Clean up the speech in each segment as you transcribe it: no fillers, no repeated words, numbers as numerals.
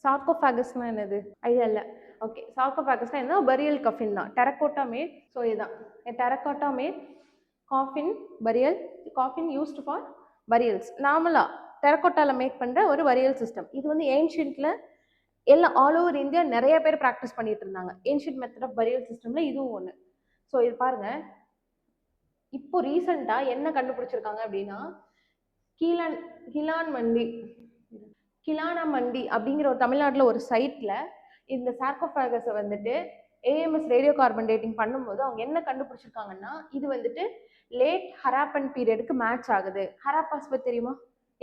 சார்கோஃபாகஸ்னா என்னது? ஐடியா இல்லை. ஓகே, சார்கோஃபாகஸ்னா என்ன? பரியல் கஃபின் தான். Terracotta made. ஸோ இதுதான் terracotta made coffin burial. Coffin used for burials. நார்மலாக டெரக்கோட்டாவில் மேக் பண்ணுற ஒரு பரியல் சிஸ்டம். இது வந்து ஏன்ஷியன்ட்ல எல்லாம் ஆல் ஓவர் இந்தியா நிறைய பேர் ப்ராக்டிஸ் பண்ணிட்டு இருந்தாங்க. ஏன்ஷியன்ட் மெத்தட் ஆஃப் பரியல் சிஸ்டம்ல இதுவும் ஒன்று. ஸோ இது பாருங்க, இப்போ ரீசெண்டா என்ன கண்டுபிடிச்சிருக்காங்க அப்படின்னா, கிலானா மண்டி அப்படிங்கிற ஒரு தமிழ்நாட்டில் ஒரு சைட்ல இந்த சார்கோஃபாகஸை வந்துட்டு ஏஎம்எஸ் ரேடியோ கார்பன் டேட்டிங் பண்ணும்போது அவங்க என்ன கண்டுபிடிச்சிருக்காங்கன்னா, இது வந்துட்டு லேட் ஹராப்பன் பீரியடுக்கு மேட்ச் ஆகுது. ஹராப்பாஸ் பத்தி தெரியுமா?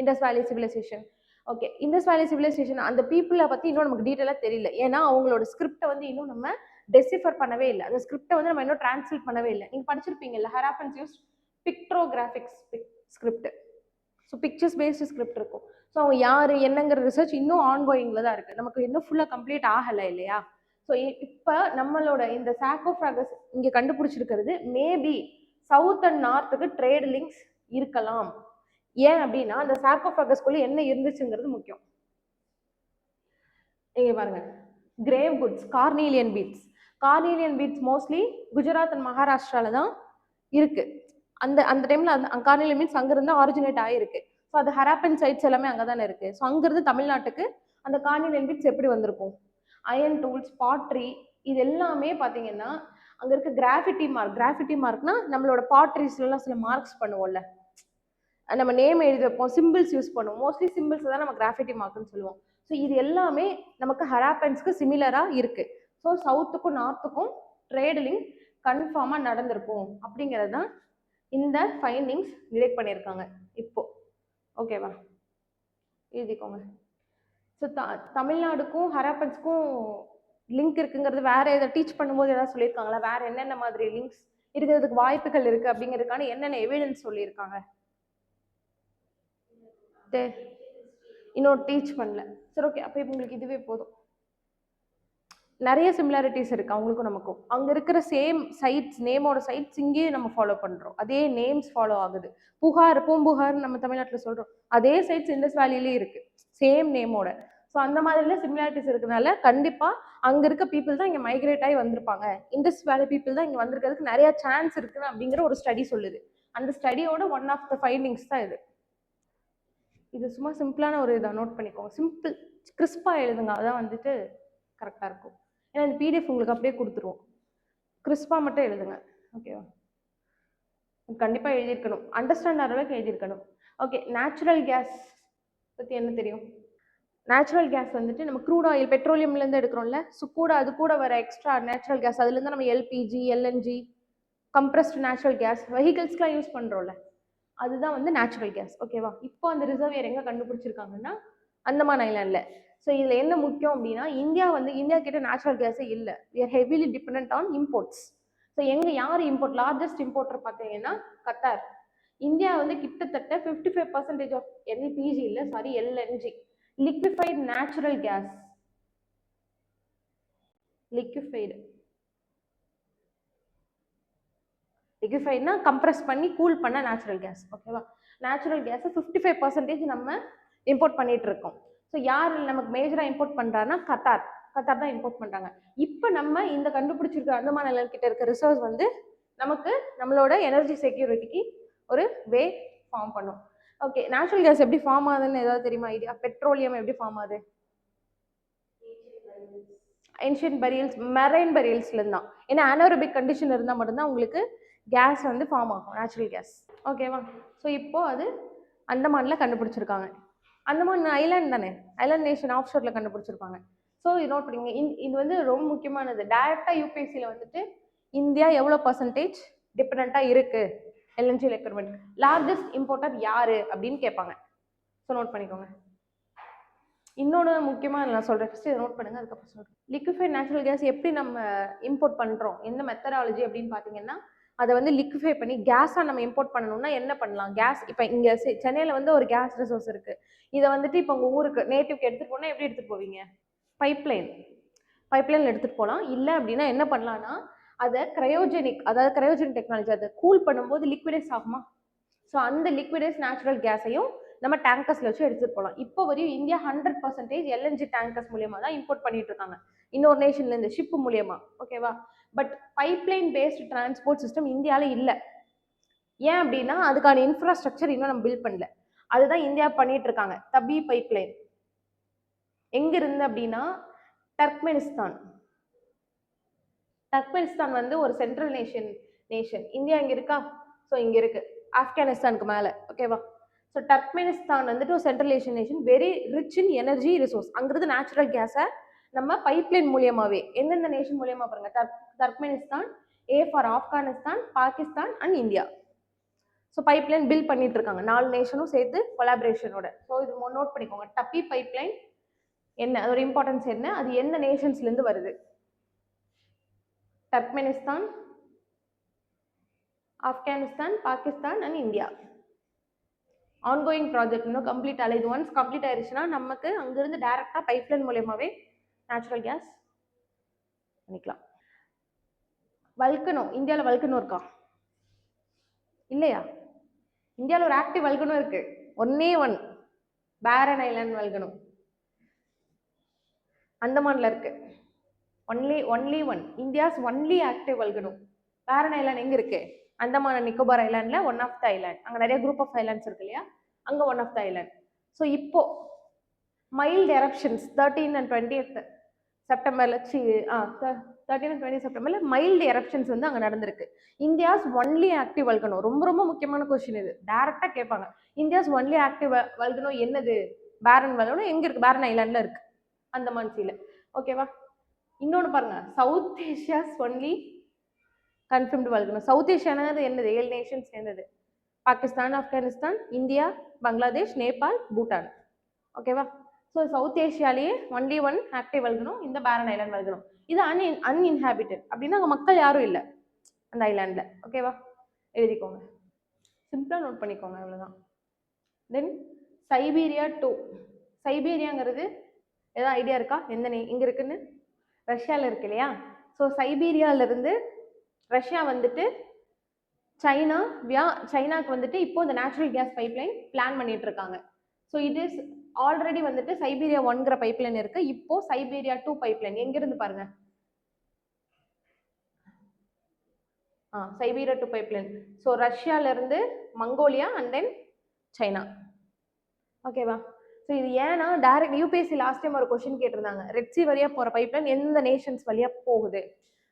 இண்டஸ் வேலி சிவிலைசேஷன். ஓகே, இண்டஸ் வேலி சிவிலைசேஷன் அந்த பீப்புளை பத்தி இன்னும் நமக்கு டீட்டெயிலாக தெரியல. ஏன்னா அவங்களோட ஸ்கிரிப்டை வந்து இன்னும் நம்ம டெசிஃபர் பண்ணவே இல்லை. அந்த ஸ்கிரிப்டை வந்து நம்ம இன்னும் டிரான்ஸ்லேட் பண்ணவே இல்லை. நீங்க படிச்சிருப்பீங்கல்ல, Harappans use pictographics script. So pictures based script இருக்கும். ஸோ அவங்க யார் என்னங்கிற ரிசர்ச் இன்னும் ஆன்கோயிங்கில் தான் இருக்குது. நமக்கு இன்னும் ஃபுல்லாக கம்ப்ளீட் ஆகலை இல்லையா? ஸோ இப்போ நம்மளோட இந்த சார்கோஃபாகஸ் இங்கே கண்டுபிடிச்சிருக்கிறது மேபி சவுத் அண்ட் நார்த்துக்கு ட்ரேட் லிங்க்ஸ் இருக்கலாம். ஏன் அப்படின்னா அந்த சார்கோஃபாகஸ்குள்ள என்ன இருந்துச்சுங்கிறது முக்கியம். இங்க பாருங்க, grave goods, carnelian beads. Carnelian beads mostly Gujarat and மகாராஷ்டிரால தான் இருக்கு. அந்த அந்த டைம்ல கார்னீலியன் பீட்ஸ் அங்கிருந்து ஆரிஜினேட் ஆயிருக்கு. ஸோ அது ஹராப்பன் சைட்ஸ் எல்லாமே அங்கே தானே இருக்கு. ஸோ அங்கிருந்து தமிழ்நாட்டுக்கு அந்த கார்னீலியன் பீட்ஸ் எப்படி வந்திருக்கும்? அயன் டூல்ஸ், பாட்ரி, இது எல்லாமே பார்த்தீங்கன்னா அங்க இருக்க கிராஃபிட்டி மார்க். கிராஃபிட்டி மார்க்னா நம்மளோட பாட்ரிஸ்லாம் சில மார்க்ஸ் பண்ணுவோம்ல, நம்ம நேம் எழுதி வைப்போம், சிம்பிள்ஸ் யூஸ் பண்ணுவோம். மோஸ்ட்லி சிம்பிள்ஸ் தான் நம்ம கிராஃபிட்டி மார்க்னு சொல்லுவோம். ஸோ இது எல்லாமே நமக்கு ஹராப்பன்ஸ்க்கு சிமிலராக இருக்கு. ஸோ சவுத்துக்கும் நார்த்துக்கும் ட்ரேட் லிங்க் கன்ஃபார்மாக நடந்திருக்கும் அப்படிங்கிறது தான் இந்த ஃபைண்டிங்ஸ் டிடெக்ட் பண்ணியிருக்காங்க இப்போ. ஓகேவா, எழுதிக்கோங்க. ஸோ தமிழ்நாடுக்கும் ஹராப்பன்ஸ்க்கும் லிங்க் இருக்குங்கிறது வேற ஏதாவது டீச் பண்ணும்போது ஏதாவது சொல்லியிருக்காங்களா? வேற என்னென்ன மாதிரி லிங்க்ஸ் இருக்கிறதுக்கு வாய்ப்புகள் இருக்கு அப்படிங்கிறதுக்கான என்னென்ன எவிடன்ஸ் சொல்லியிருக்காங்க? இன்னும் டீச் பண்ணல. சரி, ஓகே, அப்போ உங்களுக்கு இதுவே போதும். நிறைய சிமிலாரிட்டிஸ் இருக்கு அவங்களுக்கும் நமக்கும். அங்க இருக்கிற சேம் சைட்ஸ், நேமோட சைட்ஸ் இங்கேயே நம்ம ஃபாலோ பண்றோம். அதே நேம்ஸ் ஃபாலோ ஆகுது. புகார், பூம்புகார் நம்ம தமிழ்நாட்டில் சொல்றோம், அதே சைட்ஸ் இண்டஸ் வேலியிலே இருக்கு, சேம் நேமோட. ஸோ அந்த மாதிரிலாம் சிமிலாரிட்டிஸ் இருக்கிறதுனால கண்டிப்பா அங்க இருக்க பீப்புள் தான் இங்க மைக்ரேட் ஆகி வந்திருப்பாங்க. இண்டஸ் வேலி பீப்புள் தான் இங்க வந்திருக்கிறதுக்கு நிறைய சான்ஸ் இருக்குன்னு அப்படிங்கிற ஒரு ஸ்டடி சொல்லுது. அந்த ஸ்டடியோட ஒன் ஆஃப் த ஃபைண்டிங்ஸ் தான் இது. இது சும்மா சிம்பிளான ஒரு இதை நோட் பண்ணிக்கோங்க. சிம்பிள் கிறிஸ்பாக எழுதுங்க, அதான் வந்துட்டு கரெக்டாக இருக்கும். ஏன்னா இந்த பிடிஎஃப் உங்களுக்கு அப்படியே கொடுத்துருவோம். கிறிஸ்பாக மட்டும் எழுதுங்க, ஓகேவா? கண்டிப்பாக எழுதியிருக்கணும், அண்டர்ஸ்டாண்ட் ஆகிற அளவுக்கு எழுதியிருக்கணும். ஓகே, நேச்சுரல் கேஸ் பற்றி என்ன தெரியும்? நேச்சுரல் கேஸ் வந்துட்டு நம்ம க்ரூட் ஆயில், பெட்ரோலியம்லேருந்து எடுக்கிறோம்ல. ஸோ அது கூட வர எக்ஸ்ட்ரா நேச்சுரல் கேஸ், அதுலேருந்து நம்ம LPG, LNG, compressed natural gas வெஹிக்கிள்ஸ்க்குலாம் யூஸ் பண்ணுறோம்ல, அதுதான் வந்து நேச்சுரல் கேஸ். ஓகேவா? இப்போ அந்த ரிசர்வியர் எங்கே கண்டுபிடிச்சிருக்காங்கன்னா அந்தமான் ஐலாண்டில். ஸோ இதில் என்ன முக்கியம் அப்படின்னா, இந்தியா கிட்ட நேச்சுரல் கேஸே இல்லை. We are heavily depend on imports. So யார் இம்போர்ட், லார்ஜஸ்ட் இம்போர்ட்டர் பார்த்தீங்கன்னா கத்தார். இந்தியா வந்து கிட்டத்தட்ட 55% ஆஃப் எல்பிஜி இல்லை, sorry, LNG, liquefied natural gas. லிக்விஃபைட்னா கம்ப்ரஸ் பண்ணி கூல் பண்ண நேச்சுரல் கேஸ். ஓகேவா? நேச்சுரல் கேஸை 55% நம்ம இம்போர்ட் பண்ணிட்டு இருக்கோம். ஸோ யார் நமக்கு மேஜராக இம்போர்ட் பண்ணுறாங்கன்னா கத்தார் தான் இம்போர்ட் பண்ணுறாங்க. இப்போ நம்ம இந்த கண்டுபிடிச்சிருக்க அந்தமான் ஐலாண்ட் கிட்ட இருக்க ரிசர்வ்ஸ் வந்து நமக்கு நம்மளோட எனர்ஜி செக்யூரிட்டிக்கு ஒரு வே ஃபார்ம் பண்ணும். ஓகே, நேச்சுரல் கேஸ் எப்படி ஃபார்ம் ஆகுதுன்னு ஏதாவது தெரியுமா ஐடியா? பெட்ரோலியம் எப்படி ஃபார்ம் ஆகுது? ஏன்ஷியன்ட் பரியல்ஸ், மெரைன் பரியல்ஸ்லேருந்து தான். ஏன்னா அனோரபிக் கண்டிஷன் இருந்தால் மட்டும்தான் உங்களுக்கு கேஸ் வந்து ஃபார்ம் ஆகும், நேச்சுரல் கேஸ். ஓகேவா? ஸோ இப்போ அது அந்தமானில் கண்டுபிடிச்சிருக்காங்க. அந்தமான் ஐலாண்ட் தானே, ஐலாண்ட் நேஷன் ஆஃப் ஷோரில் கண்டுபிடிச்சிருப்பாங்க. ஸோ இது நோட் பண்ணிங்க. இது வந்து ரொம்ப முக்கியமானது. டைரக்டாக யூபிஎஸ்சியில் வந்துட்டு இந்தியா எவ்வளோ பர்சன்டேஜ் டிபெண்ட்டாக இருக்கு எல்என்ஜி ரெக்யர்மெண்ட், லார்ஜஸ்ட் இம்போர்ட்டர் யாரு அப்படின்னு கேட்பாங்க. ஸோ நோட் பண்ணிக்கோங்க. இன்னொன்று முக்கியமாக நான் சொல்கிறேன், ஃபஸ்ட்டு இதை நோட் பண்ணுங்க, அதுக்கப்புறம் சொல்கிறேன். லிக்விஃபைட் நேச்சுரல் கேஸ் எப்படி நம்ம இம்போர்ட் பண்ணுறோம், என்ன மெத்தடாலஜி அப்படின்னு பார்த்தீங்கன்னா, அதை வந்து லிக்விஃபை பண்ணி கேஸாக நம்ம இம்போர்ட் பண்ணணும்னா என்ன பண்ணலாம்? கேஸ் இப்போ இங்கே சென்னையில் வந்து ஒரு கேஸ் ரிசோர்ஸ் இருக்குது. இதை வந்துட்டு இப்போ உங்கள் ஊருக்கு நேட்டிவ்க்கு எடுத்துகிட்டு போனால் எப்படி எடுத்துகிட்டு போவீங்க? பைப்லைனில் எடுத்துகிட்டு போகலாம். இல்லை அப்படின்னா என்ன பண்ணலான்னா, அதை கிரையோஜெனிக் டெக்னாலஜி, அதை கூல் பண்ணும்போது லிக்விடைஸ் ஆகுமா? ஸோ அந்த லிக்விடைஸ் நேச்சுரல் கேஸையும் நம்ம டேங்கர்ஸ்ல வச்சு எடுத்துட்டு போகலாம். இப்போ வரையும் இந்தியா 100% எல்என்ஜி டேங்கர்ஸ் மூலியமா தான் இம்போர்ட் பண்ணிட்டு இருக்காங்க, இன்னொரு நேஷன்ல இருந்து ஷிப் மூலியமா. ஓகேவா? But pipeline based transport system இந்தியாவில இல்லை. ஏன் அப்படின்னா அதுக்கான இன்ஃப்ராஸ்ட்ரக்சர் இன்னும் நம்ம பில்ட் பண்ணல. அதுதான் இந்தியா பண்ணிட்டு இருக்காங்க. தபி பைப்லைன் எங்க இருந்து அப்படின்னா டர்க்மெனிஸ்தான். டர்க்மெனிஸ்தான் வந்து ஒரு சென்ட்ரல் நேஷன். இந்தியா இங்க இருக்கா? ஸோ இங்க இருக்கு, ஆப்கானிஸ்தானுக்கு மேல. ஓகேவா? ஸோ டர்க்மெனிஸ்தான் வந்துட்டு ஒரு central Asian nation, very rich in energy resource. அங்கிருந்து நேச்சுரல் கேஸை நம்ம பைப்லைன் மூலியமாவே எந்தெந்த நேஷன் மூலியமா பாருங்க, Turkmenistan, A for Afghanistan, Pakistan and India. So pipeline build பண்ணிட்டு இருக்காங்க, 4 நேஷனும் சேர்த்து கொலாபரேஷனோட. ஸோ இது நோட் பண்ணிக்கோங்க. டப்பி பைப்லைன் என்ன, அதோட இம்பார்ட்டன்ஸ் என்ன, அது எந்த நேஷன்ஸ்ல இருந்து வருது? Turkmenistan, Afghanistan, Pakistan and India. Ongoing project இன்னும் கம்ப்ளீட் ஆகல. இது ஒன்ஸ் கம்ப்ளீட் ஆயிடுச்சுன்னா நமக்கு அங்கிருந்து டைரக்டா பைப்லைன் மூலியமாவே நேச்சுரல் கேஸ் பண்ணிக்கலாம். வல்கனோ, இந்தியாவில் வல்கனோ இருக்கா? இல்லையா? இந்தியாவில் ஒரு ஆக்டிவ் வல்கனோ இருக்கு, ஒன்னே ஒன், பேரன் ஐலாண்ட் வல்கனோ, அந்தமான்ல இருக்கு. Only one, India's only active volcano. Barren island எங்க இருக்கு? அந்தமான் அண்ட் நிக்கோபார் ஐலாண்ட்ல ஒன் ஆஃப் த ஐலாண்ட். அங்க நிறைய குரூப் ஆஃப் ஐலாண்ட்ஸ் இருக்கு இல்லையா, அங்க one of the island. So இப்போ மைல்ட் எரப்ஷன்ஸ் 13 and 20th செப்டம்பர்ல 13 and 20 செப்டம்பர்ல மைல்டு எரப்ஷன்ஸ் வந்து அங்க நடந்திருக்கு. India's only active volcano. ரொம்ப ரொம்ப முக்கியமான கொஸ்டின் இது, டைரக்டா கேட்பாங்க. இந்தியாஸ் ஒன்லி ஆக்டிவ் வல்கனோ என்னது? பேரன் வல்கனோ எங்க இருக்கு? பேரன் ஐலாண்ட்ல இருக்கு, அந்தமான் சீல. ஓகேவா? இன்னொன்னு பாருங்க, south Asia's only confirmed volcano. South ஏஷியானது என்னது? 7 நேஷன்ஸ் சேர்ந்தது, பாகிஸ்தான், ஆப்கானிஸ்தான், இந்தியா, பங்களாதேஷ், நேபாள், பூட்டான். ஓகேவா? ஸோ சவுத் ஏஷியாலேயே ஒன்லி ஒன் ஆக்டிவ் வல்கனோ இந்த பேரன் ஐலாண்ட் வல்கனோ. இது அன்இன்ஹாபிட்டட், அப்படின்னா அங்கே மக்கள் யாரும் இல்லை அந்த ஐலாண்டில். ஓகேவா? எழுதிக்கோங்க, சிம்பிளா நோட் பண்ணிக்கோங்க, அவ்வளோதான். தென் சைபீரியா 2. சைபீரியாங்கிறது ஏதாவது ஐடியா இருக்கா? எங்க இருக்குன்னு? ரஷ்யாவில் இருக்கு இல்லையா? ஸோ சைபீரியாவிலிருந்து ரஷ்யா வந்துட்டு சைனாக்கு வந்துட்டு இப்போ இந்த நேச்சுரல் கேஸ் பைப்லைன் பிளான் பண்ணிட்டு இருக்காங்க. ஸோ இட் இஸ் ஆல்ரெடி வந்துட்டு சைபீரியா 1 பைப்லைன் இருக்கு, இப்போ சைபீரியா 2 பைப்லைன் எங்க இருந்து பாருங்க, சைபீரியா 2 பைப்லைன். ஸோ ரஷ்யால இருந்து மங்கோலியா அண்ட் தென் சைனா. ஓகேவா? ஸோ இது ஏன்னா டைரக்ட் யூபிஎஸ்சி லாஸ்ட் டைம் ஒரு கொஸ்டின் கேட்டிருந்தாங்க, ரெட் சி வழியா போற பைப்லைன் எந்த நேஷன்ஸ் வழியா போகுது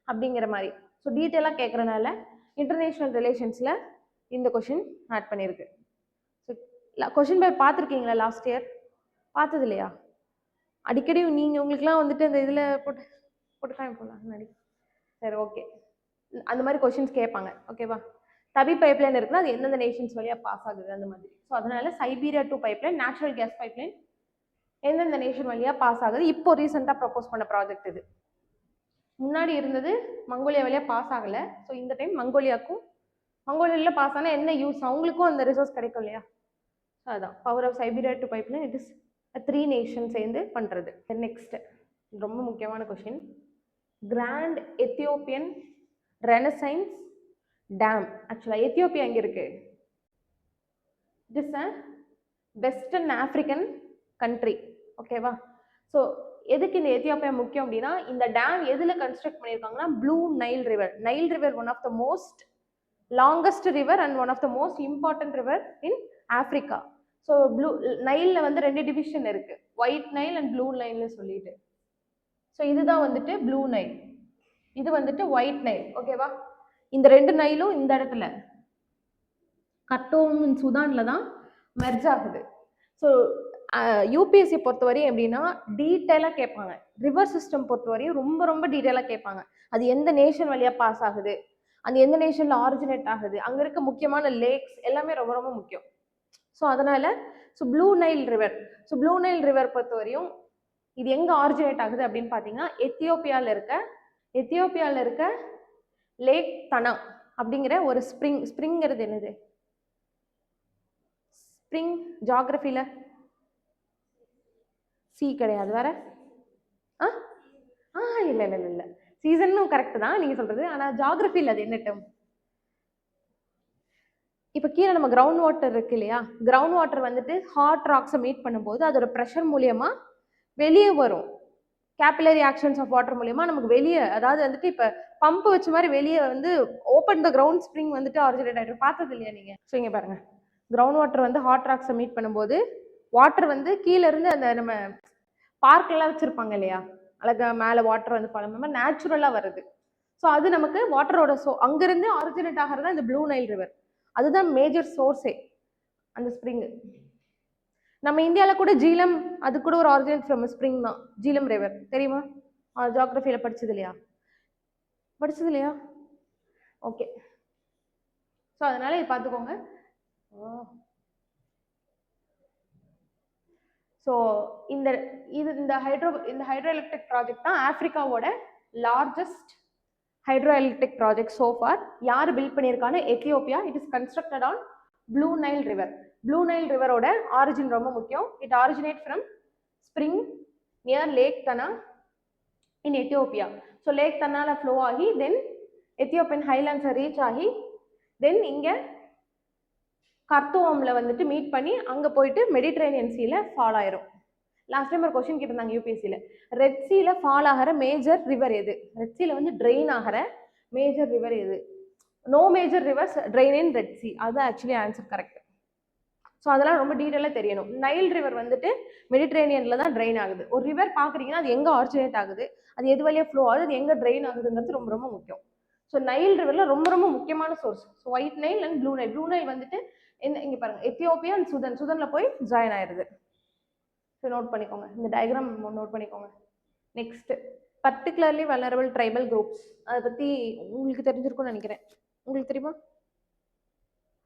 அப்படிங்கிற மாதிரி. ஸோ டீட்டெயிலாக கேட்கறதுனால இன்டர்நேஷனல் ரிலேஷன்ஸ்ல இந்த கொஸ்டின் ஆட் பண்ணியிருக்கு. ஸோ கொஸ்டின் பேப்பர் பார்த்துருக்கீங்களா லாஸ்ட் இயர்? பார்த்தது இல்லையா? அடிக்கடி நீங்கள் உங்களுக்குலாம் வந்துட்டு அந்த இதில் போட்டு போகலாம் முன்னாடி. சரி, ஓகே. அந்த மாதிரி கொஸ்டின்ஸ் கேட்பாங்க. ஓகேவா? தபி பைப்லைன் இருக்குன்னா அது எந்தெந்த நேஷன்ஸ் வழியாக பாஸ் ஆகுது அந்த மாதிரி. ஸோ அதனால Siberia 2 pipeline natural gas pipeline எந்தெந்த நேஷன் வழியாக பாஸ் ஆகுது. இப்போ ரீசெண்டாக ப்ரப்போஸ் பண்ண ப்ராஜெக்ட் இது. முன்னாடி இருந்தது மங்கோலியா வழியாக பாஸ் ஆகலை. ஸோ இந்த டைம் மங்கோலியாவில் பாஸ் ஆனால் என்ன யூஸ், அவங்களுக்கும் அந்த ரிசோர்ஸ் கிடைக்கும் இல்லையா? ஸோ அதான் power of Siberia 2 pipeline. It is 3 nation சேர்ந்து பண்ணுறது. நெக்ஸ்ட் ரொம்ப முக்கியமான question, Grand Ethiopian Renaissance Dam. ஆக்சுவலாக எத்தியோப்பியா எங்கே இருக்கு? It is a western African country. ஓகேவா? ஸோ எதுக்கு இந்த எத்தியோப்பியா முக்கியம் அப்படின்னா, இந்த டேம் எதில் கன்ஸ்ட்ரக்ட் பண்ணியிருக்காங்கன்னா blue Nile river. Nile river one of the most longest river and one of the most important river in Africa. So நைலில் வந்து 2 டிவிஷன் இருக்கு, ஒயிட் நைல் அண்ட் ப்ளூ நைல்னு சொல்லிட்டு. ஸோ இதுதான் வந்துட்டு ப்ளூ நைல், இது வந்துட்டு ஒயிட் நைல். ஓகேவா? இந்த 2 நைலும் இந்த இடத்துல கர்டூம் சுதான்ல தான் மெர்ஜ் ஆகுது. ஸோ யூபிஎஸ்சி பொறுத்தவரையும் எப்படின்னா டீட்டெயிலாக கேட்பாங்க. ரிவர் சிஸ்டம் பொறுத்தவரையும் ரொம்ப ரொம்ப டீட்டெயிலாக கேட்பாங்க. அது எந்த நேஷன் வழியாக பாஸ் ஆகுது, அந்த எந்த நேஷன்ல ஆரிஜினேட் ஆகுது, அங்கே இருக்க முக்கியமான லேக்ஸ் எல்லாமே ரொம்ப ரொம்ப முக்கியம். ஸோ அதனால ப்ளூ நைல் ரிவர் பொறுத்தவரையும் இது எங்கே ஆரிஜினேட் ஆகுது அப்படின்னு பார்த்தீங்கன்னா எத்தியோப்பியாவில் இருக்க லேக் தனா அப்படிங்கிற ஒரு ஸ்ப்ரிங்கிறது என்னது? ஸ்ப்ரிங் ஜியாகிரபியில் சி கிடையாது, வேற இல்லை இல்லை இல்லை, சீசனும் கரெக்ட் தான் நீங்கள் சொல்றது, ஆனால் ஜியாகிரபியில் அது என்ன டேர்ம்? இப்போ கீழே நம்ம கிரவுண்ட் வாட்டர் இருக்கு இல்லையா, கிரவுண்ட் வாட்டர் வந்துட்டு ஹாட் ராக்ஸை மீட் பண்ணும்போது அதோட ப்ரெஷர் மூலியமா வெளியே வரும். கேபிலரி ஆக்ஷன்ஸ் ஆஃப் வாட்டர் மூலியமா நமக்கு வெளியே, அதாவது வந்துட்டு இப்போ பம்ப் வச்ச மாதிரி வெளியே வந்து ஓப்பன் த கிரவுண்ட் ஸ்ப்ரிங் வந்துட்டு ஆரிஜினேட் ஆகிடும். பார்த்தது இல்லையா நீங்கள்? ஸோ இங்கே பாருங்க, கிரவுண்ட் வாட்டர் வந்து ஹாட் ராக்ஸை மீட் பண்ணும்போது வாட்டர் வந்து கீழே இருந்து அந்த நம்ம பார்க்கெல்லாம் வச்சிருப்பாங்க இல்லையா, அழகா மேலே வாட்டர் வந்து பழமை நேச்சுரலாக வருது. ஸோ அது நமக்கு வாட்டரோட அங்கிருந்து ஆரிஜினேட் ஆகிறது இந்த ப்ளூ நைல் ரிவர். அதுதான் மேஜர் சோர்ஸே அந்த ஸ்ப்ரிங். நம்ம இந்தியாவில் கூட ஜீலம், அது கூட ஒரு ஆரிஜினேட் ஃப்ரம் ஸ்ப்ரிங் தான், ஜீலம் ரிவர். தெரியுமா? ஜியோகிராஃபியில் படிச்சது இல்லையா? படிச்சது இல்லையா? ஓகே. ஸோ அதனால இது பார்த்துக்கோங்க. ஸோ இந்த ஹைட்ரோ எலக்ட்ரிக் ப்ராஜெக்ட் தான் ஆப்பிரிக்காவோட largest hydro electric project so far. யார் பில்ட் பண்ணியிருக்காங்க? Ethiopia. It is constructed on blue Nile river. Blue Nile ரிவரோட ஆரிஜின் ரொம்ப முக்கியம். It originate from spring near lake Tana in Ethiopia. So lake தனால flow ஆகி then Ethiopian ஹைலாண்ட்ஸை reach ஆகி தென் இங்கே கர்த்தோமில் வந்துட்டு மீட் பண்ணி அங்கே போயிட்டு மெடிட்ரேனியன் சீல ஃபால் ஆயிரும். லாஸ்ட் டைம் ஒரு கொஸ்டின் கேட்டிருந்தாங்க யூபிஎஸ்சியில், ரெட் சீல ஃபால் ஆகிற மேஜர் ரிவர் எது? ரெட் சீல வந்து ட்ரெயின் ஆகிற மேஜர் ரிவர் எது? No major rivers drain in red sea. அதுதான் ஆக்சுவலி ஆன்சர் கரெக்ட். ஸோ அதெல்லாம் ரொம்ப டீட்டெயிலாக தெரியணும். நைல் ரிவர் வந்துட்டு மெடிட்ரேனியனில் தான் ட்ரெயின் ஆகுது. ஒரு ரிவர் பார்க்குறீங்கன்னா அது எங்கே ஆரிஜினேட் ஆகுது, அது எது வழியாக ஃப்ளோ ஆகுது, அது எங்கே ட்ரெயின் ஆகுதுங்கிறது ரொம்ப ரொம்ப முக்கியம். ஸோ நைல் ரிவரில் ரொம்ப ரொம்ப முக்கியமான source. So white Nile and blue Nile. Blue Nile வந்துட்டு இங்கே பாருங்க, எத்தியோப்பியா அண்ட் சுதனில் போய் ஜாயின் ஆயிடுது. ஸோ நோட் பண்ணிக்கோங்க, இந்த டயக்ராம் நோட் பண்ணிக்கோங்க. Next, particularly vulnerable tribal groups. அதை பற்றி உங்களுக்கு தெரிஞ்சிருக்கும்னு நினைக்கிறேன். உங்களுக்கு தெரியுமா?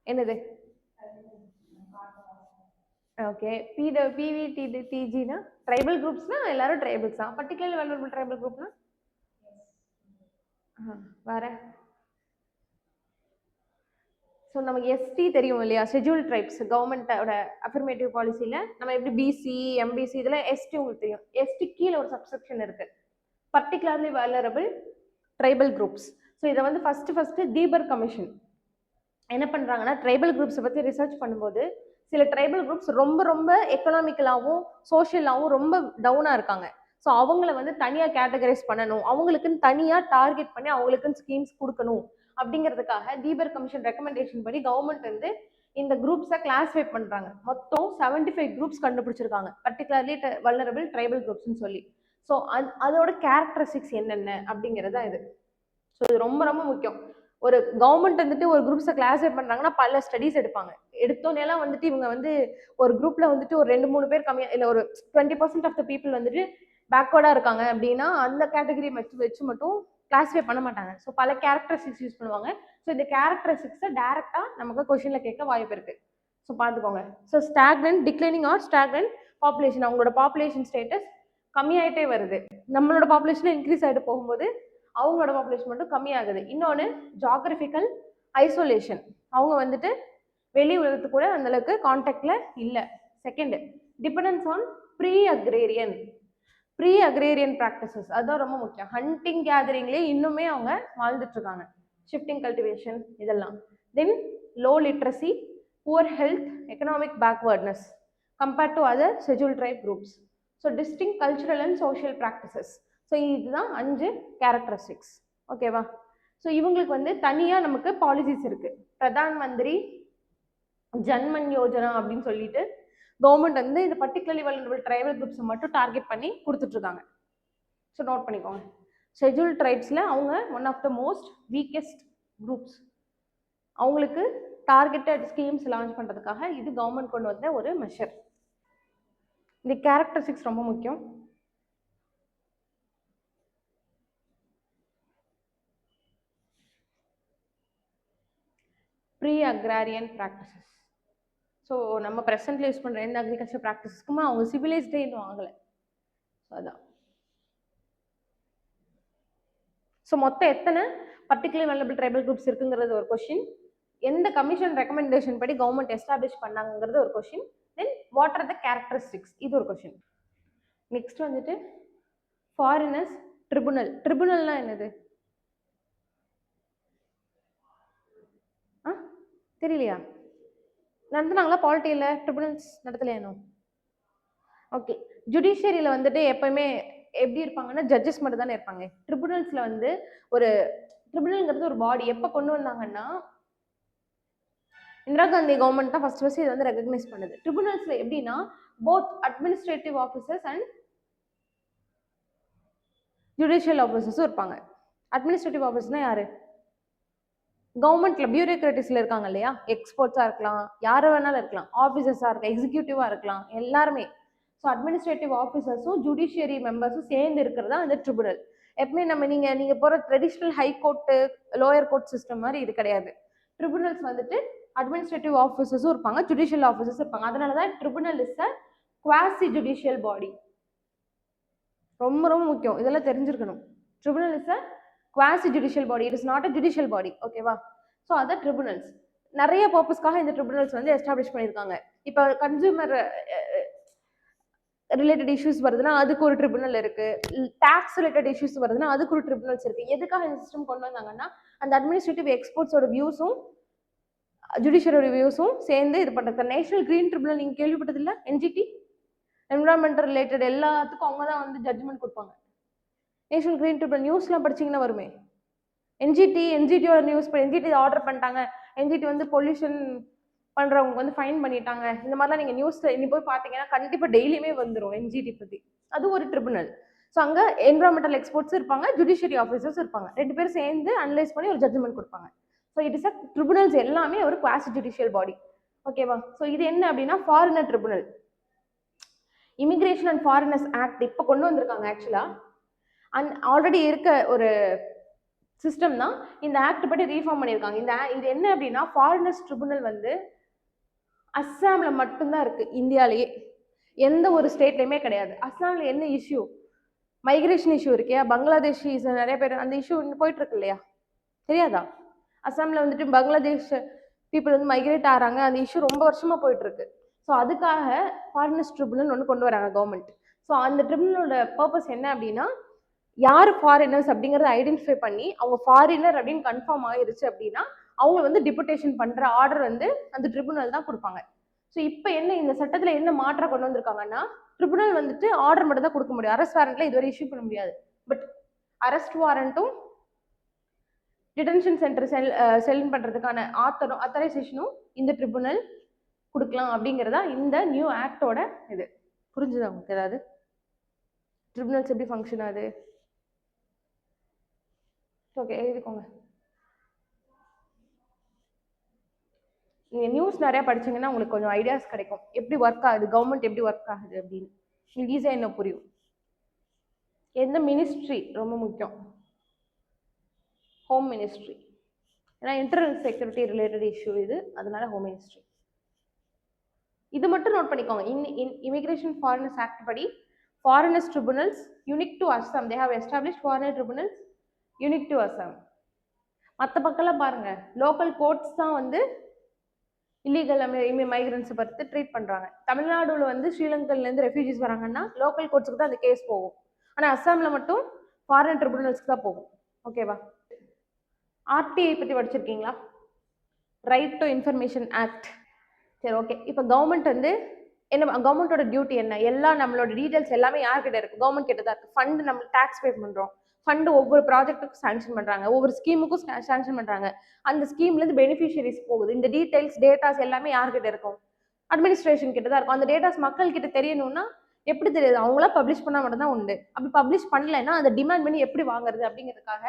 என்னது? ஓகே. பிவிடிஜினா ட்ரைபல் குரூப்ஸ்னா எல்லாரும் ட்ரைபல்ஸ் தான். பர்டிகுலர்லி வல்னரபிள் ட்ரைபல் குரூப்னா வேற. ஸோ நமக்கு எஸ்டி தெரியும் இல்லையா, ஷெட்யூல் ட்ரைப்ஸ். கவர்மெண்ட்டோட அஃபர்மேட்டிவ் பாலிசியில் நம்ம எப்படி பிசி எம்பிசி இதெல்லாம் எஸ்டி உங்களுக்கு தெரியும். எஸ்டி கீழே ஒரு சப்செக்ஷன் இருக்கு, particularly vulnerable tribal groups. So இதை வந்து ஃபர்ஸ்ட் தீபர் கமிஷன் என்ன பண்ணுறாங்கன்னா, ட்ரைபல் குரூப்ஸை பற்றி ரிசர்ச் பண்ணும்போது சில ட்ரைபல் குரூப்ஸ் ரொம்ப ரொம்ப எக்கனாமிக்கலாகவும் சோஷியலாகவும் ரொம்ப டவுனாக இருக்காங்க. ஸோ அவங்கள வந்து தனியாக கேட்டகரைஸ் பண்ணணும், அவங்களுக்குன்னு தனியாக டார்கெட் பண்ணி அவங்களுக்குன்னு ஸ்கீம்ஸ் கொடுக்கணும் அப்படிங்கிறதுக்காக தீபர் கமிஷன் ரெக்கமெண்டேஷன் படி கவர்மெண்ட் வந்து இந்த குரூப்ஸை கிளாஸிஃபை பண்ணுறாங்க. மொத்தம் 75 குரூப்ஸ் கண்டுபிடிச்சிருக்காங்க, பர்டிகுலர்லி வல்னரபிள் ட்ரைபல் குரூப்ஸ்னு சொல்லி. ஸோ அதோட கேரக்டரிஸ்டிக்ஸ் என்னென்ன அப்படிங்கிறது தான் இது. ஸோ இது ரொம்ப ரொம்ப முக்கியம். ஒரு கவர்மெண்ட் வந்துட்டு ஒரு குரூப்ஸை கிளாஸிஃபை பண்ணுறாங்கன்னா பல ஸ்டடீஸ் எடுப்பாங்க. எடுத்தோன்னெல்லாம் வந்துட்டு இவங்க வந்து ஒரு குரூப்பில் வந்துட்டு ஒரு 2-3 பேர் கம்மியாக இல்லை ஒரு 20% ஆஃப் த பீப்புள் வந்துட்டு பேக்வர்டாக இருக்காங்க அப்படின்னா அந்த கேட்டகரி வச்சு மட்டும் கிளாஸிஃபை பண்ண மாட்டாங்க. ஸோ பல கேரக்டரிஸ்டிக்ஸ் யூஸ் பண்ணுவாங்க. ஸோ இந்த கேரக்டரிஸ்டிக்ஸை டேரெக்டாக நமக்கு கொஷினில் கேட்க வாய்ப்பு இருக்குது. ஸோ பார்த்துக்கோங்க. So stagnant, declining or stagnant population, அவங்களோட பாப்புலேஷன் ஸ்டேட்டஸ் கம்மியாயிட்டே வருது. நம்மளோட பாப்புலேஷன் இன்க்ரீஸ் ஆகிட்டு போகும்போது அவங்களோட பாப்புலேஷன் மட்டும் கம்மியாகுது. இன்னொன்று ஜாகிரபிக்கல் ஐசோலேஷன், அவங்க வந்துட்டு வெளி உலகத்து கூட அந்த அளவுக்கு கான்டாக்ட்ல இல்லை. Second, dependence on pre agrarian practices, அதுதான் ரொம்ப முக்கியம். ஹண்டிங் கேதரிங்லேயே இன்னுமே அவங்க வாழ்ந்துட்டு இருக்காங்க. ஷிஃப்டிங் கல்டிவேஷன் இதெல்லாம். Then low literacy, poor health, economic backwardness compared to other schedule tribe groups. So distinct cultural and social practices. So இதுதான் 5 கேரக்டரிஸ்டிக்ஸ். ஓகேவா? ஸோ இவங்களுக்கு வந்து தனியாக நமக்கு பாலிசிஸ் இருக்கு. பிரதான் மந்திரி ஜன்மன் யோஜனா அப்படின்னு சொல்லிட்டு கவர்மெண்ட் வந்து இந்த பர்டிகுலர்லி வல்னரபிள் ட்ரைபல் குரூப்ஸை மட்டும் டார்கெட் பண்ணி கொடுத்துட்டு இருக்காங்க. ஸோ நோட் பண்ணிக்கோங்க. ஷெட்யூல் ட்ரைப்ஸில் அவங்க one of the most weakest groups. அவங்களுக்கு டார்கெட்டட் ஸ்கீம்ஸ் லான்ச் பண்ணுறதுக்காக இது கவர்மெண்ட் கொண்டு வந்த ஒரு மெஷர். இந்த கேரக்டரிஸ்டிக்ஸ் ரொம்ப முக்கியம். Pre அக்ராரியன் practices. ஸோ நம்ம ப்ரெசென்ட்ல யூஸ் பண்ணுற எந்த அக்ரிகல்ச்சர் ப்ராக்டிஸஸ்க்குமே அவங்க சிவிலைஸ்டே இன்னும் ஆகலை. ஸோ அதான். ஸோ மொத்தம் எத்தனை பர்டிகுலர் வல்னரபிள் ட்ரைபல் குரூப்ஸ் இருக்குங்கிறது ஒரு கொஸ்டின். எந்த கமிஷன் ரெக்கமெண்டேஷன் படி கவர்மெண்ட் எஸ்டாப்ளிஷ் பண்ணாங்கிறது ஒரு question. Then what are the characteristics, இது ஒரு கொஸ்டின். நெக்ஸ்ட் வந்துட்டு ஃபாரினர்ஸ் ட்ரிபுனல். ட்ரிபுனல்னா என்னது? தெரியலையா? நடத்துனாங்களா பாலிட்டியில் ட்ரிபுனல்ஸ் நடத்தலையானோ? ஓகே. ஜுடிஷியரியில் வந்துட்டு எப்பயுமே எப்படி இருப்பாங்கன்னா ஜட்ஜஸ் மட்டும் தானே இருப்பாங்க. ட்ரிபுனல்ஸில் வந்து ஒரு ட்ரிபுனல்ங்கிறது ஒரு பாடி எப்போ கொண்டு வந்தாங்கன்னா இந்திரா காந்தி கவர்மெண்ட் தான் ஃபர்ஸ்ட் இதை வந்து ரெகக்னைஸ் பண்ணுது. ட்ரிபுனல்ஸில் எப்படின்னா both administrative officers and judicial ஆஃபீஸர்ஸும் இருப்பாங்க. அட்மினிஸ்ட்ரேட்டிவ் ஆஃபீஸ்னா யாரு? கவர்மெண்ட்ல பியூரோக்ராட்டிஸ்ல இருக்காங்க இல்லையா, எக்ஸ்பர்ட்ஸா இருக்கலாம், யாரு வேணாலும் இருக்கலாம், ஆஃபீஸர்ஸா இருக்கலாம், எக்ஸிக்யூட்டிவா இருக்கலாம், எல்லாருமே. ஸோ அட்மினிஸ்ட்ரேட்டிவ் ஆஃபீஸர்ஸும் ஜுடிஷியரி மெம்பர்ஸும் சேர்ந்து இருக்கிறதா அந்த ட்ரிபுனல். எப்பவுமே நீங்க போற traditional high court lower court system மாதிரி இது கிடையாது. ட்ரிபுனல்ஸ் வந்துட்டு அட்மினிஸ்ட்ரேட்டிவ் ஆஃபீஸர்ஸும் இருப்பாங்க, ஜுடிஷியல் ஆஃபீஸர்ஸ் இருப்பாங்க. அதனாலதான் tribunal is a quasi judicial பாடி. ரொம்ப ரொம்ப முக்கியம், இதெல்லாம் தெரிஞ்சிருக்கணும். Tribunal is a quasi judicial body, it is not a judicial பாடி. ஓகேவா? ஸோ அதான் ட்ரிபுனல்ஸ். நிறைய பர்பஸ்க்காக இந்த ட்ரிபுனல்ஸ் வந்து எஸ்டாப்ளிஷ் பண்ணியிருக்காங்க. இப்போ கன்சூமர் ரிலேட்டட் இஷ்யூஸ் வருதுன்னா அதுக்கு ஒரு ட்ரிபுனல் இருக்கு, டாக்ஸ் ரிலேட்டட் இஷ்யூஸ் வருதுன்னா அதுக்கு ஒரு ட்ரிபுனல்ஸ் இருக்கு. எதுக்காக இந்த சிஸ்டம் கொண்டு வந்தாங்கன்னா அந்த அட்மினிஸ்ட்ரேட்டிவ் எக்ஸ்பர்ட்ஸோட வியூஸும் ஜுடிஷியரோட வியூஸும் சேர்ந்து இது பண்றது. நேஷனல் கிரீன் ட்ரிபுனல் நீங்க கேள்விப்பட்டது இல்லை? என்ஜிடி, என்விரான்மெண்டல் ரிலேட்டட் எல்லாத்துக்கும் அவங்க தான் வந்து ஜட்ஜ்மெண்ட் கொடுப்பாங்க. நேஷனல் கிரீன் ட்ரிபுனல் நியூஸ்லாம் படிச்சீங்கன்னா வருமே. என்ஜிடியோட நியூஸ், என்ஜிடி ஆர்டர் பண்ணிட்டாங்க, என்ஜிடி வந்து பொல்யூஷன் பண்றவங்க வந்து ஃபைன் பண்ணிட்டாங்க, இந்த மாதிரிலாம் நீங்க நியூஸ்ல இனி போய் பார்த்தீங்கன்னா கண்டிப்பா டெய்லியுமே வந்துடும் என்ஜிடி பத்தி. அது ஒரு ட்ரிபுனல். ஸோ அங்க என்விரான்மெண்டல் எக்ஸ்பர்ட்ஸ் இருப்பாங்க, ஜுடிஷியரி ஆஃபீஸர்ஸ் இருப்பாங்க, 2 பேரும் சேர்ந்து அனலைஸ் பண்ணி ஒரு ஜட்ஜ்மெண்ட் கொடுப்பாங்க. So it is a tribunals எல்லாமே ஒரு குவாசி ஜுடிஷியல் பாடி. ஓகேவா? ஸோ இது என்ன அப்படின்னா foreigner tribunal. Immigration and foreigners act இப்போ கொண்டு வந்திருக்காங்க. ஆக்சுவலா ஆல்ரெடி இருக்க ஒரு சிஸ்டம் தான் இந்த ஆக்ட் படி ரீஃபார்ம் பண்ணியிருக்காங்க. இது என்ன அப்படின்னா ஃபாரினர்ஸ் ட்ரிபுனல் வந்து அஸ்ஸாம்ல மட்டும்தான் இருக்கு, இந்தியாலேயே எந்த ஒரு ஸ்டேட்லையுமே கிடையாது. அஸ்ஸாம்ல என்ன இஷ்யூ, மைக்ரேஷன் இஷ்யூ இருக்கியா, பங்களாதேஷிஸ் நிறைய பேர் அந்த இஷ்யூ இன்னும் போயிட்டு இருக்கு இல்லையா, தெரியாதா? அஸ்ஸாம்ல வந்துட்டு பங்களாதேஷ் பீப்புள் வந்து மைக்ரேட் ஆகிறாங்க, அந்த இஷ்யூ ரொம்ப வருஷமா போயிட்டு இருக்கு. ஸோ அதுக்காக ஃபாரினர்ஸ் ட்ரிபுனல் ஒன்று கொண்டு வராங்க கவர்மெண்ட். ஸோ அந்த ட்ரிபுனலோட பர்பஸ் என்ன அப்படின்னா யார் ஃபாரினர்ஸ் அப்படிங்கிறத ஐடென்டிஃபை பண்ணி அவங்க ஃபாரினர் அப்படின்னு கன்ஃபார்ம் ஆயிருச்சு அப்படின்னா அவங்க வந்து டிபுட்டேஷன் பண்ற ஆர்டர் வந்து அந்த ட்ரிபுனல் தான் கொடுப்பாங்க. ஸோ இப்போ என்ன இந்த சட்டத்துல என்ன மாற்றம் கொண்டு வந்திருக்காங்கன்னா ட்ரிபுனல் வந்துட்டு ஆர்டர் மட்டும் தான் கொடுக்க முடியும், அரெஸ்ட் வாரண்ட்ல இதுவரை இஷ்யூ பண்ண முடியாது. பட் அரெஸ்ட் வாரண்ட்டும் டிடென்ஷன் சென்டர் செல் பண்றதுக்கான ஆத்தரைசேஷனும் இந்த ட்ரிபுனல் கொடுக்கலாம் அப்படிங்கிறதா இந்த நியூ ஆக்டோட இது. புரிஞ்சுதா உங்களுக்கு? ஏதாவது ட்ரிபுனல்ஸ் எப்படி ஃபங்க்ஷன் ஆகுது? ஓகே, எழுதிக்கோங்க. நீங்கள் நியூஸ் நிறையா படிச்சீங்கன்னா உங்களுக்கு கொஞ்சம் ஐடியாஸ் கிடைக்கும் எப்படி ஒர்க் ஆகுது, கவர்மெண்ட் எப்படி ஒர்க் ஆகுது அப்படின்னு. உங்களுக்கு ஈஸியாக என்ன புரியும். எந்த மினிஸ்ட்ரி ரொம்ப முக்கியம்? Home ministry. ஏன்னா இன்டர்னல் செக்யூரிட்டி ரிலேட்டட் இஷ்யூ இது, அதனால ஹோம் மினிஸ்ட்ரி. இது மட்டும் நோட் பண்ணிக்கோங்க. இமிகிரேஷன் ஃபாரினர்ஸ் ஆக்ட் படி foreigners tribunals unique to Assam, they have established foreigner tribunals unique to Assam. மற்ற பக்கம்லாம் பாருங்க லோக்கல் கோர்ட்ஸ் தான் வந்து இல்லீகல் மைக்ரன்ஸை பார்த்து ட்ரீட் பண்ணுறாங்க. தமிழ்நாடுல வந்து ஸ்ரீலங்கன்லேருந்து ரெஃப்யூஜிஸ் வராங்கன்னா லோக்கல் கோர்ட்ஸுக்கு தான் அந்த கேஸ் போகும். ஆனால் அஸ்ஸாமில் மட்டும் ஃபாரின் ட்ரிபுனல்ஸ்க்கு தான் போகும். ஓகேவா? ஆர்டிஐ பற்றி படிச்சிருக்கீங்களா? Right to information act. சரி, ஓகே. இப்போ கவர்மெண்ட் வந்து என்ன, கவர்மெண்ட்டோட டியூட்டி என்ன? எல்லாம் நம்மளோட டீடைல்ஸ் எல்லாமே யார்கிட்ட இருக்கு? கவர்மெண்ட் கிட்ட தான் இருக்கு. ஃபண்ட் நம்ம டேக்ஸ் பே பண்ணுறோம், ஃபண்டு ஒவ்வொரு ப்ராஜெக்ட்டுக்கும் சாங்ஷன் பண்ணுறாங்க, ஒவ்வொரு ஸ்கீமுக்கும் சாங்ஷன் பண்ணுறாங்க. அந்த ஸ்கீம்லேருந்து பெனிஃபிஷியரிஸ் போகுது. இந்த டீடைல்ஸ் டேட்டாஸ் எல்லாமே யார்கிட்ட இருக்கும்? அட்மினிஸ்ட்ரேஷன் கிட்ட தான் இருக்கும். அந்த டேட்டாஸ் மக்கள் கிட்ட தெரியணும்னா எப்படி தெரியுது? அவங்களா பப்ளிஷ் பண்ணால் மட்டும் தான் உண்டு. அப்படி பப்ளிஷ் பண்ணலைன்னா அதை டிமாண்ட் பண்ணி எப்படி வாங்குறது அப்படிங்கிறதுக்காக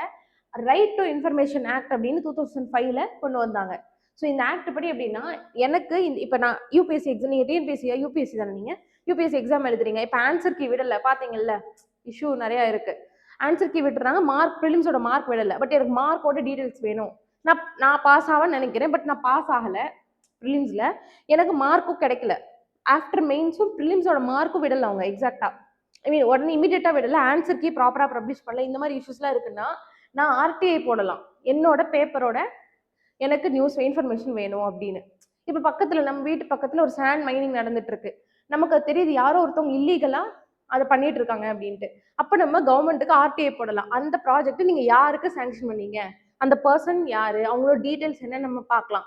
ரைட் டு இன்ஃபர்மேஷன் ஆக்ட் அப்படின்னு 2005ல் கொண்டு வந்தாங்க. ஸோ இந்த ஆக்ட் படி எப்படின்னா எனக்கு இப்போ நான் யூபிஎஸ்சி எக்ஸாம், நீங்கள் டிஎன்பிஎஸ்சியா யூபிஎஸ்சி தானே, நீங்கள் யூபிஎஸ்சி எக்ஸாம் எழுதுறீங்க. இப்போ ஆன்சர் கீ விடலை, பார்த்தீங்கல்ல இஷ்யூ நிறையா இருக்குது. ஆன்சர் கீ விட்டுறாங்க, மார்க் ப்ரிலிம்ஸோட மார்க் விடலை. பட் எனக்கு மார்க்கோட டீடைல்ஸ் வேணும். நான் பாஸ் ஆவேன்னு நினைக்கிறேன், பட் நான் பாஸ் ஆகலை ப்ரிலிம்ஸில், எனக்கு மார்க்கும் கிடைக்கல. ஆஃப்டர் மெயின்ஸும் ப்ரிலிம்ஸோட மார்க்கும் விடலை அவங்க எக்ஸாக்டாக. ஐ மீன் உடனே இமீடியட்டாக விடலை, ஆன்சர் கீ ப்ராப்பராக பப்ளிஷ் பண்ணல. இந்த மாதிரி இஷ்யூஸ்லாம் இருக்குன்னா நான் ஆர்டிஐ போடலாம், என்னோட பேப்பரோட எனக்கு நியூஸ் இன்ஃபர்மேஷன் வேணும் அப்படின்னு. இப்போ பக்கத்தில் நம்ம வீட்டு பக்கத்தில் ஒரு சாண்ட் மைனிங் நடந்துட்டு இருக்கு, நமக்கு அது தெரியுது யாரோ ஒருத்தவங்க இல்லீகலாக அதை பண்ணிட்டு இருக்காங்க அப்படின்ட்டு. அப்போ நம்ம கவர்மெண்ட்டுக்கு ஆர்டிஐ போடலாம். அந்த ப்ராஜெக்ட் நீங்கள் யாருக்கு சாங்ஷன் பண்ணீங்க, அந்த பர்சன் யாரு, அவங்களோட டீட்டெயில்ஸ் என்ன நம்ம பார்க்கலாம்.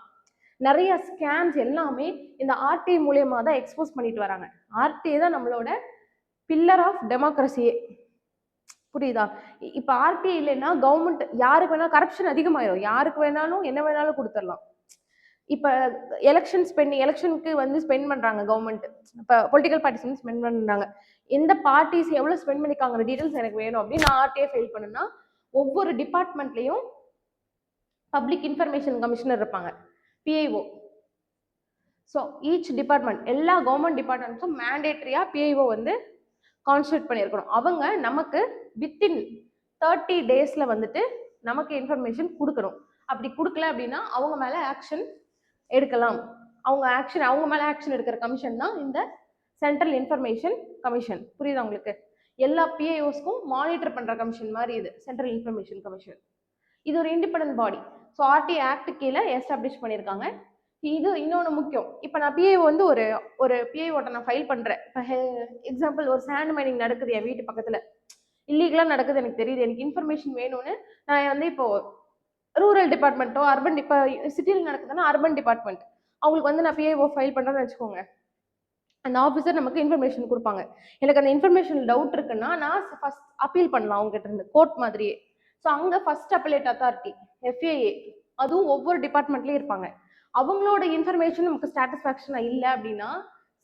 நிறைய ஸ்கேம்ஸ் எல்லாமே இந்த ஆர்டிஐ மூலியமா தான் எக்ஸ்போஸ் பண்ணிட்டு வராங்க. ஆர்டிஐ தான் நம்மளோட பில்லர் ஆஃப் டெமோக்ரஸியே. புரியுதா? இப்ப ஆர்டிஐ இல்லைன்னா கவர்மெண்ட் யாருக்கு வேணாலும் கரப்ஷன் அதிகமாயிரும். யாருக்கு வேணாலும் என்ன வேணாலும் கொடுத்துடலாம். இப்ப எலெக்ஷனுக்கு வந்து ஸ்பெண்ட் பண்றாங்க கவர்மெண்ட். இப்ப பொலிட்டிக்கல் பார்ட்டிஸ் வந்து ஸ்பெண்ட் பண்றாங்க. எந்த பார்ட்டிஸ் எவ்வளவு ஸ்பெண்ட் பண்ணிருக்காங்க டீடைல்ஸ் எனக்கு வேணும் அப்படின்னு நான் ஆர்டிஐ ஃபைல் பண்ணுனா ஒவ்வொரு டிபார்ட்மெண்ட்லயும் பப்ளிக் இன்ஃபர்மேஷன் கமிஷனர் இருப்பாங்க, பிஐஓ. ஸோ ஈச் டிபார்ட்மெண்ட் எல்லா கவர்மெண்ட் டிபார்ட்மெண்ட்ஸும் மேண்டேட்டரியா பிஐஓ வந்து கான்ஸ்டியூட் பண்ணியிருக்கணும். அவங்க நமக்கு வித்தின் 30 daysல வந்துட்டு நமக்கு இன்ஃபர்மேஷன் கொடுக்கணும். அப்படி கொடுக்கல அப்படின்னா அவங்க மேல ஆக்ஷன் எடுக்கலாம். அவங்க மேல ஆக்ஷன் எடுக்கிற கமிஷன் தான் இந்த சென்ட்ரல் இன்ஃபர்மேஷன் கமிஷன். புரியுதா உங்களுக்கு? எல்லா பிஐஓஸ்க்கும் மானிட்டர் பண்ற கமிஷன் மாதிரி இது சென்ட்ரல் இன்ஃபர்மேஷன் கமிஷன். இது ஒரு இண்டிபெண்டன்ட் பாடி. ஸோ ஆர்டிஐ ஆக்ட் கீழே எஸ்டாப்ளிஷ் பண்ணியிருக்காங்க. இது இன்னொன்று முக்கியம். இப்போ நான் பிஐஓ வந்து ஒரு பிஐஓட்ட நான் ஃபைல் பண்றேன். இப்போ எக்ஸாம்பிள் ஒரு சாண்ட் மைனிங் நடக்குது என் வீட்டு பக்கத்துல, இல்லீகலா நடக்குது, எனக்கு தெரியுது, எனக்கு இன்ஃபர்மேஷன் வேணும்னு நான் வந்து இப்போ ரூரல் டிபார்ட்மெண்ட்டோ அர்பன் இப்போ சிட்டியில் நடக்குதுன்னா அர்பன் டிபார்ட்மெண்ட் அவங்களுக்கு வந்து நான் பிஐஓ ஃபைல் பண்ணுறேன்னு வச்சுக்கோங்க. அந்த ஆஃபீஸர் நமக்கு இன்ஃபர்மேஷன் கொடுப்பாங்க. எனக்கு அந்த இன்ஃபர்மேஷன் டவுட் இருக்குன்னா நான் ஃபர்ஸ்ட் அப்பீல் பண்ணலாம் அவங்க கிட்ட இருந்து, கோர்ட் மாதிரியே. ஸோ அங்கே ஃபர்ஸ்ட் அப்பலேட் அத்தாரிட்டி எஃப்ஏஏ, அதுவும் ஒவ்வொரு டிபார்ட்மெண்ட்லேயும் இருப்பாங்க. அவங்களோட இன்ஃபர்மேஷன் நமக்கு சாட்டிஸ்ஃபேக்ஷனாக இல்லை அப்படின்னா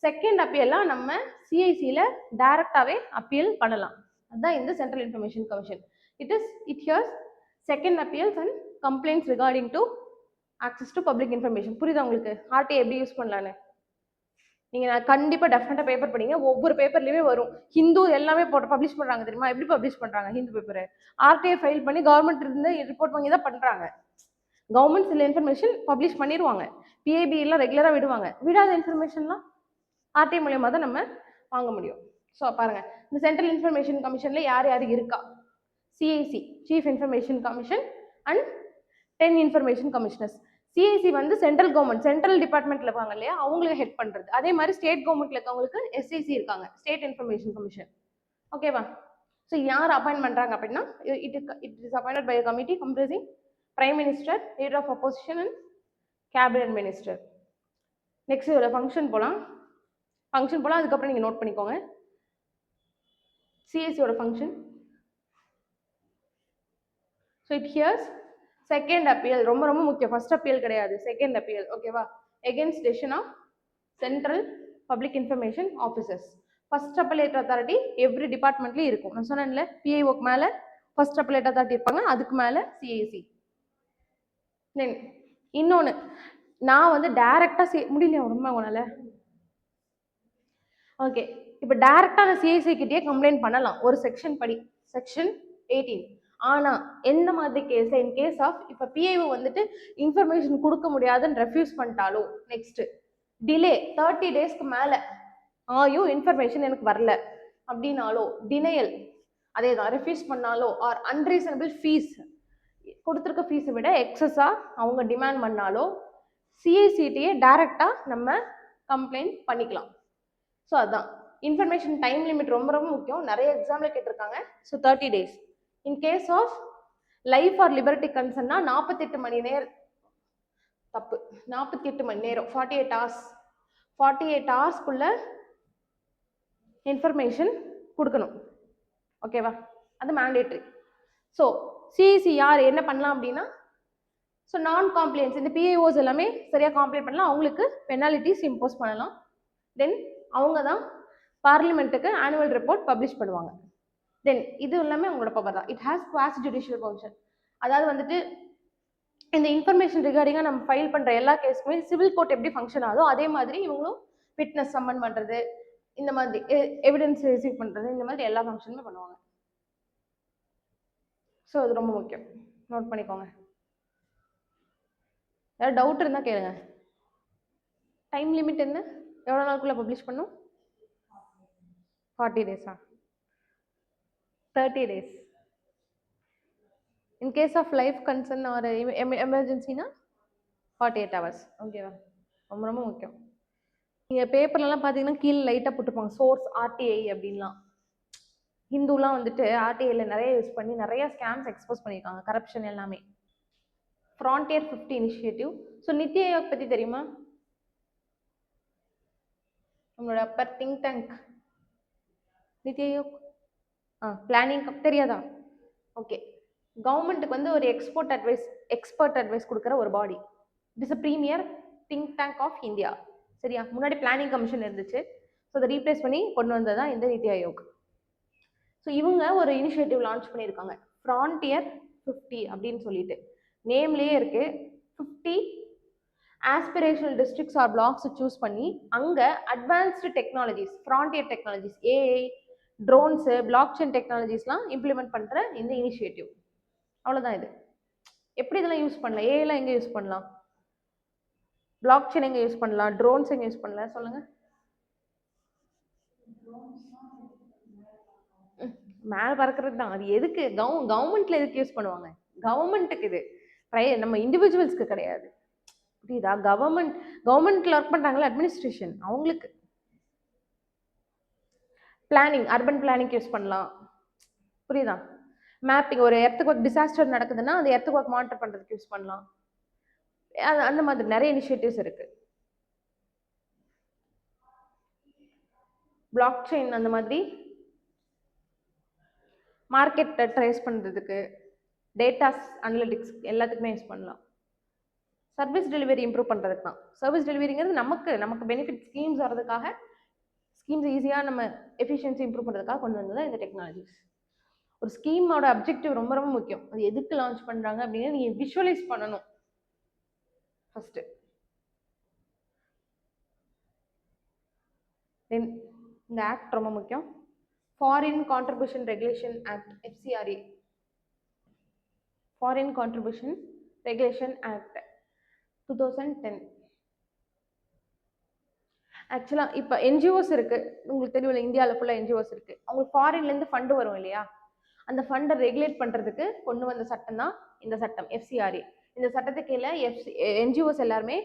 செகண்ட் அப்பீலாம் நம்ம சிஐசியில் டைரக்டாகவே அப்பீல் பண்ணலாம். அதுதான் இந்த central information commission. It hears second appeals and complaints regarding to access to public information. புரியுதா உங்களுக்கு ஆர்டிஐ எப்படி யூஸ் பண்ணலான்னு? நீங்க கண்டிப்பா டெஃபினட்டா பேப்பர் படிங்க. ஒவ்வொரு பேப்பர்லயுமே வரும். ஹிந்து எல்லாமே போட்டு பப்ளிஷ் பண்றாங்க தெரியுமா? எப்படி பப்ளிஷ் பண்றாங்க ஹிந்து பேப்பர்? ஆர்டிஐ ஃபைல் பண்ணி கவர்மெண்ட் இருந்து ரிப்போர்ட் வாங்கி தான் பண்றாங்க. கவர்மெண்ட் சில இன்ஃபர்மேஷன் பப்ளிஷ் பண்ணிடுவாங்க, பிஐபி எல்லாம் ரெகுலரா விடுவாங்க. விடாத இன்ஃபர்மேஷன்லாம் ஆர்டிஐ மூலியமா தான் நம்ம வாங்க முடியும். ஸோ பாருங்க, இந்த சென்ட்ரல் இன்ஃபர்மேஷன் கமிஷன்ல யார் யார் இருக்கா? CIC chief information commission and 10 information commissioners. CIC வந்து சென்ட்ரல் கவர்மெண்ட் சென்ட்ரல் டிபார்ட்மெண்ட்ல இருப்பாங்க இல்லையா, அவங்களுக்கு ஹெட் பண்றது. அதே மாதிரி ஸ்டேட் கவர்மெண்ட்ல இருக்கவங்களுக்கு எஸ்ஐசி இருக்காங்க, ஸ்டேட் இன்ஃபர்மேஷன் கமிஷன். ஓகேவா? ஸோ யார் அப்பாயின்ட் பண்றாங்க அப்படின்னா it is appointed by committee comprising prime minister, leader of opposition and cabinet minister. Next ஒரு ஃபங்க்ஷன் போலாம். அதுக்கப்புறம் நீங்க நோட் பண்ணிக்கோங்க சிஎஸ்சியோட function. So it hears second appeal, ரொம்ப ரொம்ப முக்கியம். ஃபர்ஸ்ட் அப்பீல் கிடையாது, செகண்ட் அப்பீல். ஓகேவா? Against decision of central public information officers. First appellate authority every டிபார்ட்மெண்ட்லயும் இருக்கும். நான் சொன்னேன்ல, பிஐஓக்கு மேல ஃபர்ஸ்ட் அப்பலேட் அத்தாரிட்டி இருப்பாங்க, அதுக்கு மேல சிஐசி. தென் இன்னொன்னு, நான் வந்து டைரக்டா முடியலையா ரொம்ப உனால? ஓகே, இப்போ டைரக்டா நான் சிஐசி கிட்டே கம்ப்ளைண்ட் பண்ணலாம் ஒரு செக்ஷன் படி, செக்ஷன் 18. ஆனா எந்த மாதிரி கேஸ், இன் கேஸ் ஆஃப் இப்ப பிஐஓ வந்துட்டு இன்ஃபர்மேஷன் கொடுக்க முடியாதுன்னு ரெஃப்யூஸ் பண்ணிட்டாலோ, நெக்ஸ்ட் டிலே 30 daysக்கு மேல ஆயும் இன்ஃபர்மேஷன் எனக்கு வரல அப்படின்னாலோ, டினையல் அதே தான், ரெஃப்யூஸ் பண்ணாலோ, ஆர் அன்ரீசனபிள் ஃபீஸ், கொடுத்துருக்க ஃபீஸை விட எக்ஸஸா அவங்க டிமாண்ட் பண்ணாலோ சிஐசிடியே டைரக்டா நம்ம கம்ப்ளைண்ட் பண்ணிக்கலாம். ஸோ அதுதான் இன்ஃபர்மேஷன் டைம் லிமிட் ரொம்ப ரொம்ப முக்கியம். நிறைய எக்ஸாம்ல கேட்டிருக்காங்க. So 30 days. In case of life or liberty கன்சர்ன்னா 48 மணி நேரம், தப்பு, 48 மணி நேரம், 48 hours, 48 hours இன்ஃபர்மேஷன் கொடுக்கணும். ஓகேவா? அது மேண்டேட்ரி. ஸோ சிஐசி யார் என்ன பண்ணலாம் அப்படின்னா, ஸோ நான் காம்ப்ளைண்ட்ஸ், இந்த பிஐஓஸ் எல்லாமே சரியா காம்ப்ளைண்ட் பண்ணலாம், அவங்களுக்கு பெனாலிட்டிஸ் இம்போஸ் பண்ணலாம். தென் அவங்க தான் பார்லிமெண்ட்டுக்கு ஆனுவல் ரிப்போர்ட் பப்ளிஷ் பண்ணுவாங்க. தென் இது எல்லாமே அவங்களோட பவர் தான். It has quasi judicial function. அதாவது வந்துட்டு இந்த இன்ஃபர்மேஷன் ரிகார்டிங்காக நம்ம ஃபைல் பண்ணுற எல்லா கேஸுமே சிவில் கோர்ட் எப்படி ஃபங்க்ஷன் ஆகுதோ அதே மாதிரி இவங்களும் விட்னஸ் சம்மன் பண்ணுறது, இந்த மாதிரி எவிடன்ஸ் ரிசீவ் பண்ணுறது, இந்த மாதிரி எல்லா ஃபங்க்ஷனுமே பண்ணுவாங்க. ஸோ அது ரொம்ப முக்கியம், நோட் பண்ணிக்கோங்க. ஏதாவது டவுட் இருந்தால் கேளுங்க. டைம் லிமிட் என்ன, எவ்வளோ நாளுக்குள்ளே பப்ளிஷ் பண்ணும்? 40 days. 30 days. In case of life concern or emergency na 48 hours. ஓகேவா? ரொம்ப ரொம்ப முக்கியம். நீங்கள் பேப்பர்லாம் பார்த்தீங்கன்னா கீழே லைட்டாக போட்டுருப்பாங்க சோர்ஸ் ஆர்டிஐ அப்படின்லாம். ஹிந்துலாம் வந்துட்டு ஆர்டிஐல நிறைய யூஸ் பண்ணி நிறைய ஸ்கேம்ஸ் எக்ஸ்போஸ் பண்ணியிருக்காங்க, கரப்ஷன் எல்லாமே. Frontier 50 initiative. So NITI Aayog பற்றி தெரியுமா? நம்மளோட upper think tank NITI Aayog. Planning தெரியாதா? ஓகே. கவர்மெண்ட்டுக்கு வந்து ஒரு எக்ஸ்பர்ட் அட்வைஸ் கொடுக்குற ஒரு body. It is a premier think tank of India. சரியா? முன்னாடி பிளானிங் கமிஷன் இருந்துச்சு. ஸோ அதை ரீப்ளேஸ் பண்ணி கொண்டு வந்தது தான் இந்த நித்தி ஆயோக். ஸோ இவங்க ஒரு இனிஷியேட்டிவ் லான்ச் பண்ணியிருக்காங்க, ஃப்ரான்டியர் 50 அப்படின்னு சொல்லிட்டு. நேம்லேயே இருக்கு. 50 aspirational districts R blocks choose பண்ணி அங்கே advanced technologies, frontier technologies, AI, drones, block chain டெக்னாலஜிஸ்லாம் implement பண்ணுற இந்த இனிஷியேட்டிவ். அவ்வளோதான் இது. எப்படி இதெல்லாம் யூஸ் பண்ணலாம்? ஏஐலாம் எங்கே யூஸ் பண்ணலாம்? பிளாக் செயின் எங்கே யூஸ் பண்ணலாம்? ட்ரோன்ஸ் எங்கே யூஸ் பண்ணலாம்? சொல்லுங்க. மேலே பறக்கிறது தான். அது எதுக்கு? கவர்மெண்ட்ல எதுக்கு யூஸ் பண்ணுவாங்க? கவர்மெண்ட்டுக்கு இது. நம்ம இண்டிவிஜுவல்ஸ்க்கு கிடையாது. புரியுதா? கவர்மெண்ட்ல ஒர்க் பண்றாங்களா, அட்மினிஸ்ட்ரேஷன், அவங்களுக்கு. பிளானிங், அர்பன் பிளானிங் யூஸ் பண்ணலாம். புரியுதா? மேப்பிங், ஒரு எர்த்குவேக் டிசாஸ்டர் நடக்குதுன்னா அந்த எர்த்குவேக் மானிட்டர் பண்றதுக்கு யூஸ் பண்ணலாம். அந்த மாதிரி நிறைய இனிஷியேட்டிவ்ஸ் இருக்கு. பிளாக் செயின் அந்த மாதிரி மார்க்கெட்டை ட்ரேஸ் பண்ணுறதுக்கு, டேட்டாஸ் அனலிட்டிக்ஸ் எல்லாத்துக்குமே யூஸ் பண்ணலாம். சர்வீஸ் டெலிவரி இம்ப்ரூவ் பண்ணுறதுக்கு தான். சர்வீஸ் டெலிவரிங்கிறது நமக்கு பெனிஃபிட் ஸ்கீம்ஸ் வர்றதுக்காக, ஸ்கீம்ஸ் ஈஸியாக நம்ம எஃபிஷியன்சி இம்ப்ரூவ் பண்ணுறதுக்காக கொண்டு வந்தது இந்த டெக்னாலஜிஸ். ஒரு ஸ்கீமோட அப்ஜெக்டிவ் ரொம்ப ரொம்ப முக்கியம். அது எதுக்கு லான்ச் பண்ணுறாங்க அப்படின்னு நீங்கள் விஷுவலைஸ் பண்ணணும் ஃபஸ்ட்டு. தென் இந்த ஆக்ட் ரொம்ப முக்கியம். Foreign contribution regulation act, FCRA, foreign contribution regulation act 2010. ஆக்சுவலாக இப்போ என்ஜிஓஸ் இருக்குது, உங்களுக்கு தெரியும், இந்தியாவில் ஃபுல்லாக என்ஜிஓஸ் இருக்குது. அவங்களுக்கு ஃபாரின்லேருந்து ஃபண்டு வரும் இல்லையா? அந்த ஃபண்டை ரெகுலேட் பண்ணுறதுக்கு கொண்டு வந்த சட்டம் தான் இந்த சட்டம், FCRA. இந்த சட்டத்துக்கு கீழே என்ஜிஓஸ் எல்லாருமே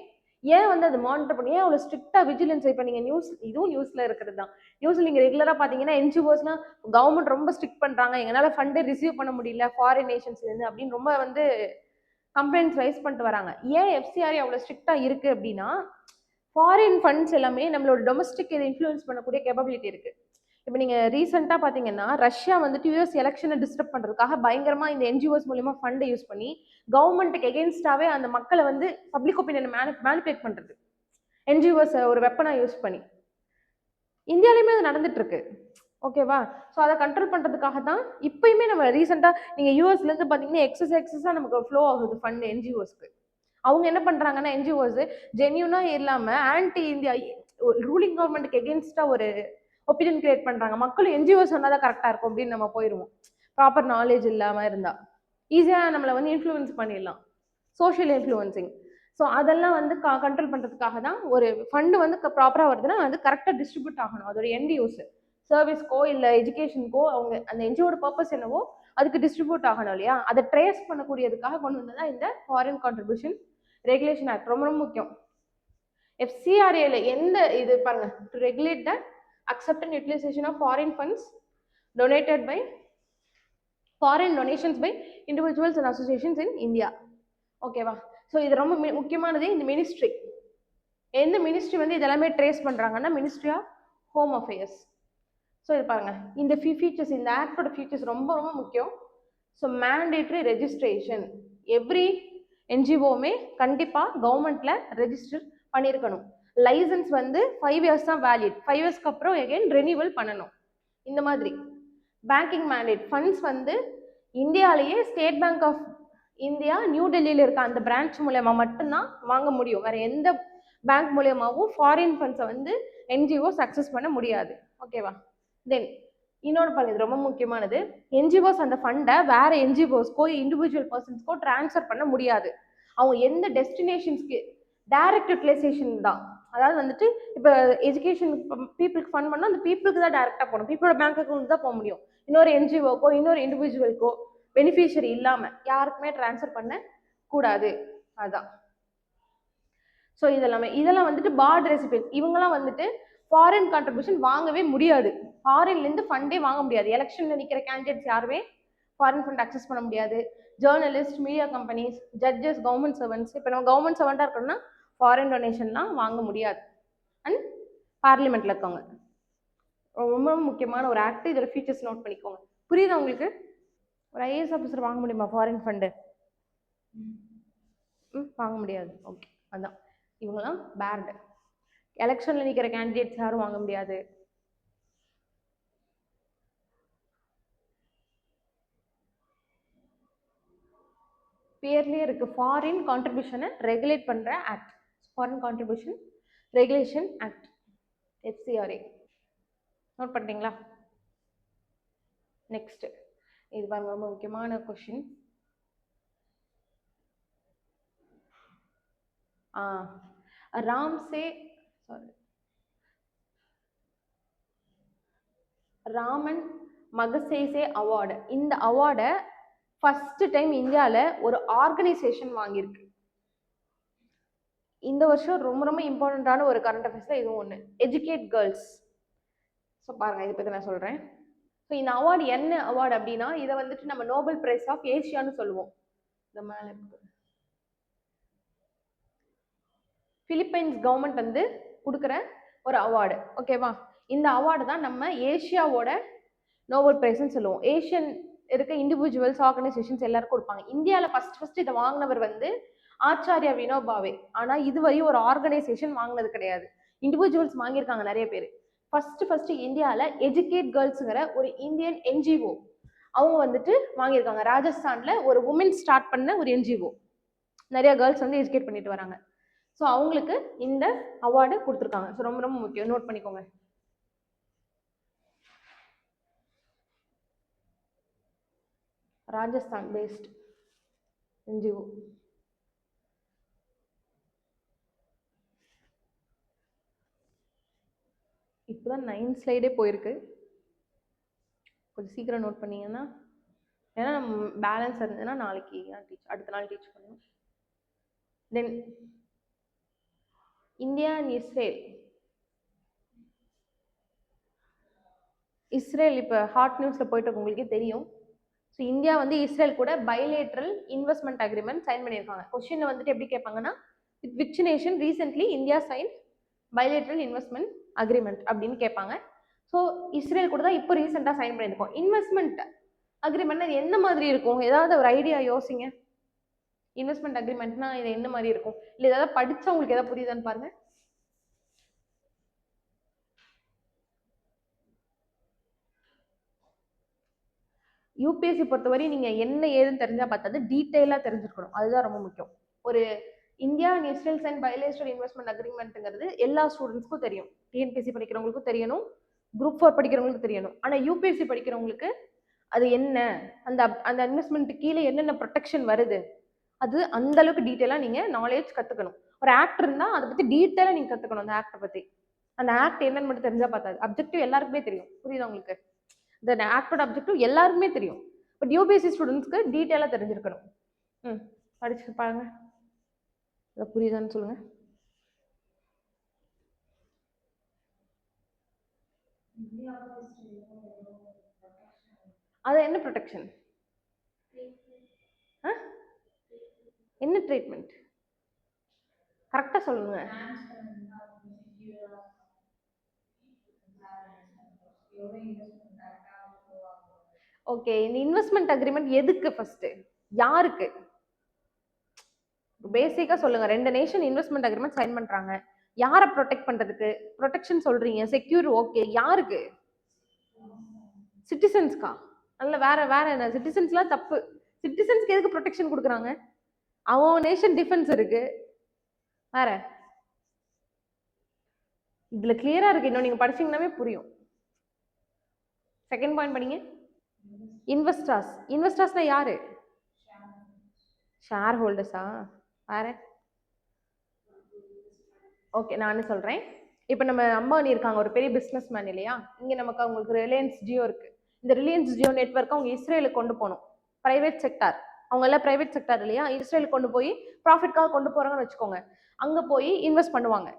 ஏன் வந்து அதை மானிட்டர் பண்ணி, ஏன் அவ்வளோ ஸ்ட்ரிக்டாக விஜிலன்ஸ். இப்போ நீங்கள் இதுவும் நியூஸில் இருக்கிறது தான். நியூஸில் நீங்கள் ரெகுலராக பார்த்தீங்கன்னா என்ஜிஓஸ்லாம் கவர்மெண்ட் ரொம்ப ஸ்ட்ரிக்ட் பண்ணுறாங்க, எங்களால் ஃபண்டை ரிசீவ் பண்ண முடியல ஃபாரின் நேஷன்ஸ்லேருந்து அப்படின்னு ரொம்ப வந்து கம்ப்ளைண்ட்ஸ் ரைஸ் பண்ணிட்டு வராங்க. ஏன் FCRA அவ்வளோ ஸ்ட்ரிக்டாக இருக்குது அப்படின்னா, ஃபாரின் ஃபண்ட்ஸ் எல்லாமே நம்மளோட டொமஸ்டிக் இதை இன்ஃப்ளூயன்ஸ் பண்ணக்கூடிய கேப்பபிலிட்டி இருக்குது. இப்போ நீங்கள் ரீசெண்டாக பார்த்தீங்கன்னா ரஷ்யா வந்துட்டு US எலெக்ஷனை டிஸ்டர்ப் பண்ணுறதுக்காக பயங்கரமாக இந்த என்ஜிஓஸ் மூலியமாக ஃபண்டை யூஸ் பண்ணி கவர்மெண்ட்டுக்கு எகென்ஸ்டாகவே அந்த மக்களை வந்து பப்ளிக் ஒப்பீனியனை மேனிபுலேட் பண்ணுறது, என்ஜிஓஸ் ஒரு வெப்பனாக யூஸ் பண்ணி. இந்தியாலையுமே அது நடந்துட்டு இருக்கு. ஓகேவா? ஸோ அதை கண்ட்ரோல் பண்ணுறதுக்காக தான் இப்பயுமே நம்ம ரீசெண்டாக நீங்கள் யூஎஸ்லேருந்து பார்த்தீங்கன்னா எக்ஸஸாக நமக்கு ஃப்ளோ ஆகுது ஃபண்ட் என்ஜிஓஸ்க்கு. அவங்க என்ன பண்ணுறாங்கன்னா என்ஜிஓஸ் ஜென்யூனாக இல்லாமல் ஆன்டி இந்தியா ரூலிங் கவர்மெண்ட்டுக்கு எகென்ஸ்டாக ஒரு ஒப்பீனியன் கிரியேட் பண்ணுறாங்க. மக்களும் என்ஜிஓ சொன்னால் தான் கரெக்டாக இருக்கும் அப்படின்னு நம்ம போயிடுவோம். ப்ராப்பர் நாலேஜ் இல்லாமல் இருந்தால் ஈஸியாக நம்மளை வந்து இன்ஃப்ளூயன்ஸ் பண்ணிடலாம், சோஷியல் இன்ஃப்ளூயன்சிங். ஸோ அதெல்லாம் வந்து கண்ட்ரோல் பண்ணுறதுக்காக தான் ஒரு ஃபண்டு வந்து ப்ராப்பராக வருதுன்னா வந்து கரெக்டாக டிஸ்ட்ரிபியூட் ஆகணும். அதோட எண்ட் யூஸ் சர்வீஸ்க்கோ இல்லை எஜுகேஷனுக்கோ அவங்க அந்த என்ஜிஓட பர்பஸ் என்னவோ அதுக்கு டிஸ்ட்ரிபியூட் ஆகணும் இல்லையா? அதை ட்ரேஸ் பண்ணக்கூடியதுக்காக கொண்டு வந்ததான் இந்த ஃபாரின் கான்ட்ரிபியூஷன் ரெகுலேஷன் ஆக்ட். ரொம்ப ரொம்ப முக்கியம். FCRAல எந்த இது பாருங்க, to regulate the accept and utilization of foreign funds donated by foreign donations by individuals and associations in India. ஓகேவா? ஸோ இது ரொம்ப முக்கியமானது. இந்த மினிஸ்ட்ரி, எந்த மினிஸ்ட்ரி வந்து இதெல்லாமே ட்ரேஸ் பண்ணுறாங்கன்னா ministry of home affairs. So இது பாருங்க, இந்த ஃபீச்சர்ஸ், இந்த ஆக்டோட ஃபீச்சர்ஸ் ரொம்ப ரொம்ப முக்கியம். ஸோ மேண்டேட்ரி ரெஜிஸ்ட்ரேஷன், எவ்ரி என்ஜிஓவுமே கண்டிப்பாக கவர்மெண்ட்டில் ரெஜிஸ்டர் பண்ணியிருக்கணும். லைசன்ஸ் வந்து 5 years தான் வேலிட், 5 yearsக்கு அப்புறம் எகைன் ரெனியூவல் பண்ணணும். இந்த மாதிரி பேங்கிங் மேண்டேட், ஃபண்ட்ஸ் வந்து இந்தியாவிலேயே State Bank of India New டெல்லியில் இருக்க அந்த பிரான்ச் மூலயமா மட்டும்தான் வாங்க முடியும். வேற எந்த பேங்க் மூலியமாகவும் ஃபாரின் ஃபண்ட்ஸை வந்து என்ஜிஓஸ் அக்சஸ் பண்ண முடியாது. ஓகேவா? தென் இன்னொன்று பாருங்க, இது ரொம்ப முக்கியமானது. என்ஜிஓஸ் அந்த ஃபண்டை வேற என்ஜிஓஸ்க்கோ இண்டிவிஜுவல் பர்சன்ஸ்க்கோ டிரான்ஸ்ஃபர் பண்ண முடியாது. அவங்க எந்த டெஸ்டினேஷன்ஸ்க்கு டைரக்ட் யூட்டிலைசேஷன் தான். அதாவது வந்துட்டு இப்போ எஜுகேஷன் பீப்புளுக்கு ஃபண்ட் பண்ணால் அந்த பீப்புளுக்கு தான் டைரெக்டாக போகணும், பீப்புளோட பேங்க் அக்கௌண்ட் தான் போக முடியும். இன்னொரு என்ஜிஓக்கோ இன்னொரு இண்டிவிஜுவல்க்கோ பெனிஃபிஷியரி இல்லாமல் யாருக்குமே டிரான்ஸ்ஃபர் பண்ண கூடாது. அதுதான். ஸோ இதெல்லாம் வந்துட்டு பார்ட் ரெசிபியன்ஸ், இவங்கெல்லாம் வந்துட்டு ஃபாரின் கான்ட்ரிபியூஷன் வாங்கவே முடியாது, ஃபாரின்லேருந்து ஃபண்டே வாங்க முடியாது. எலெக்ஷனில் நிற்கிற கேண்டிடேட்ஸ் யாருமே ஃபாரின் ஃபண்ட் அக்சஸ் பண்ண முடியாது. Journalist, media companies, judges, government servants. இப்போ நம்ம கவர்மெண்ட் சர்வெண்ட்டாக இருக்கணும்னா ஃபாரின் டொனேஷன்லாம் வாங்க முடியாது. அண்ட் பார்லிமெண்ட்டில் இருக்கவங்க. ரொம்ப முக்கியமான ஒரு ஆக்ட். இதோட ஃபீச்சர்ஸ் நோட் பண்ணிக்கோங்க. புரியுதா உங்களுக்கு? ஒரு ஐஏஎஸ் ஆஃபீஸர் வாங்க முடியுமா ஃபாரின் ஃபண்டு? வாங்க முடியாது. ஓகே, அதான் இவங்கெல்லாம் பேர்டு. எலெக்ஷனில் நிற்கிற கேண்டிடேட்ஸ் யாரும் வாங்க முடியாது. பேர்லேயே இருக்கு, ஃபாரின் கான்ட்ரிபியூஷனை ரெகுலேட் பண்ணுற act. Foreign contribution regulation act, FCRA. Note பண்ணிட்டீங்களா? நெக்ஸ்ட் இது பாருங்க, ரொம்ப முக்கியமான கொஸ்டின். Raman Magsaysay award. இந்த அவார்டை ஃபர்ஸ்ட் டைம் இந்தியாவில் ஒரு ஆர்கனைசேஷன் வாங்கியிருக்கு. இந்த வருஷம் ரொம்ப ரொம்ப இம்பார்ட்டண்ட்டான ஒரு கரண்ட் அஃபேர்ஸில் இதுவும் ஒன்று, எஜுகேட் கேர்ள்ஸ். ஸோ பாருங்க, இதை பற்றி நான் சொல்கிறேன். ஸோ இந்த அவார்டு என்ன அவார்டு அப்படின்னா, இதை வந்துட்டு நம்ம நோபல் பிரைஸ் ஆஃப் ஏஷியான்னு சொல்லுவோம். இந்த மேலே பிலிப்பைன்ஸ் கவர்மெண்ட் வந்து கொடுக்குற ஒரு அவார்டு, ஓகேவா? இந்த அவார்டு தான் நம்ம ஏஷியாவோட நோபல் பிரைஸ்ன்னு சொல்லுவோம். ஏஷியன் இருக்க இண்டிவிஜுவல்ஸ், ஆர்கனைசேஷன்ஸ் எல்லாருக்கும் கொடுப்பாங்க. இந்தியாவில் ஃபர்ஸ்ட் இதை வாங்கினவர் வந்து ஆச்சாரியா வினோபாவே. ஆனால் இதுவரையும் ஒரு ஆர்கனைசேஷன் வாங்கினது கிடையாது. இண்டிவிஜுவல்ஸ் வாங்கியிருக்காங்க நிறைய பேர். ஃபர்ஸ்ட் இந்தியாவில் எஜுகேட் கேர்ள்ஸுங்கிற ஒரு இந்தியன் NGO அவங்க வந்துட்டு வாங்கியிருக்காங்க. ராஜஸ்தானில் ஒரு உமன் ஸ்டார்ட் பண்ண ஒரு NGO, நிறைய கேர்ள்ஸ் வந்து எஜுகேட் பண்ணிட்டு வராங்க. ஸோ அவங்களுக்கு இந்த அவார்டு கொடுத்துருக்காங்க. ஸோ ரொம்ப ரொம்ப முக்கியம், நோட் பண்ணிக்கோங்க. Rajasthan based NGO. இப்போதான் 9 ஸ்லைடே போயிருக்கு, கொஞ்சம் சீக்கிரம் நோட் பண்ணீங்கன்னா, ஏன்னா பேலன்ஸ் இருந்ததுன்னா நாளைக்கு அடுத்த நாள் டீச் பண்ணுவோம். தென் இந்தியா அண்ட் இஸ்ரேல் இப்போ ஹாட் நியூஸில் போயிட்டு உங்களுக்கே தெரியும். ஸோ இந்தியா வந்து இஸ்ரேல் கூட பைலேட்ரல் இன்வெஸ்ட்மெண்ட் அக்ரிமெண்ட் சைன் பண்ணியிருக்காங்க. கொஸ்டின் வந்துட்டு எப்படி கேட்பாங்கன்னா, which nation recently India sign bilateral investment agreement அப்படின்னு கேட்பாங்க. ஸோ இஸ்ரேல் கூட தான் இப்போ ரீசெண்டாக சைன் பண்ணியிருக்கோம். இன்வெஸ்ட்மெண்ட் அக்ரிமெண்ட் அது என்ன மாதிரி இருக்கும்? ஏதாவது ஒரு ஐடியா யோசிங்க. இன்வெஸ்ட்மெண்ட் அக்ரிமெண்ட்னா இது என்ன மாதிரி இருக்கும்? இல்லை ஏதாவது படிச்சா உங்களுக்கு ஏதாவது புரியுதான்னு பாருங்க. யூபிஎஸ்சி பொறுத்தவரை நீங்கள் என்ன ஏதுன்னு தெரிஞ்சால் பார்த்தாது, டீட்டெயிலாக தெரிஞ்சுக்கணும். அதுதான் ரொம்ப முக்கியம். ஒரு India and Israel sign bilateral investment அக்ரிமெண்ட்டுங்கிறது எல்லா ஸ்டூடெண்ட்ஸ்க்கும் தெரியும். டிஎன்பிஎஸ்சி படிக்கிறவங்களுக்கும் தெரியணும், குரூப் 4 படிக்கிறவங்களுக்கு தெரியணும். ஆனால் யூபிஎஸ்சி படிக்கிறவங்களுக்கு அது என்ன, அந்த அந்த இன்வெஸ்ட்மெண்ட் கீழே என்னென்ன ப்ரொடெக்ஷன் வருது, அது அந்த அளவுக்கு டீட்டெயிலாக நீங்கள் நாலேஜ் கற்றுக்கணும். ஒரு ஆக்ட் இருந்தால் அதை பற்றி டீட்டெயிலாக நீங்கள் கற்றுக்கணும். அந்த ஆக்டை பற்றி, அந்த ஆக்ட் என்னன்னு மட்டும் தெரிஞ்சால் பார்த்தாது. அப்ஜெக்டிவ் எல்லாருக்குமே தெரியும், புரியுதா உங்களுக்கு? இந்த ஆக்டோட அப்ஜெக்டிவ் எல்லாருக்குமே தெரியும். பட் யூபிஎஸ்சி ஸ்டூடெண்ட்ஸ்க்கு டீட்டெயிலாக தெரிஞ்சிருக்கணும். படிச்சு பாருங்க, அதை புரியுதான்னு சொல்லுங்க. அது என்ன ப்ரொடெக்ஷன்? என்ன ட்ரீட்மெண்ட்? கரெக்டாக சொல்லுங்க. ஓகே, இந்த இன்வெஸ்ட்மெண்ட் அக்ரிமெண்ட் எதுக்கு? ஃபர்ஸ்ட் யாருக்கு? பேசிக்கா சொல்லுங்க. 2 நேஷன் இன்வெஸ்ட்மெண்ட் அக்ரிமெண்ட் சைன் பண்றாங்க. யாரை ப்ரொடெக்ட் பண்றதுக்கு? ப்ரொடெக்ஷன் சொல்றீங்க, செக்யூர், ஓகே. யாருக்கு? சிட்டிசன்ஸ்க்கா? அல்ல வேற என்ன? சிட்டிசன்ஸ்லாம் தப்பு. சிட்டிசன்ஸ்க்கு எதுக்கு ப்ரொடெக்ஷன் கொடுக்குறாங்க? அவன் நேஷன் டிஃபென்ஸ் இருக்கு. வேற இதுல கிளியரா இருக்கு, இன்னும் நீங்க படிச்சீங்கன்னாவே புரியும். செகண்ட் பாயிண்ட் படிங்க. இன்வெஸ்டர்ஸ். இன்வெஸ்டர்ஸ்னா யாரு? ஷேர் ஹோல்டர்ஸா? வேற? ஓகே, நானே சொல்றேன். இப்போ நம்ம அம்பானி இருக்காங்க, ஒரு பெரிய பிஸ்னஸ் மேன் இல்லையா? இங்கே நமக்கு அவங்களுக்கு ரிலையன்ஸ் ஜியோ இருக்கு. இந்த ரிலையன்ஸ் ஜியோ நெட்வொர்க்கை அவங்க இஸ்ரேலுக்கு கொண்டு போகணும். பிரைவேட் செக்டார், அவங்க எல்லாம் பிரைவேட் செக்டார் இல்லையா? இஸ்ரேலுக்கு கொண்டு போய் ப்ராஃபிட்காக கொண்டு போறாங்கன்னு வச்சுக்கோங்க. அங்கே போய் இன்வெஸ்ட் பண்ணுவாங்க.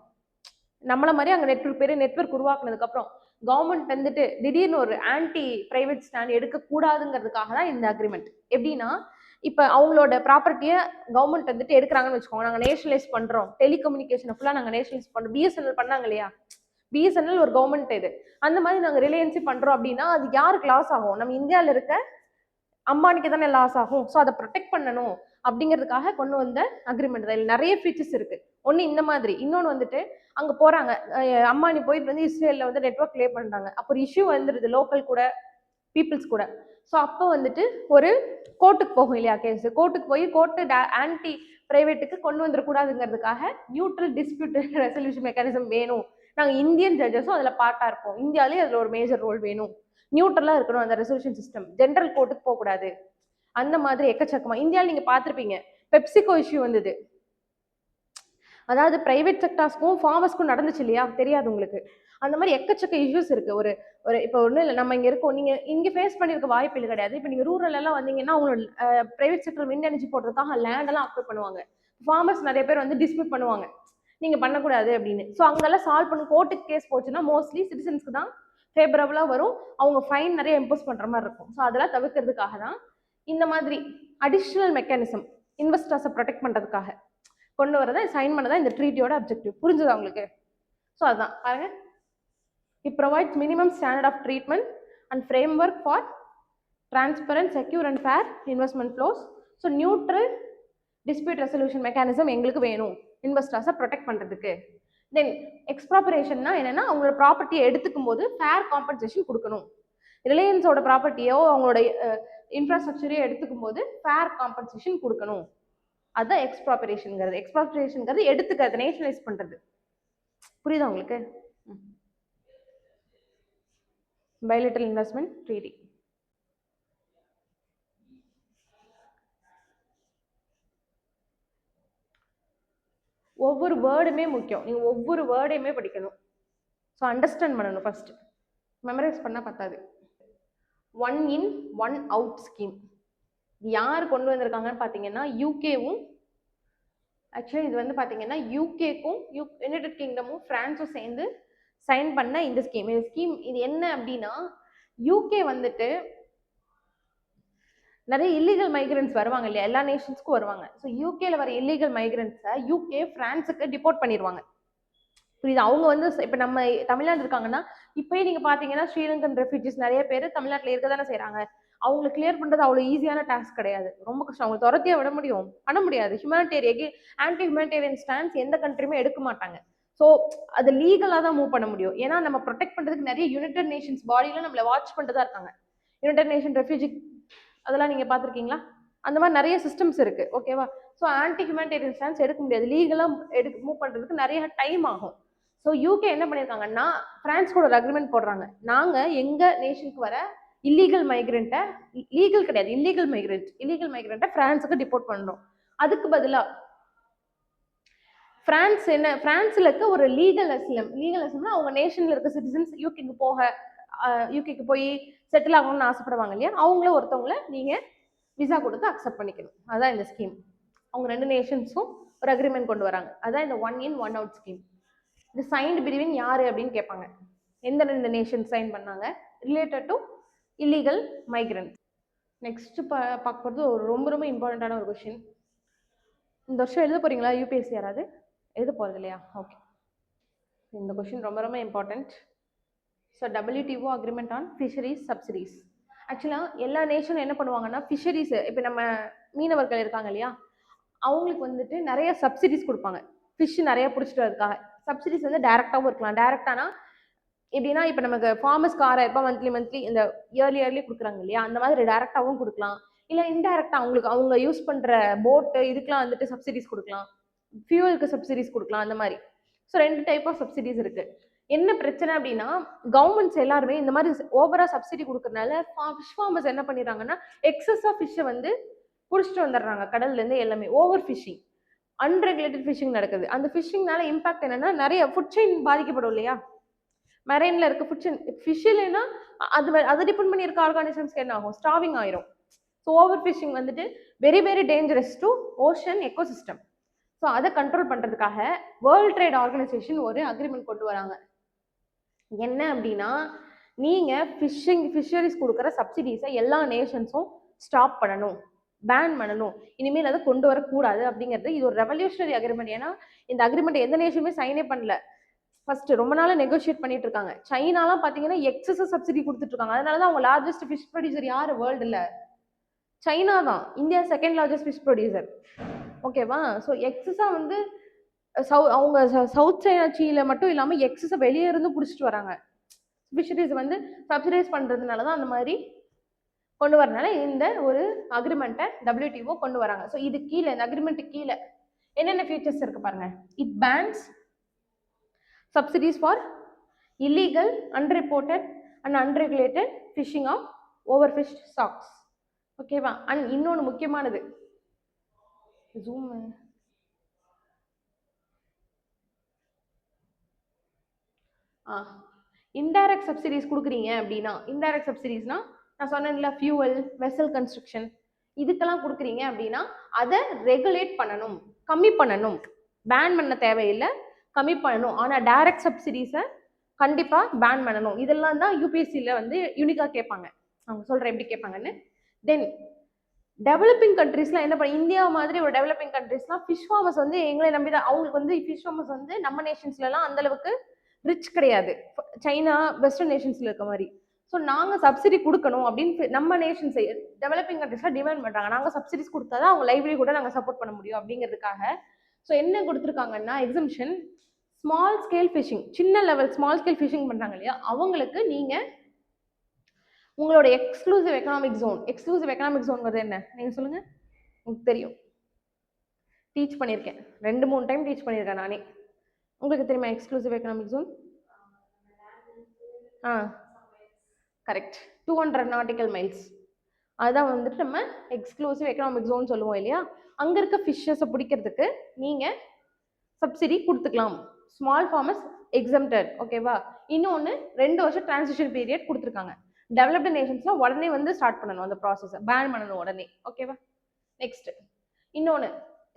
நம்மள மாதிரி அங்கே நெட்வொர்க், பெரிய நெட்வொர்க் உருவாக்குனதுக்கப்புறம் கவர்மெண்ட் வந்துட்டு திடீர்னு ஒரு ஆன்டி பிரைவேட் ஸ்டாண்ட் எடுக்கக்கூடாதுங்கிறதுக்காக தான் இந்த அக்ரிமெண்ட். எப்படின்னா, இப்போ அவங்களோட ப்ராப்பர்ட்டியை கவர்மெண்ட் வந்துட்டு எடுக்கிறாங்கன்னு வச்சுக்கோங்க, நாங்கள் நேஷனலைஸ் பண்ணுறோம், டெலிகம்யூனிகேஷனை ஃபுல்லாக நாங்கள் நேஷனலைஸ் பண்ணுறோம். பிஎஸ்என்எல் பண்ணாங்க இல்லையா, பிஎஸ்என்எல் ஒரு கவர்மெண்ட் இது. அந்த மாதிரி நாங்கள் ரிலையன்ஸி பண்ணுறோம் அப்படின்னா அது யாருக்கு லாஸ் ஆகும்? நம்ம இந்தியாவில் இருக்க அம்பானிக்கு தானே லாஸ் ஆகும். ஸோ அதை ப்ரொடெக்ட் பண்ணணும் அப்படிங்கிறதுக்காக கொண்டு வந்த அக்ரிமெண்ட் தான். இதில் நிறைய ஃபீச்சர்ஸ் இருக்கு. ஒன்று இந்த மாதிரி, இன்னொன்று வந்துட்டு அங்கே போகிறாங்க, அம்பானி போயிட்டு வந்து இஸ்ரேலில் வந்து நெட்ஒர்க் ப்ளே பண்ணுறாங்க. அப்போ ஒரு இஷ்யூ வந்துடுது லோக்கல் கூட பீப்புள்ஸ் கூட. ஸோ அப்போ வந்துட்டு ஒரு கோர்ட்டுக்கு போகும் இல்லையா கேஸ், கோர்ட்டுக்கு போய் கோர்ட்டு ஆன்டி பிரைவேட்டுக்கு கொண்டு வந்துடக்கூடாதுங்கிறதுக்காக நியூட்ரல் டிஸ்பியூட் ரெசல்யூஷன் மெக்கானிசம் வேணும். நாங்கள் இந்தியன் ஜட்ஜஸும் அதில் பார்ட்டாக இருப்போம், இந்தியாவிலேயே அதில் ஒரு மேஜர் ரோல் வேணும், நியூட்ரலாக இருக்கணும் அந்த ரெசல்யூஷன் சிஸ்டம், ஜென்ரல் கோர்ட்டுக்கு போகக்கூடாது. அந்த மாதிரி எக்கச்சக்கமா இந்தியாவில் நீங்கள் பார்த்துருப்பீங்க, பெப்சிகோ இஷ்யூ வந்தது. அதாவது பிரைவேட் செக்டார்ஸ்க்கும் ஃபார்மர்ஸ்க்கும் நடந்துச்சு இல்லையா, தெரியாது உங்களுக்கு. அந்த மாதிரி எக்கச்சக்க இஷ்யூஸ் இருக்கு. ஒரு ஒரு இப்போ ஒன்றும் இல்லை, நம்ம இங்கே இருக்கோம், நீங்கள் இங்கே ஃபேஸ் பண்ணியிருக்க வாய்ப்பு இல்லை கிடையாது. இப்போ நீங்கள் ரூரல் எல்லாம் வந்தீங்கன்னா அவங்களோட பிரைவேட் செக்டர் விண்ட் எனர்ஜி போடுறதுக்காக லேண்டெல்லாம் அக்வை பண்ணுவாங்க. ஃபார்மர்ஸ் நிறைய பேர் வந்து டிஸ்பியூட் பண்ணுவாங்க, நீங்கள் பண்ணக்கூடாது அப்படின்னு. ஸோ அங்கெல்லாம் சால்வ் பண்ண கோர்ட்டுக்கு கேஸ் போச்சுன்னா மோஸ்ட்லி சிட்டிசன்ஸ்க்கு தான் ஃபேவரபுளாக வரும், அவங்க ஃபைன் நிறைய இம்போஸ் பண்ணுற மாதிரி இருக்கும். ஸோ அதெல்லாம் தவிர்க்கிறதுக்காக தான் இந்த மாதிரி அடிஷ்னல் மெக்கானிசம் இன்வெஸ்டர்ஸை ப்ரொடெக்ட் பண்ணுறதுக்காக கொண்டு வரதை சைன் பண்ணதான் இந்த ட்ரீட்டியோட அப்ஜெக்டிவ். புரிஞ்சுதா உங்களுக்கு? ஸோ அதுதான் பாருங்க, it provides minimum standard of treatment and framework for transparent, secure and fair investment flows. So neutral dispute resolution mechanism எங்களுக்கு வேணும் இன்வெஸ்டர்ஸை ப்ரொடெக்ட் பண்ணுறதுக்கு. தென் எக்ஸ்ப்ராபரேஷன்னா என்னன்னா, அவங்களோட ப்ராப்பர்ட்டியை எடுத்துக்கும் போது ஃபேர் காம்பன்சேஷன் கொடுக்கணும். ரிலையன்ஸோட ப்ராப்பர்ட்டியோ அவங்களோட இன்ஃப்ராஸ்ட்ரக்சரையோ எடுத்துக்கும் போது ஃபேர் காம்பன்சேஷன் கொடுக்கணும். அதுதான் எக்ஸ்ப்ராபரேஷன்ங்கிறது. எக்ஸ்ப்ராபரேஷன்ங்கிறது எடுத்துக்கிறது, நேஷனலைஸ் பண்றது. புரியுதா உங்களுக்கு? Bilateral investment treaty. ஒவ்வொரு வேர்டுமே முக்கியம், நீங்க ஒவ்வொரு வேர்டையுமே படிக்கணும். ஸோ அண்டர்ஸ்டாண்ட் பண்ணணும் ஃபர்ஸ்ட், மெமரைஸ் பண்ணா பத்தாது. 1 in 1 out ஸ்கீம் யார் கொண்டு வந்திருக்காங்கன்னு பார்த்தீங்கன்னா யூகேவும், ஆக்சுவலி இது வந்து பார்த்தீங்கன்னா யூகேக்கும் யுனைடெட் கிங்டமும் ஃப்ரான்ஸும் சேர்ந்து சைன் பண்ண இந்த ஸ்கீம். இந்த ஸ்கீம் இது என்ன அப்படின்னா, யூகே வந்துட்டு நிறைய இல்லீகல் மைக்ரன்ஸ் வருவாங்க இல்லையா, எல்லா நேஷன்ஸ்க்கும் வருவாங்க. ஸோ யூகேல வர இல்லீகல் மைக்ரன்ஸை யூகே ஃப்ரான்ஸுக்கு டிபோர்ட் பண்ணிடுவாங்க. புரியுது? அவங்க வந்து இப்போ நம்ம தமிழ்நாடு இருக்காங்கன்னா, இப்போயே நீங்கள் பார்த்தீங்கன்னா ஸ்ரீலங்கன் ரெஃப்யூஜிஸ் நிறைய பேர் தமிழ்நாட்டில் இருக்க தானே செய்கிறாங்க. அவங்களை கிளியர் பண்ணுறது அவ்வளோ ஈஸியான டாஸ்க் கிடையாது, ரொம்ப கஷ்டம். அவங்க துரத்தியா விட முடியும், பண்ண முடியாது. ஹியூமனிடேரியன் ஆன்டி ஹியூமனிடேரியன் ஸ்டாண்ட்ஸ் எந்த கண்ட்ரியுமே எடுக்க மாட்டாங்க. ஸோ அது லீகலாக தான் மூவ் பண்ண முடியும். ஏன்னா நம்ம ப்ரொடெக்ட் பண்ணுறதுக்கு நிறைய யுனைடெட் நேஷன்ஸ் பாடியில் நம்மளை வாட்ச் பண்ணிட்டு இருக்காங்க. யுனைடெட் நேஷன் ரெஃப்யூஜி அதெல்லாம் நீங்கள் பார்த்துருக்கீங்களா? அந்த மாதிரி நிறைய சிஸ்டம்ஸ் இருக்கு, ஓகேவா? ஸோ ஆன்டி ஹியூமனிடேரியன் ஸ்டாண்ட்ஸ் எடுக்க முடியாது, லீகலாக மூவ் பண்ணுறதுக்கு நிறைய டைம் ஆகும். ஸோ யூகே என்ன பண்ணியிருக்காங்கன்னா, பிரான்ஸ் கூட ஒரு அக்ரிமெண்ட் போடுறாங்க, நாங்கள் எங்கள் நேஷனுக்கு வர இல்லீகல் மைக்ரெண்ட்டை, லீகல் கிடையாது இல்லீகல் மைக்ரெண்ட்டை ஃப்ரான்ஸுக்கு டிபோர்ட் பண்ணுறோம். அதுக்கு பதிலாக பிரான்ஸ் என்ன, பிரான்ஸ்ல இருக்க ஒரு லீகல் அசிலம்னா அவங்க நேஷன்ல இருக்க சிட்டிசன்ஸ் யூகேக்கு போய் செட்டில் ஆகணும்னு ஆசைப்படுவாங்க இல்லையா, அவங்கள ஒருத்தவங்கள நீங்க விசா கொடுத்து அக்செப்ட் பண்ணிக்கணும். அதான் இந்த ஸ்கீம். அவங்க ரெண்டு நேஷன்ஸும் ஒரு அக்ரிமெண்ட் கொண்டு வராங்க, அதான் இந்த 1 in 1 out ஸ்கீம். இது சைன்டு பிட்வீன் யாரு அப்படின்னு கேட்பாங்க, எந்த ரெண்டு நேஷன் சைன் பண்ணாங்க related to illegal migrant. Next பார்க்க போகிறது ஒரு ரொம்ப இம்பார்ட்டண்ட்டான ஒரு கொஷின். இந்த வருஷம் எழுத போறீங்களா யூபிஎஸ்சி? யாராவது எழுத போகிறது இல்லையா? ஓகே, இந்த கொஷின் ரொம்ப important. So WTO agreement on fisheries subsidies. ஆக்சுவலாக எல்லா நேஷனும் என்ன பண்ணுவாங்கன்னா, ஃபிஷரிஸ் இப்போ நம்ம மீனவர்கள் இருக்காங்க இல்லையா, அவங்களுக்கு வந்துட்டு நிறைய சப்சிடிஸ் கொடுப்பாங்க, ஃபிஷ் நிறைய பிடிச்சிட்டு வரதுக்காக. சப்சிடிஸ் வந்து டேரெக்டாகவும் இருக்கலாம். டேரெக்டானா எப்படின்னா, இப்போ நமக்கு ஃபார்மர்ஸ்க்கு 6000 ரூபாய் மந்த்லி இந்த இயர்லி கொடுக்குறாங்க இல்லையா, அந்த மாதிரி டேரெக்டாகவும் கொடுக்கலாம். இல்லை இன்டெரக்டாக அவங்களுக்கு அவங்க யூஸ் பண்ணுற போட்டு இதுக்கெலாம் வந்துட்டு சப்சிடிஸ் கொடுக்கலாம், ஃபியூவலுக்கு சப்சிடிஸ் கொடுக்கலாம், அந்த மாதிரி. ஸோ 2 டைப் ஆஃப் சப்சிடிஸ் இருக்கு. என்ன பிரச்சனை அப்படின்னா, கவர்மெண்ட்ஸ் எல்லாருமே இந்த மாதிரி ஓவரா சப்சிடி கொடுக்கறதுனால ஃபிஷ் ஃபார்மர்ஸ் என்ன பண்ணிடுறாங்கன்னா, எக்ஸஸா ஃபிஷ்ஷை வந்து பிடிச்சிட்டு வந்துடுறாங்க கடல்ல இருந்து. எல்லாமே ஓவர் ஃபிஷிங், அன்ரெகுலேட்டட் ஃபிஷிங் நடக்குது. அந்த ஃபிஷிங்னால இம்பாக்ட் என்னன்னா, நிறைய ஃபுட் செயின் பாதிக்கப்படும் இல்லையா, மெரைன்ல இருக்க ஃபுட் செயின். ஃபிஷ் இல்லைன்னா அதை டிபெண்ட் பண்ணி இருக்க ஆர்கானிசம்ஸ்க்கு என்ன ஆகும், ஸ்டார்விங் ஆயிரும். ஸோ ஓவர் ஃபிஷிங் வந்துட்டு very dangerous to ocean ecosystem. So அதை கண்ட்ரோல் பண்றதுக்காக வேர்ல்ட் ட்ரேட் ஆர்கனைசேஷன் ஒரு அக்ரிமெண்ட் கொண்டு வராங்க. என்ன அப்படின்னா, நீங்க ஃபிஷரிஸ் கொடுக்குற சப்சிடிஸை எல்லா நேஷன்ஸும் ஸ்டாப் பண்ணணும். பேன் பண்ணணும், இனிமேல் அதை கொண்டு வரக்கூடாது அப்படிங்கிறது. இது ஒரு ரெவல்யூஷனரி அக்ரிமெண்ட். ஏன்னா இந்த அக்ரிமெண்ட் எந்த நேஷனுமே சைனே பண்ணல. ஃபர்ஸ்ட் ரொம்ப நாளா நெகோஷியேட் பண்ணிட்டு இருக்காங்க. சைனாலாம் பாத்தீங்கன்னா எக்ஸஸ் சப்சிடி கொடுத்துட்டு இருக்காங்க. அதனாலதான் அவங்க லார்ஜஸ்ட் ஃபிஷ் ப்ரொடியூசர் யாரு வேர்ல்டுல? சைனா தான். India second largest fish producer. ஓகேவா? ஸோ எக்ஸஸா வந்து அவங்க சவுத் சைனா சீல மட்டும் இல்லாம எக்ஸஸா வெளியே இருந்து பிடிச்சிட்டு வராங்க. ஃபிஷரிஸ் வந்து சப்சிடைஸ் பண்றதுனால தான் அந்த மாதிரி கொண்டு வரனால இந்த ஒரு அக்ரிமெண்ட்டை WTO கொண்டு வராங்க. ஸோ இது கீழே, இந்த அக்ரிமெண்ட் கீழே என்னென்ன ஃபீச்சர்ஸ் இருக்கு பாருங்க. It bans subsidies for illegal, unreported and unregulated fishing of overfished stocks. ஓகேவா? அண்ட் இன்னொன்று முக்கியமானது, ஜூம் இன்டைரக்ட் சப்சிடிஸ் கொடுக்குறீங்க அப்படின்னா, இன்டைரக்ட் சப்சிடிஸ்னா நான் சொன்னேன்ல, ஃபியூவல், வெசல் கன்ஸ்ட்ரக்ஷன், இதுக்கெல்லாம் கொடுக்குறீங்க அப்படின்னா அதை ரெகுலேட் பண்ணணும், கம்மி பண்ணணும். பேன் பண்ண தேவையில்லை, கம்மி பண்ணணும். ஆனால் டைரக்ட் சப்சிடிஸை கண்டிப்பாக பேன் பண்ணணும். இதெல்லாம் தான் யூபிஎஸ்சியில் வந்து யூனிக்காக கேட்பாங்க. அவங்க சொல்கிறேன் எப்படி கேட்பாங்கன்னு. தென் டெவலப்பிங் கண்ட்ரீஸ்லாம் என்ன பண்ண, இந்தியா மாதிரி ஒரு டெவலப்பிங் கண்ட்ரீஸ்லாம் ஃபிஷ் ஃபார்மர்ஸ் வந்து எங்களை நம்பி தான். அவங்களுக்கு வந்து ஃபிஷ் ஃபார்மர்ஸ் வந்து நம்ம நேஷன்ஸ்லாம் அந்த அளவுக்கு ரிச் கிடையாது, சைனா வெஸ்டர்ன் நேஷன்ஸ்ல இருக்க மாதிரி. ஸோ நாங்கள் சப்சிடி கொடுக்கணும் அப்படின்னு நம்ம நேஷன்ஸ் டெவலப்பிங் கண்ட்ரீஸ்லாம் டிமாண்ட் பண்ணுறாங்க. நாங்கள் சப்சிடிஸ் கொடுத்தா தான் அவங்க லைவ்லிஹுட்டை நாங்கள் சப்போர்ட் பண்ண முடியும் அப்படிங்கிறதுக்காக. ஸோ என்ன கொடுத்துருக்காங்கன்னா எக்ஸம்ஷன், ஸ்மால் ஸ்கேல் ஃபிஷிங், சின்ன லெவல் ஸ்மால் ஸ்கேல் ஃபிஷிங் பண்ணுறாங்க இல்லையா, அவங்களுக்கு நீங்கள் உங்களோட exclusive economic zone. Exclusive economic ஜோன்ங்கிறது என்ன நீங்கள் சொல்லுங்கள், உங்களுக்கு தெரியும், டீச் பண்ணியிருக்கேன், 2-3 டைம் டீச் பண்ணியிருக்கேன் நானே. உங்களுக்கு தெரியுமா exclusive economic zone? Correct, 200 nautical miles. அதுதான் வந்துட்டு நம்ம எக்ஸ்க்ளூசிவ் எக்கனாமிக் ஜோன் சொல்லுவோம் இல்லையா. அங்கே இருக்க ஃபிஷ்ஷஸை பிடிக்கிறதுக்கு நீங்கள் சப்சிடி கொடுத்துக்கலாம். Small farmers exempted. ஓகேவா? இன்னொன்று 2 வருஷம் டிரான்சிஷன் பீரியட் கொடுத்துருக்காங்க. டெவலப்டு நேஷன்ஸ்லாம் உடனே வந்து ஸ்டார்ட் பண்ணணும் அந்த ப்ராசஸை, பேன் பண்ணணும் உடனே. ஓகேவா? நெக்ஸ்ட் இன்னொன்று,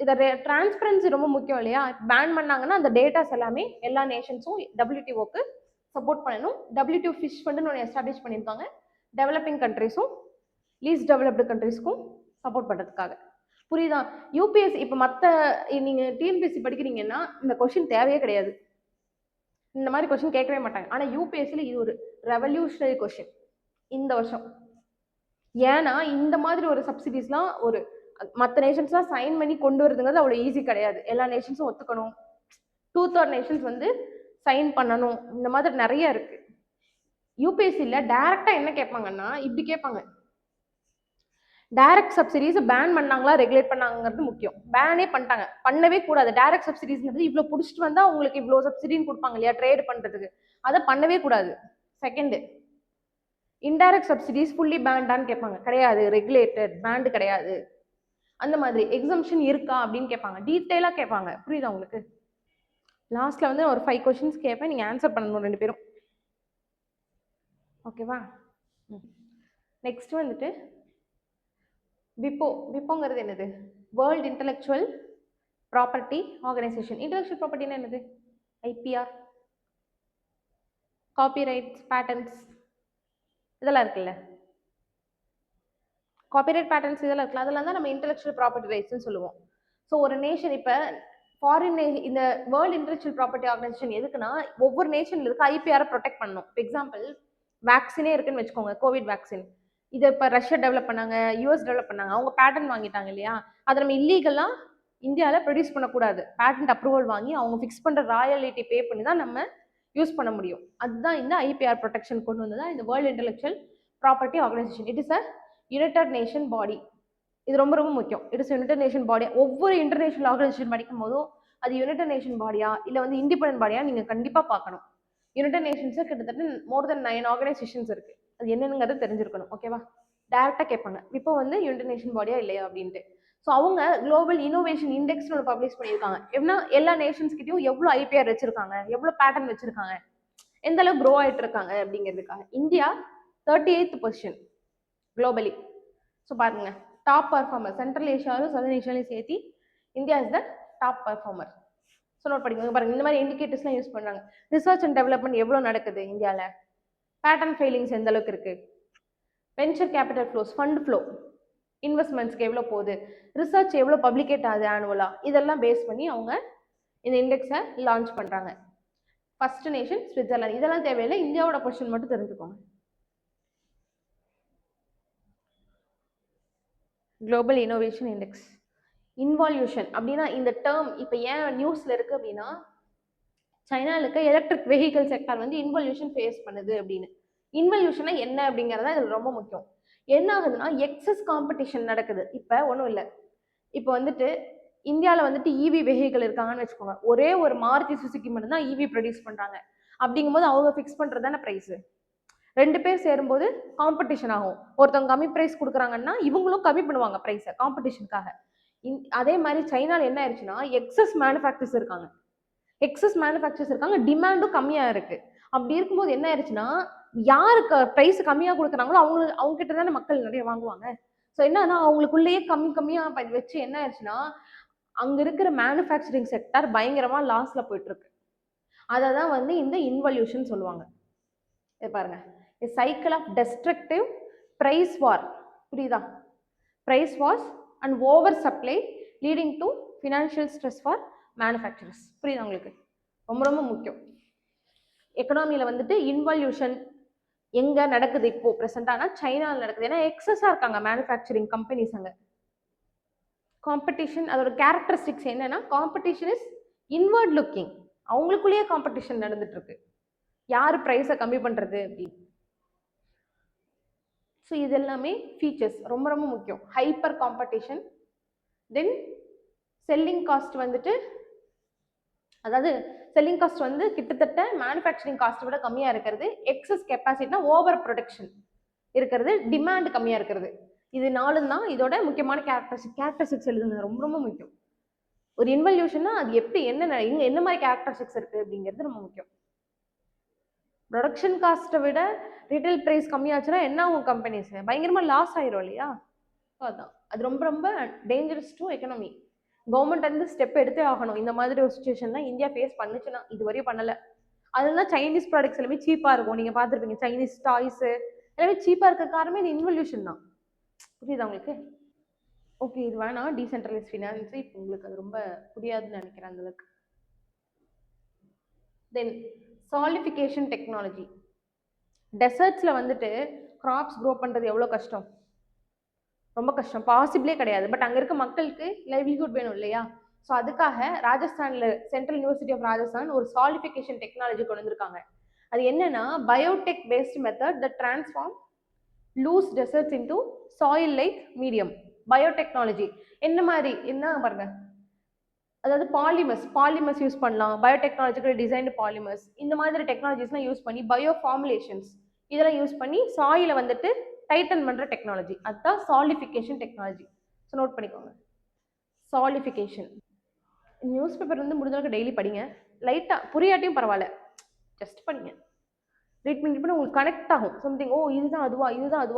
இதை டிரான்ஸ்பரன்சி ரொம்ப முக்கியம் இல்லையா. பேன் பண்ணாங்கன்னா அந்த டேட்டாஸ் எல்லாமே எல்லா நேஷன்ஸும் WTOக்கு சப்போர்ட் பண்ணணும். WTO ஃபிஷ் ஃபண்டுன்னு ஒன்று எஸ்டாப்ளிஷ் பண்ணியிருக்காங்க, டெவலப்பிங் கண்ட்ரீஸும் லீஸ்ட் டெவலப்டு கண்ட்ரீஸ்க்கும் சப்போர்ட் பண்ணுறதுக்காக. புரியுதா? யூபிஎஸ்சி இப்போ மற்ற நீங்கள் டிஎன்பிஎஸ்சி படிக்கிறீங்கன்னா இந்த கொஷின் தேவையே கிடையாது, இந்த மாதிரி கொஷின் கேட்கவே மாட்டாங்க. ஆனால் யூபிஎஸ்சியில் இது ஒரு ரெவல்யூஷனரி கொஷின் இந்த வருஷம். ஏன்னா இந்த மாதிரி ஒரு சப்சிடிஸ்லாம் ஒரு மற்ற நேஷன்ஸ்லாம் சைன் பண்ணி கொண்டு வருதுங்கிறது அவ்வளோ ஈஸி கிடையாது. எல்லா நேஷன்ஸும் ஒத்துக்கணும், 2/3 நேஷன்ஸ் வந்து சைன் பண்ணணும், இந்த மாதிரி நிறைய இருக்கு. யூபிஎஸ்சியில் டைரக்டாக என்ன கேட்பாங்கன்னா இப்படி கேட்பாங்க, டைரக்ட் சப்சிடிஸ் பேன் பண்ணாங்களா ரெகுலேட் பண்ணாங்கிறது முக்கியம். பேனே பண்ணிட்டாங்க, பண்ணவே கூடாது. டைரக்ட் சப்சிடிஸ்ங்கிறது இவ்வளோ பிடிச்சிட்டு வந்தால் உங்களுக்கு இவ்வளோ சப்சிடின்னு கொடுப்பாங்க இல்லையா ட்ரேட் பண்ணுறதுக்கு, அதை பண்ணவே கூடாது. செகண்டு, இன்டைரக்ட் சப்சிடிஸ் ஃபுல்லி பேண்டான்னு கேட்பாங்க, கிடையாது, ரெகுலேட்டட், பேண்டு கிடையாது. அந்த மாதிரி எக்ஸம்ஷன் இருக்கா அப்படின்னு கேட்பாங்க, டீட்டெயிலாக கேட்பாங்க. புரியுதா உங்களுக்கு? லாஸ்ட்ல வந்து ஒரு 5 கொஸ்டின்ஸ் கேட்பேன், நீங்கள் ஆன்சர் பண்ணணும் 2 பேரும். ஓகேவா? நெக்ஸ்ட் வந்துட்டு விப்போ. விப்போங்கிறது என்னது? World intellectual property organisation. Intellectual ப்ராப்பர்ட்டினா என்னது? IPR, காப்பிரைட்ஸ், பேட்டன்ஸ், இதெல்லாம் இருக்குல்ல, காப்பிரைட் பேட்டன்ஸ் இதெல்லாம் இருக்குல்ல, அதெல்லாம் தான் நம்ம இன்டெலெக்சுவல் ப்ராப்பர்ட்டி ரைட்ஸ்னு சொல்லுவோம். ஸோ ஒரு நேஷன் இப்போ ஃபாரின் இந்த வேர்ல்டு இன்டெலெக்சுவல் ப்ராப்பர்ட்டி ஆர்கனைசேஷன் எதுக்குன்னா ஒவ்வொரு நேஷன்ல இருக்க IPR ப்ரொடெக்ட் பண்ணணும். எக்ஸாம்பிள் வேக்சினே இருக்குன்னு வச்சுக்கோங்க, கோவிட் வேக்சின். இதை இப்போ ரஷ்யா டெவலப் பண்ணாங்க, US டெவலப் பண்ணாங்க, அவங்க பேட்டன் வாங்கிட்டாங்க இல்லையா, அதை நம்ம இல்லீகலாக இந்தியாவில் ப்ரொடியூஸ் பண்ணக்கூடாது. பேட்டன்ட் அப்ரூவல் வாங்கி அவங்க ஃபிக்ஸ் பண்ணுற ராயலிட்டி பே பண்ணி தான் நம்ம யூஸ் பண்ண முடியும். அதுதான் இந்த IPR ப்ரொடெக்ஷன் கொண்டு வந்ததா இந்த world intellectual property organisation. It is a United nation body. இது ரொம்ப ரொம்ப முக்கியம். It is United nation body. ஒவ்வொரு இன்டர்நேஷனல் ஆர்கனைசேஷன் படிக்கும் போதும் அது யுனைடெட் நேஷன் பாடியா இல்லை வந்து இண்டிபெண்டன்ட் பாடியா நீங்கள் கண்டிப்பாக பார்க்கணும். யுனைடெட் நேஷன்ஸில் கிட்டத்தட்ட மோர் தென் 9 ஆர்கனைசேஷன்ஸ் இருக்கு, அது என்னங்கிறது தெரிஞ்சிருக்கணும். ஓகேவா? டேரெக்டாக கேட்பாங்க இப்போ வந்து யுனைடெட் நேஷன் பாடியா இல்லையா அப்படின்ட்டு. ஸோ அவங்க குளோபல் இனோவேஷன் இண்டெக்ஸ்னு ஒரு பப்ளிஷ் பண்ணியிருக்காங்க. எப்படின்னா எல்லா நேஷன்ஸ்கிட்டையும் எவ்வளோ IPR வச்சிருக்காங்க, எவ்வளோ பேட்டர்ன் வச்சிருக்காங்க, எந்த அளவுக்கு க்ரோ ஆகிட்டு இருக்காங்க அப்படிங்கிறதுக்காக. India 38th position globally. So பாருங்க, டாப் பர்ஃபார்மர் சென்ட்ரல் ஏஷியாவிலும் சதர்ன் ஏஷியாவிலையும் சேர்த்து India is the top performer. So note பண்ணிக்கோங்க. பாருங்க, இந்த மாதிரி இண்டிகேட்டர்ஸ்லாம் யூஸ் பண்ணுறாங்க. ரிசர்ச் அண்ட் டெவலப்மெண்ட் எவ்வளோ நடக்குது இன்வெஸ்ட்மெண்ட்ஸ்க்கு எவ்வளோ போகுது, ரிசர்ச் எவ்வளோ பப்ளிகேட் ஆகுது ஆனுவலாக, இதெல்லாம் பேஸ் பண்ணி அவங்க இந்த இண்டெக்ஸை லான்ச் பண்ணுறாங்க. First nation Switzerland. இதெல்லாம் தேவையில்லை, இந்தியாவோட பொசிஷன் மட்டும் தெரிஞ்சுக்கோங்க. Global innovation index. இன்வால்யூஷன் அப்படின்னா இந்த டேர்ம் இப்போ ஏன் நியூஸ்ல இருக்கு அப்படின்னா, சைனால இருக்க எலக்ட்ரிக் வெஹிக்கிள் செக்டார் வந்து இன்வல்யூஷன் ஃபேஸ் பண்ணுது அப்படின்னு. இன்வல்யூஷனா என்ன அப்படிங்கிறதா இதில் ரொம்ப முக்கியம். என்ன ஆகுதுன்னா எக்ஸஸ் காம்படிஷன் நடக்குது. இப்போ ஒன்றும் இல்லை, இப்போ வந்துட்டு இந்தியாவில் வந்துட்டு இவி வெஹிக்கிள் இருக்காங்கன்னு வச்சுக்கோங்க. ஒரே ஒரு மாருதி சுசுகி மட்டும் தான் இவி ப்ரொடியூஸ் பண்ணுறாங்க. அப்படிங்கும்போது அவங்க ஃபிக்ஸ் பண்ணுறது தானே ப்ரைஸு. 2 பேர் சேரும்போது காம்படிஷன் ஆகும். ஒருத்தவங்க கம்மி ப்ரைஸ் கொடுக்குறாங்கன்னா இவங்களும் கம்மி பண்ணுவாங்க ப்ரைஸை காம்படிஷனுக்காக. அதே மாதிரி சைனால என்ன ஆயிடுச்சுன்னா எக்ஸஸ் மேனுஃபேக்சர்ஸ் இருக்காங்க, டிமாண்டும் கம்மியாக இருக்கு. அப்படி இருக்கும்போது என்ன ஆயிடுச்சுன்னா யாருக்கு ப்ரைஸ் கம்மியாக கொடுக்குறாங்களோ அவங்க கிட்ட தானே மக்கள் நிறைய வாங்குவாங்க. ஸோ என்னன்னா அவங்களுக்குள்ளேயே கம்மியாக வச்சு என்ன ஆயிடுச்சுன்னா அங்க இருக்கிற மேனுஃபேக்சரிங் செக்டார் பயங்கரமா லாஸ்ல போயிட்டு இருக்கு. அதை தான் வந்து இந்த இன்வல்யூஷன் சொல்லுவாங்க. பாருங்க, cycle of destructive price war. புரியுதா? Price wars and over supply leading to financial stress for manufacturers. புரியுதா உங்களுக்கு? ரொம்ப ரொம்ப முக்கியம். எக்கனாமியில் வந்துட்டு இன்வல்யூஷன் எங்க நடக்குது இப்போ ப்ரெசென்ட்டானா சைனாவில் நடக்குது. ஏன்னா எக்ஸஸாக இருக்காங்க மேனுஃபேக்சரிங் கம்பெனிஸ் அங்கே. காம்படிஷன் அதோட கேரக்டரிஸ்டிக்ஸ் என்னன்னா காம்படிஷன் இஸ் இன்வர்ட் லுக்கிங். அவங்களுக்குள்ளேயே காம்படிஷன் நடந்துட்டு இருக்கு, யார் ப்ரைஸை கம்மி பண்றது அப்படின்னு. ஸோ இது எல்லாமே ஃபீச்சர்ஸ் ரொம்ப ரொம்ப முக்கியம். ஹைப்பர் காம்படிஷன், தென் செல்லிங் காஸ்ட் வந்துட்டு, அதாவது செல்லிங் காஸ்ட் வந்து கிட்டத்தட்ட மேனுஃபேக்சரிங் காஸ்ட் விட கம்மியாக இருக்கிறது. எக்ஸஸ் கெப்பாசிட்டினா ஓவர் ப்ரொடக்ஷன் இருக்கிறது, டிமாண்ட் கம்மியாக இருக்கிறது. இது 4 தான் இதோட முக்கியமான கேரக்டரிஸ்டிக்ஸ் எழுதுனது ரொம்ப ரொம்ப முக்கியம். ஒரு இன்வல்யூஷன்னா அது எப்படி என்ன மாதிரி கேரக்டரிஸ்டிக்ஸ் இருக்கு அப்படிங்கிறது ரொம்ப முக்கியம். ப்ரொடக்ஷன் காஸ்ட்டை விட ரீட்டைல் ப்ரைஸ் கம்மியாச்சுன்னா என்ன ஆகும், கம்பெனிஸ் பயங்கரமாக லாஸ் ஆயிரும் இல்லையா? அதான் அது ரொம்ப ரொம்ப டேஞ்சரஸ் டு எக்கனாமி. கவர்மெண்ட் வந்து ஸ்டெப் எடுத்தே ஆகணும். இந்த மாதிரி ஒரு சுச்சுவேஷன் தான் இந்தியா ஃபேஸ் பண்ணுச்சுன்னா, இது வரையும் பண்ணலை. அதுதான் சைனீஸ் ப்ராடக்ட்ஸ் எல்லாமே சீப்பாக இருக்கும். நீங்கள் பார்த்துருப்பீங்க சைனீஸ் டாய்ஸு எல்லாமே சீப்பாக இருக்க காரணமே இது இன்வல்யூஷன் தான். புரியுதா உங்களுக்கு? ஓகே, இது வேணாம், டீசென்ட்ரலைஸ் ஃபினான்ஸ் இப்போ உங்களுக்கு அது ரொம்ப புரியாதுன்னு நினைக்கிறேன் அந்தளவுக்கு. தென் சாலிஃபிகேஷன் டெக்னாலஜி. டெசர்ட்ஸில் வந்துட்டு கிராப்ஸ் க்ரோ பண்ணுறது எவ்வளோ கஷ்டம், ரொம்ப கஷ்டம், பாசிபிளே கிடையாது. பட் அங்கே இருக்க மக்களுக்கு லைவ்லிஹுட் வேணும் இல்லையா? ஸோ அதுக்காக ராஜஸ்தானில் சென்ட்ரல் யூனிவர்சிட்டி ஆஃப் ராஜஸ்தான் ஒரு சாலிஃபிகேஷன் டெக்னாலஜி கொண்டு வந்திருக்காங்க. அது என்னன்னா biotech based method that transform loose deserts into soil like medium. Biotechnology என்ன மாதிரி என்ன பாருங்க, அதாவது பாலிமர்ஸ் யூஸ் பண்ணலாம், பயோடெக்னாலஜிக்கல் டிசைன்டு பாலிமர்ஸ், இந்த மாதிரி டெக்னாலஜிஸ்லாம் யூஸ் பண்ணி பயோ ஃபார்முலேஷன்ஸ் இதெல்லாம் யூஸ் பண்ணி சாயிலை வந்துட்டு டைட்டன் பண்ணுற டெக்னாலஜி, அதுதான் சாலிஃபிகேஷன் டெக்னாலஜி. ஸோ நோட் பண்ணிக்கோங்க, சாலிஃபிகேஷன். நியூஸ் பேப்பர் வந்து முடிஞ்சளவுக்கு டெய்லி படிங்க, லைட்டாக புரியாட்டியும் பரவாயில்ல, ஜஸ்ட் படிங்க, ரீட் பண்ணி உங்களுக்கு கனெக்ட் ஆகும் சம்திங். ஓ இதுதான் அதுவா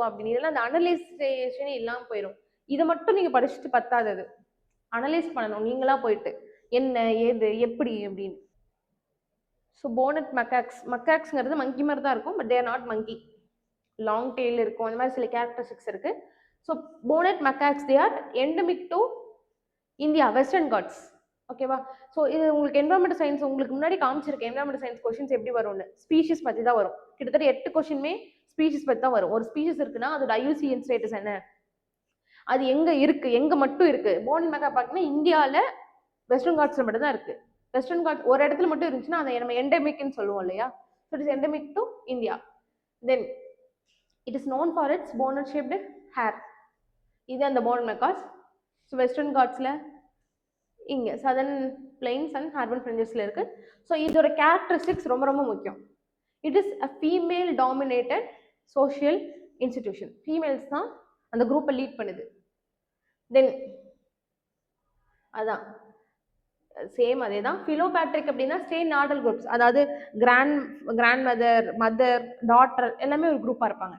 அப்படின்னு. இதெல்லாம் அந்த அனலைசேஷனே இல்லாமல் போயிடும். இதை மட்டும் நீங்கள் படிச்சுட்டு பத்தாதது, அனலைஸ் பண்ணணும் நீங்களா போயிட்டு என்ன ஏது எப்படி அப்படின்னு. ஸோ போனட் மக்காக்ஸ்ங்கிறது மங்கி மாதிரி தான் இருக்கும், but they're not monkey, long tail இருக்கும், அந்த மாதிரி சில கேரக்டரிஸ்டிக்ஸ் இருக்கு. So bonnet macaques they are endemic to India, Western Ghats. ஓகேவா? ஸோ இது உங்களுக்கு என்வரான்மெண்ட் சயின்ஸ் உங்களுக்கு முன்னாடி காமிச்சிருக்கேன். என்வரான்மெண்ட் சயின்ஸ் கொஸ்டின்ஸ் எப்படி வரும்னு, ஸ்பீஷிஸ் பற்றி தான் வரும். கிட்டத்தட்ட 8 கொஸ்டினுமே ஸ்பீஷிஸ் பற்றி தான் வரும். ஒரு ஸ்பீஷிஸ் இருக்குன்னா அதோட ஐயூசிஎன் ஸ்டேட்டஸ் என்ன, அது எங்க இருக்கு, எங்க மட்டும் இருக்கு. போனட் மக்காக் பார்த்தீங்கன்னா இந்தியாவில் வெஸ்டர்ன் காட்ஸ்ல மட்டும் தான் இருக்கு. வெஸ்டர்ன் காட்ஸ் ஒரு இடத்துல மட்டும் இருந்துச்சுன்னா அதை நம்ம எண்டமிக்னு சொல்லுவோம் இல்லையா? So it is endemic to India. Then it is known for it's bonnet shaped hair. இது அந்த போனட் மக்காஸ். ஸோ வெஸ்டர்ன் காட்ஸில் இங்கே சதர்ன் பிளைன்ஸ் அண்ட் ஹார்பன் ஃப்ரிஞ்சஸில் இருக்குது. ஸோ இதோட கேரக்டரிஸ்டிக்ஸ் ரொம்ப ரொம்ப முக்கியம். It is a female dominated social institution. Females தான் அந்த குரூப்பை லீட் பண்ணுது. தென் அதான் சேம் அதே தான். ஃபிலோபேட்ரிக் அப்படின்னா ஸ்டேட் நாடல் குரூப்ஸ், அதாவது கிராண்ட் மதர் டாட்டர் எல்லாமே ஒரு குரூப்பாக இருப்பாங்க.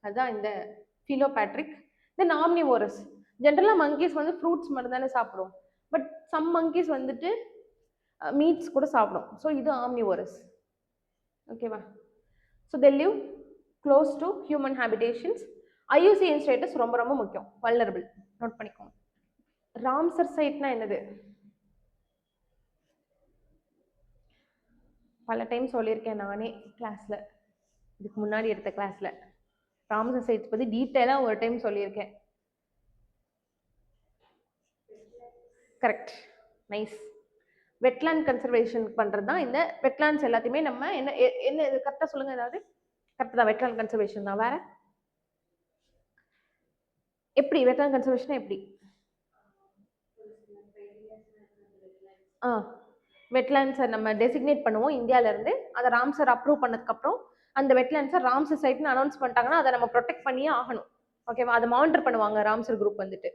அதுதான் இந்த ஃபிலோபேட்ரிக். தென் ஆம்னிவோரஸ். ஜென்ரலாக மங்கீஸ் வந்து ஃப்ரூட்ஸ் மட்டும் தானே சாப்பிடும், பட் சம் மங்கீஸ் வந்துட்டு மீட்ஸ் கூட சாப்பிடும். ஸோ இது ஆம்னிவோரஸ். ஓகேவா? So they live close to human habitations. IUCN status ரொம்ப ரொம்ப முக்கியம். வல்னரபிள் நோட் பண்ணிக்கோங்க. ராம்சர் சைட்னா என்னது? பல டைம் சொல்லியிருக்கேன் நானே கிளாஸ்ல, இதுக்கு முன்னாடி எடுத்த கிளாஸ்ல ராம்சர் சைட்ஸ் பத்தி டீட்டெயிலா ஒரு டைம் சொல்லியிருக்கேன். Correct, nice. வெட்லேண்ட் கன்சர்வேஷன் பண்றது தான் இந்த வெட்லேண்ட்ஸ் எல்லாத்தையுமே நம்ம என்ன என்ன கரெக்டாக சொல்லுங்க. ஏதாவது கரெக்ட் தான், வெட்லேண்ட் கன்சர்வேஷன் தான். வேற எப்படி வெட்லேண்ட் கன்சர்வேஷன் எப்படி? வெட்லேண்ட்ஸை நம்ம டெசிக்னேட் பண்ணுவோம் இந்தியாவிலேருந்து. அதை ராம்சர் அப்ரூவ் பண்ணதுக்கப்புறம் அந்த வெட்லேண்ட்ஸை ராம்சர் சைட்னு அனௌன்ஸ் பண்ணிட்டாங்கன்னா அதை நம்ம ப்ரொடெக்ட் பண்ணியே ஆகணும். ஓகேவா? அதை மானிட்டர் பண்ணுவாங்க ராம்சர் குரூப் வந்துட்டு.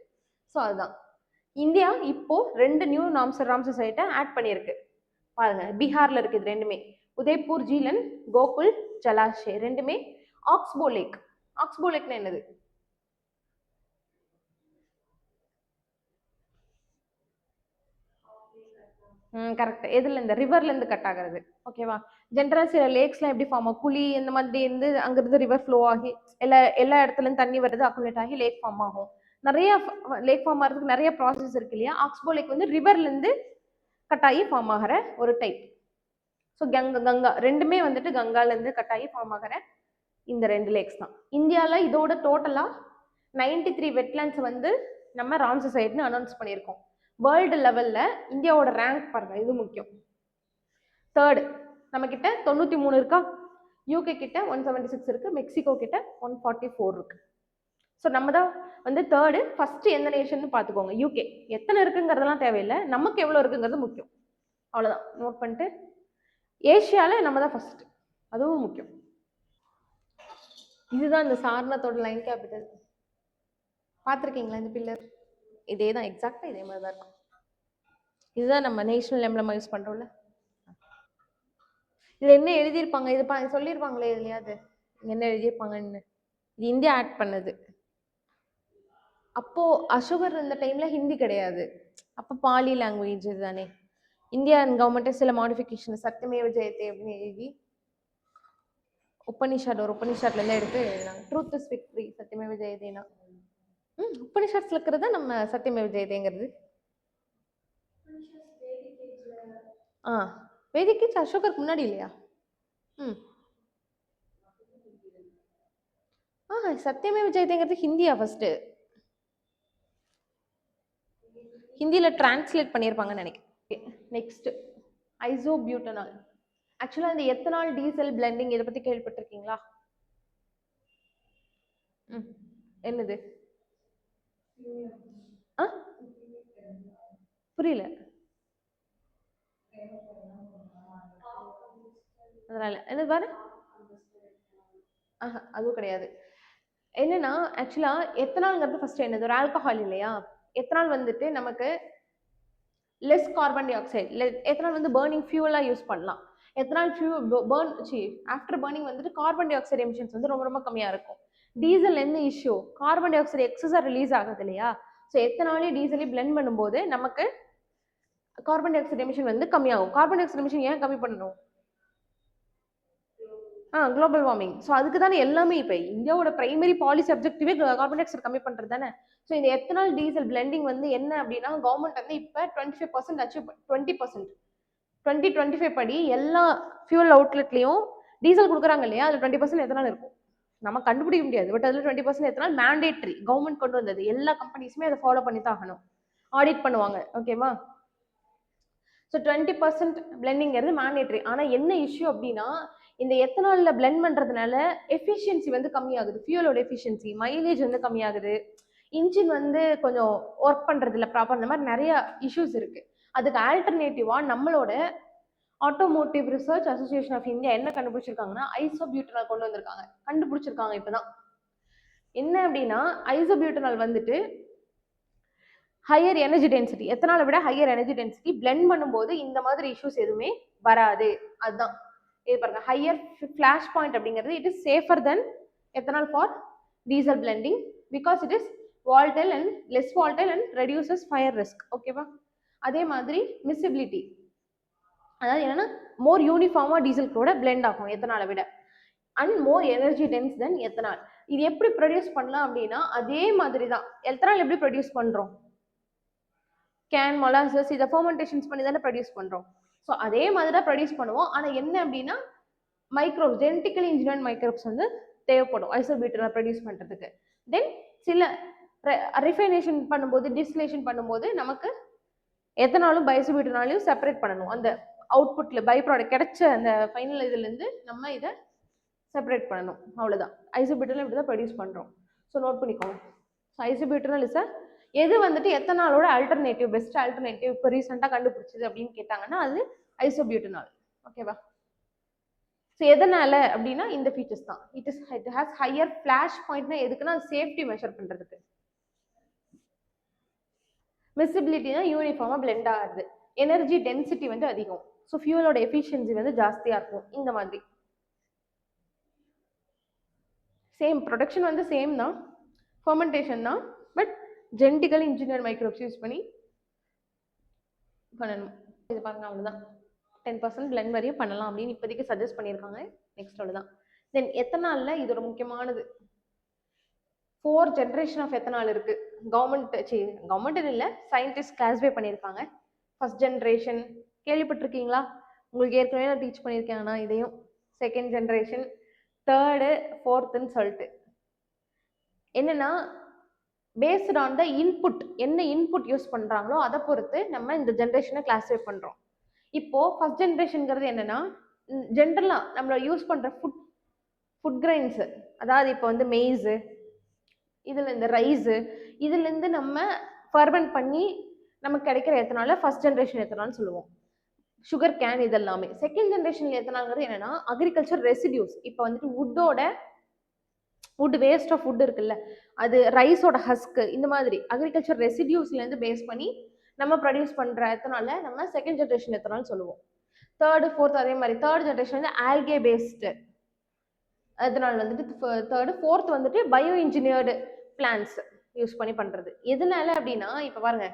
ஸோ அதுதான் இந்தியா இப்போ 2 நியூ ராம்சர் சைட்டை ஆட் பண்ணியிருக்கு. பாருங்க, பீகார்ல இருக்கு இது ரெண்டுமே. உதய்பூர் ஜீலன், கோகுல் ஜலாஷே, ரெண்டுமே ஆக்ஸ்போ லேக். ஆக்ஸ்போ லேக்னா என்னது? கரெக்ட். எதுல? இந்த ரிவர்ல இருந்து கட் ஆகிறது. ஓகேவா? ஜென்ரலா சில லேக்ஸ்லாம் எப்படி ஃபார்ம் ஆகும்? குழி இந்த மாதிரி இருந்து அங்கிருந்து ரிவர் ஃப்ளோ ஆகி எல்லா இடத்துல இருந்து தண்ணி வருது, அக்குமுலேட் ஆகி லேக் ஃபார்ம் ஆகும். நிறைய லேக் ஃபார்ம் ஆகிறதுக்கு நிறைய ப்ராசஸ் இருக்கு இல்லையா? ஆக்ஸ்போ லேக் வந்து ரிவர்ல இருந்து கட் ஆகி ஃபார்ம் ஆகிற ஒரு டைப். ஸோ கங்கா ரெண்டுமே வந்துட்டு கங்கால இருந்து கட் ஆகி ஃபார்ம் ஆகிற இந்த 2 லேக்ஸ் தான். இந்தியாவில் இதோட டோட்டலா 93 வெட்லேண்ட்ஸ் வந்து நம்ம ராம்சர் சைட்னு அனௌன்ஸ் பண்ணியிருக்கோம். வேர்ல்டு லெவல்ல இந்தியாவோட ரேங்க் பாருங்க, இது முக்கியம். 3rd நம்ம கிட்ட 93 இருக்கா, யூகே கிட்ட 176 இருக்கு, மெக்சிகோ கிட்ட 144 இருக்கு. ஸோ நம்ம தான் வந்து 3rd. ஃபர்ஸ்ட் எந்த நேஷன் பார்த்துக்கோங்க, யூகே. எத்தனை இருக்குங்கிறதெல்லாம் தேவையில்லை, நமக்கு எவ்வளோ இருக்குங்கிறது முக்கியம். அவ்வளோதான், நோட் பண்ணிட்டு. ஏஷியாவில் நம்ம தான் ஃபர்ஸ்ட், அதுவும் முக்கியம். இதுதான் இந்த சாரநாத்தோட லைன் கேபிட்டல். பார்த்துருக்கீங்களா இந்த பில்லர்? இதே தான், எக்ஸாக்டா இதே மாதிரி தான் இருக்கும். இதுதான் நம்ம நேஷனல் எம்ப்ளம் யூஸ் பண்றோம்ல. இதுல என்ன எழுதியிருப்பாங்க? இது சொல்லியிருப்பாங்களே இல்லையாது என்ன எழுதியிருப்பாங்கன்னு. இது இந்தியா ஆட் பண்ணது. அப்போ அசோகர் இந்த டைம்ல ஹிந்தி கிடையாது, அப்போ பாலி லாங்குவேஜ் தானே. இந்தியன் கவர்மெண்ட்டே சில மாடிஃபிகேஷன் சத்தியமேவ ஜெயத்தே அப்படின்னு எழுதி உபனிஷத் ஒரு உபனிஷத்ல இருந்து எடுத்து எழுதினாங்க. ட்ரூத் இஸ் விக்டரி, சத்தியமேவ ஜெயதேனா. உபனிஷத்ல இருக்கிறது நம்ம சத்தியமேவ ஜெயதேங்கிறது. வேதிக் ஏஜ் அசோகருக்கு முன்னாடி இல்லையா? சத்தியமேவ ஜெயதேங்கிறது ஹிந்தியா? ஃபர்ஸ்ட் ஹிந்தியில டிரான்ஸ்லேட் பண்ணியிருப்பாங்கன்னு நினைக்கிறேன். நெக்ஸ்ட் ஐசோபியூட்டனால். ஆக்சுவலா இந்த எத்தனால் டீசல் பிளெண்டிங் இதை பத்தி கேள்விப்பட்டிருக்கீங்களா? என்னது? புரியல. அதனால என்ன பாரு, அதுவும் கிடையாது. என்னன்னா ஆக்சுவலா எத்தனால்ங்கிறது ஃபர்ஸ்ட் என்னது? ஒரு ஆல்கஹால் இல்லையா? எத்தனால் வந்துட்டு நமக்கு less carbon dioxide. Ethanol வந்து பர்னிங் ஃபியூவலா யூஸ் பண்ணலாம். எத்தனால் ஆஃப்டர் பர்னிங் வந்துட்டு கார்பன் டை ஆக்சைடு எமிஷன்ஸ் வந்து ரொம்ப ரொம்ப கம்மியா இருக்கும். டீசல் என்ன இஷ்யூ? கார்பன் டை ஆக்சைடு எக்ஸஸா ரிலீஸ் ஆகுது இல்லையா? ஸோ எத்தனாலையும் டீசலையும் பிளெண்ட் பண்ணும்போது நமக்கு கார்பன் டை ஆக்சைடு எமிஷன் வந்து கம்மியாகும். கார்பன் டை ஆக்சைடு எமிஷன் ஏன் கம்மி பண்ணணும்? Global warming. ஸோ அதுக்கு தானே எல்லாமே இப்போ இந்தியாவோட பிரைமரி பாலிசி அப்ஜெக்டிவே கார்பன் டை ஆக்சைடு கம்மி பண்ணுறது தானே. ஸோ இந்த எத்தனால் டீசல் பிளெண்டிங் வந்து என்ன அப்படின்னா, கவர்மெண்ட் வந்து இப்போ 25% அச்சீவ் 20% 2025 படி எல்லா ஃபியூல் அவுட்லெட்லையும் டீசல் கொடுக்குறாங்க இல்லையா? அதில் 20% எத்தனால் இருக்கும். நம்ம கண்டுபிடிக்க முடியாது, பட் அதில் 20% எத்தனால் மேண்டேட்ரி, கவர்மெண்ட் கொண்டு வந்தது. எல்லா கம்பெனிஸுமே அதை ஃபாலோ பண்ணி தான் ஆகணும், ஆடிட் பண்ணுவாங்க. ஓகேவா? ஸோ 20% பிளெண்டிங்கிறது மேண்டேட்ரி. ஆனால் என்ன இஷ்யூ அப்படின்னா, இந்த எத்தனாலில் பிளெண்ட் பண்ணுறதுனால எஃபிஷியன்சி வந்து கம்மியாகுது, ஃபியூலோட எஃபிஷியன்சி, மைலேஜ் வந்து கம்மியாகுது, இன்ஜின் வந்து கொஞ்சம் ஒர்க் பண்ணுறது இல்லை ப்ராப்பர், இந்த மாதிரி நிறைய இஷ்யூஸ் இருக்குது. அதுக்கு ஆல்டர்னேட்டிவாக நம்மளோட automotive research association of India என்ன கண்டுபிடிச்சிருக்காங்கன்னா, ஐசோபியூட்டனால் கொண்டு வந்திருக்காங்க. கண்டுபிடிச்சிருக்காங்க இப்போதான். என்ன அப்படின்னா, ஐசோபியூட்டனால் வந்துட்டு ஹையர் எனர்ஜி டென்சிட்டி, எத்தனால விட ஹையர் எனர்ஜி டென்சிட்டி, பிளெண்ட் பண்ணும்போது இந்த மாதிரி இஷ்யூஸ் எதுவுமே வராது. அதுதான் இது பாருங்க, ஹையர் ஃபிளாஷ் பாயிண்ட் அப்படிங்கிறது it is safer then ethanol for diesel blending because it is volatile and less volatile and reduces fire risk. ஓகேவா? அதே மாதிரி மிசிபிலிட்டி, அதாவது என்னன்னா மோர் யூனிஃபார்மா டீசல் கூட பிளெண்ட் ஆகும் எத்தனால விட, and more energy dense than ethanol. இது எப்படி ப்ரொடியூஸ் பண்ணலாம் அப்படின்னா அதே மாதிரி தான் எத்தனால் எப்படி ப்ரொடியூஸ் பண்றோம், கேன் மொலாசஸ் இதை ஃபர்மெண்டேஷன்ஸ் பண்ணி தானே ப்ரொடியூஸ் பண்றோம். ஸோ அதே மாதிரி தான் ப்ரொடியூஸ் பண்ணுவோம். ஆனால் என்ன அப்படின்னா மைக்ரோப்ஸ், ஜெனட்டிக்கலி இன்ஜினியர்ட் மைக்ரோப்ஸ் வந்து தேவைப்படும் ஐசோபியூட்டனால் ப்ரொடியூஸ் பண்றதுக்கு. தென் சில ரிஃபைனேஷன் பண்ணும்போது, டிஸ்டிலேஷன் பண்ணும்போது நமக்கு எத்தனாலும் பைசோபியூட்டனாலையும் செப்பரேட் பண்ணணும். அந்த அவுட்புட்ல பை ப்ராடக்ட் கிடைச்ச அந்த ஃபைனல் இதுல இருந்து நம்ம இதை செப்பரேட் பண்ணணும். அவ்வளவுதான். ஐசோபியூட்டனால் இப்படி தான் ப்ரொடியூஸ் பண்றோம். ஸோ நோட் பண்ணிக்கோங்க. ஸோ ஐசோபியூட்டனால் இஸ் எது வந்துட்டு எத்தனாலோட அல்டர்னேட்டிவ், பெஸ்ட் அல்டர்னேட்டிவ் இப்போ ரீசெண்டாக கண்டுபிடிச்சது அப்படின்னு கேட்டாங்கன்னா அது ஐசோபியூட்டனால். ஓகேவா? ஸோ எதனால அப்படின்னா இந்த ஃபீச்சர்ஸ் தான். இட் ஹாஸ் ஹையர் ஃபிளாஷ் பாயிண்ட்னா எதுக்குன்னா சேஃப்டி மெஷர் பண்றதுக்கு. மிசிபிலிட்டினா யூனிஃபார்மா பிளெண்ட் ஆகுது. எனர்ஜி டென்சிட்டி வந்து அதிகம். ஸோ ஃபியூலோட எஃபிஷியன்சி வந்து ஜாஸ்தியா இருக்கும். இந்த மாதிரி சேம் ப்ரொடக்ஷன் வந்து சேம் தான், ஃபர்மெண்டேஷன் தான், but genetically engineer microbes use பண்ணி பண்ணணும். இது பாருங்க, அவ்வளோதான். 10% பிளெண்ட் வரையும் பண்ணலாம் அப்படின்னு இப்போதைக்கு சஜஸ்ட் பண்ணியிருக்காங்க. நெக்ஸ்ட் அவ்வளோதான். தென் எத்தனால்ல இது ஒரு முக்கியமானது. 4 ஜென்ரேஷன் ஆஃப் எத்தனால் இருக்கு. கவர்மெண்ட் இல்லை, சயின்டிஸ்ட் கிளாஸிஃபை பண்ணியிருக்காங்க. ஃபர்ஸ்ட் ஜென்ரேஷன் கேள்விப்பட்டிருக்கீங்களா? உங்களுக்கு ஏற்கனவே நான் டீச் பண்ணியிருக்கேன். ஆனால் இதையும் செகண்ட் ஜென்ரேஷன், தேர்டு, ஃபோர்த்துன்னு சொல்லிட்டு என்னன்னா பேஸ்ட் ஆன் த இன்புட், என்ன இன்புட் யூஸ் பண்றாங்களோ அதை பொறுத்து நம்ம இந்த ஜென்ரேஷனை கிளாஸிஃபை பண்றோம். இப்போ ஃபர்ஸ்ட் ஜென்ரேஷன்ங்கிறது என்னன்னா ஜென்ரலா நம்ம யூஸ் பண்ற ஃபுட் கிரைன்ஸ், அதாவது இப்போ வந்து மெய்ஸு, இதுல இந்த ரைஸு, இதுல இருந்து நம்ம ஃபர்மெண்ட் பண்ணி நமக்கு கிடைக்கிற எத்தனால ஃபர்ஸ்ட் ஜென்ரேஷன் எத்தனால்னு சொல்லுவோம். சுகர் கேன் இதெல்லாமே. செகண்ட் ஜென்ரேஷன் எத்தனால்ங்கிறது என்னன்னா அக்ரிகல்ச்சர் ரெசிடியூஸ். இப்போ வந்துட்டு வுட் வேஸ்ட் ஆஃப் வுட் இருக்குல்ல, அது ரைஸோட ஹஸ்க்கு, இந்த மாதிரி அக்ரிகல்ச்சர் ரெசிடியூஸ்லேருந்து பேஸ் பண்ணி நம்ம ப்ரொடியூஸ் பண்ணுற எத்தனால நம்ம செகண்ட் ஜென்ரேஷன் எத்தனால் சொல்லுவோம். தேர்டு, ஃபோர்த் அதே மாதிரி. தேர்ட் ஜென்ரேஷன் வந்து ஆல்கே பேஸ்டு எத்தனால் வந்துட்டு தேர்டு. ஃபோர்த் வந்துட்டு பயோ இன்ஜினியர்டு பிளான்ஸ் யூஸ் பண்ணி பண்ணுறது. எதனால அப்படின்னா இப்போ பாருங்க,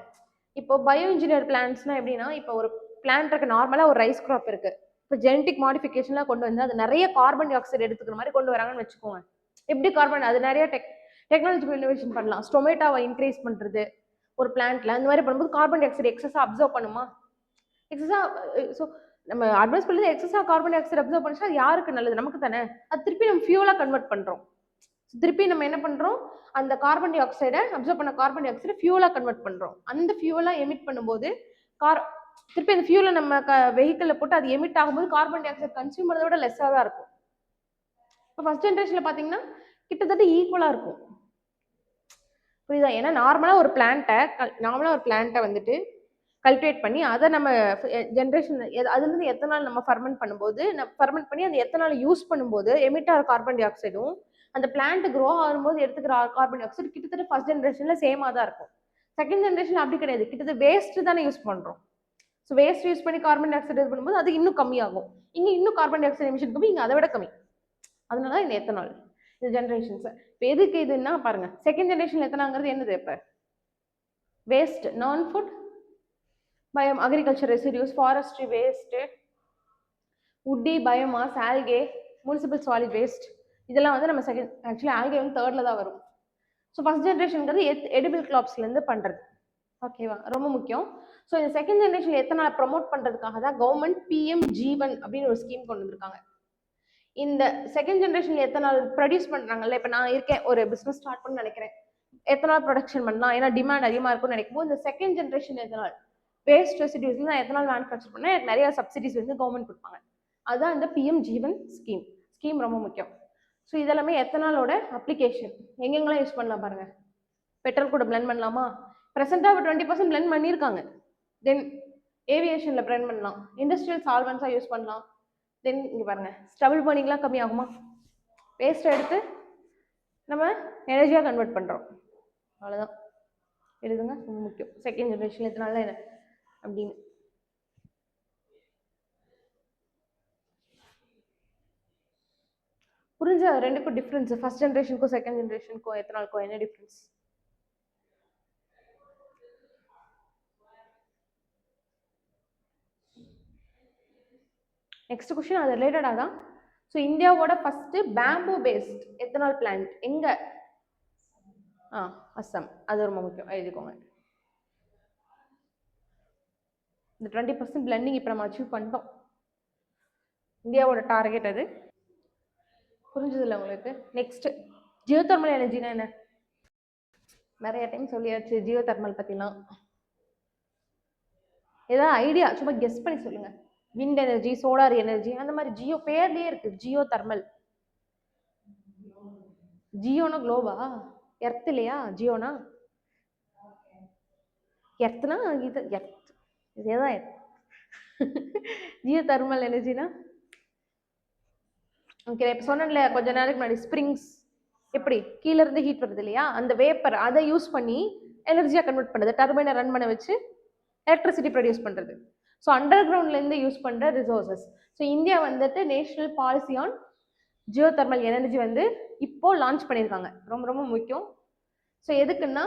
இப்போ பயோ இன்ஜினியர் பிளான்ஸ்னா எப்படின்னா இப்போ ஒரு பிளான்ட் இருக்கு, நார்மலாக ஒரு ரைஸ் கிராப் இருக்கு, இப்போ ஜெனட்டிக் மாடிஃபிகேஷன்லாம் கொண்டு வந்து அது நிறைய கார்பன் டை ஆக்சைடு எடுத்துக்கிற மாதிரி கொண்டு வராங்கன்னு வச்சுக்கோங்க. எப்படி கார்பன், அது நிறைய டெக்னாலஜிக்கல் இனோவேஷன் பண்ணலாம். ஸ்டொமேட்டோவை இன்க்ரீஸ் பண்றது ஒரு பிளான்ட்ல, அந்த மாதிரி பண்ணும்போது கார்பன் டை ஆக்சைடு எக்ஸஸா அப்சர்வ் பண்ணுமா? எக்ஸஸா. ஸோ நம்ம அட்வைஸ் பண்ணுறது எக்ஸஸா கார்பன் டை ஆக்சைடு அப்சர்வ் பண்ணிச்சா அது யாருக்கு நல்லது? நமக்கு தானே. அது திருப்பி நம்ம ஃபியூலா கன்வெர்ட் பண்றோம். திருப்பி நம்ம என்ன பண்றோம், அந்த கார்பன் டை ஆக்சைடை அப்சர்வ் பண்ண கார்பன் டை ஆக்சைடை ஃபியூலா கன்வெர்ட் பண்றோம். அந்த ஃபியூலா எமிட் பண்ணும்போது திருப்பி அந்த ஃபியூலை நம்ம வெஹிக்கிள்ல போட்டு அது எமிட் ஆகும்போது கார்பன் டை ஆக்சைடு கன்சியூம் பண்ணதை விட லெஸ்ஸாக தான் இருக்கும். இப்போ ஃபர்ஸ்ட் ஜென்ரேஷன்ல பாத்தீங்கன்னா கிட்டத்தட்ட ஈக்குவலா இருக்கும். புரியுதா? ஏன்னா நார்மலா ஒரு பிளான்ட்டை வந்துட்டு கல்டிவேட் பண்ணி அதை நம்ம ஜென்ரேஷன் அதுலேருந்து எத்தனால் நம்ம ஃபர்மெண்ட் பண்ணும்போது, ஃபர்மெண்ட் பண்ணி அந்த எத்தனால் யூஸ் பண்ணும்போது எமிட் ஆகிற கார்பன் டை ஆக்சைடும் அந்த பிளான்ட் க்ரோ ஆகும்போது எடுத்துக்கிற கார்பன் டை ஆக்சைடு கிட்டத்தட்ட ஃபர்ஸ்ட் ஜென்ரேஷன்ல சேமாக தான் இருக்கும். செகண்ட் ஜென்ரேஷன் அப்படி கிடையாது, கிட்டத்தட்ட வேஸ்ட் தானே யூஸ் பண்றோம். ஸோ வேஸ்ட் யூஸ் பண்ணி கார்பன் டை ஆக்சைடு இது பண்ணும்போது அது இன்னும் கம்மியாகும். இங்கே இன்னும் கார்பன் டை ஆக்சைடு எமிஷன் கம்மி, இங்கே அதை விட கம்மி. அதனால இந்த எத்தனால் இந்த ஜென்ரேஷன்ஸ். இப்போ எதுக்கு இதுன்னா பாருங்க, செகண்ட் ஜென்ரேஷன் எத்தனாங்கிறது என்னது? இப்போ waste, non food, agriculture residues, forestry waste, woody, biomass, algae, municipal solid waste, இதெல்லாம் வந்து நம்ம செகண்ட். ஆக்சுவலி ஆல்கே வந்து தேர்ட்ல தான் வரும். ஸோ ஃபர்ஸ்ட் ஜென்ரேஷன்ங்கிறது எடிபிள் கிராப்ஸ்லேருந்து பண்ணுறது. ஓகேவா? ரொம்ப முக்கியம். ஸோ இந்த செகண்ட் ஜென்ரேஷன் எத்தனால் ப்ரமோட் பண்ணுறதுக்காக தான் கவர்மெண்ட் PM-JEEVAN அப்படின்னு ஒரு ஸ்கீம் கொண்டு வந்திருக்காங்க. இந்த செகண்ட் ஜென்ரேஷன் எத்தனால் ப்ரொடியூஸ் பண்ணுறாங்கல்ல, இப்போ நான் இருக்கேன் ஒரு பிஸ்னஸ் ஸ்டார்ட் பண்ண நினைக்கிறேன், எத்தனால் ப்ரொடக்ஷன் பண்ணலாம், ஏன்னா டிமாண்ட் அதிகமாக இருக்கும்னு நினைக்கும் போது இந்த second generation ethanol waste residues நான் எத்தனால் மேனுஃபேக்சர் பண்ணால் எனக்கு நிறைய சப்சிடிஸ் வந்து கவர்மெண்ட் கொடுப்பாங்க. அதுதான் இந்த PM-JEEVAN ஸ்கீம் ரொம்ப முக்கியம். ஸோ இதெல்லாமே எத்தனாலோட அப்ளிகேஷன். எங்கெங்கெல்லாம் யூஸ் பண்ணலாம் பாருங்க. பெட்ரோல் கூட பிளெண்ட் பண்ணலாமா? ப்ரெசென்ட்டாக 20% பிளெண்ட் பண்ணியிருக்காங்க. தென் ஏவியேஷனில் பிளெண்ட் பண்ணலாம், இண்டஸ்ட்ரியல் சால்வன்ஸாக யூஸ் பண்ணலாம். தென் இங்கே பாருங்க, ஸ்டபிள் பர்னிங்லாம் கம்மி ஆகுமா? வேஸ்ட்டை எடுத்து நம்ம எனர்ஜியாக கன்வெர்ட் பண்ணுறோம். அவ்வளோதான். எழுதுங்க, ரொம்ப முக்கியம். செகண்ட் ஜென்ரேஷன் எத்தனால என்ன அப்படின்னு. புரிஞ்சா? ரெண்டுக்கும் டிஃப்ரென்ஸ், ஃபர்ஸ்ட் ஜென்ரேஷனுக்கும் செகண்ட் ஜென்ரேஷனுக்கும் எத்தனாலுக்கும் என்ன டிஃப்ரென்ஸ்? நெக்ஸ்ட் கொஸ்டின் அது ரிலேட்டடாக தான். ஸோ இந்தியாவோட first bamboo based ethanol plant எங்க? அஸ்ஸாம். அது ரொம்ப முக்கியம், எழுதிக்கோங்க. இந்த 20% பிளண்டிங் இப்போ நம்ம அச்சீவ் பண்ணிட்டோம். இந்தியாவோட டார்கெட் அது. புரிஞ்சதில்ல உங்களுக்கு? நெக்ஸ்ட் ஜியோ தெர்மல் எனர்ஜினா என்ன? நிறைய டைம் சொல்லியாச்சு ஜியோ தெர்மல் பத்திலாம். ஏதாவது ஐடியா சும்மா கெஸ் பண்ணி சொல்லுங்க. விண்ட் எனர்ஜி, சோலார் எனர்ஜி, அந்த மாதிரி ஜியோ பேர்லயே இருக்கு ஜியோ தெர்மல். ஜியோனா குளோபா? எர்த் இல்லையா ஜியோனா? எர்த்னா இது எர்த், இதேதான் ஜியோ தெர்மல் எனர்ஜினா. ஓகே, இப்போ சொன்னேன்ல கொஞ்ச நேரத்துக்கு முன்னாடி ஸ்ப்ரிங்ஸ் எப்படி கீழே இருந்து ஹீட் வருது இல்லையா, அந்த வேப்பர் அதை யூஸ் பண்ணி எனர்ஜியா கன்வெர்ட் பண்ணுது, டர்பைனை ரன் பண்ண வச்சு எலக்ட்ரிசிட்டி ப்ரொடியூஸ் பண்றது. ஸோ அண்டர் கிரவுண்ட்லேருந்து யூஸ் பண்ற ரிசோர்சஸ். ஸோ இந்தியா வந்துட்டு national policy on Jio thermal energy வந்து இப்போ லான்ச் பண்ணியிருக்காங்க. ரொம்ப ரொம்ப முக்கியம். ஸோ எதுக்குன்னா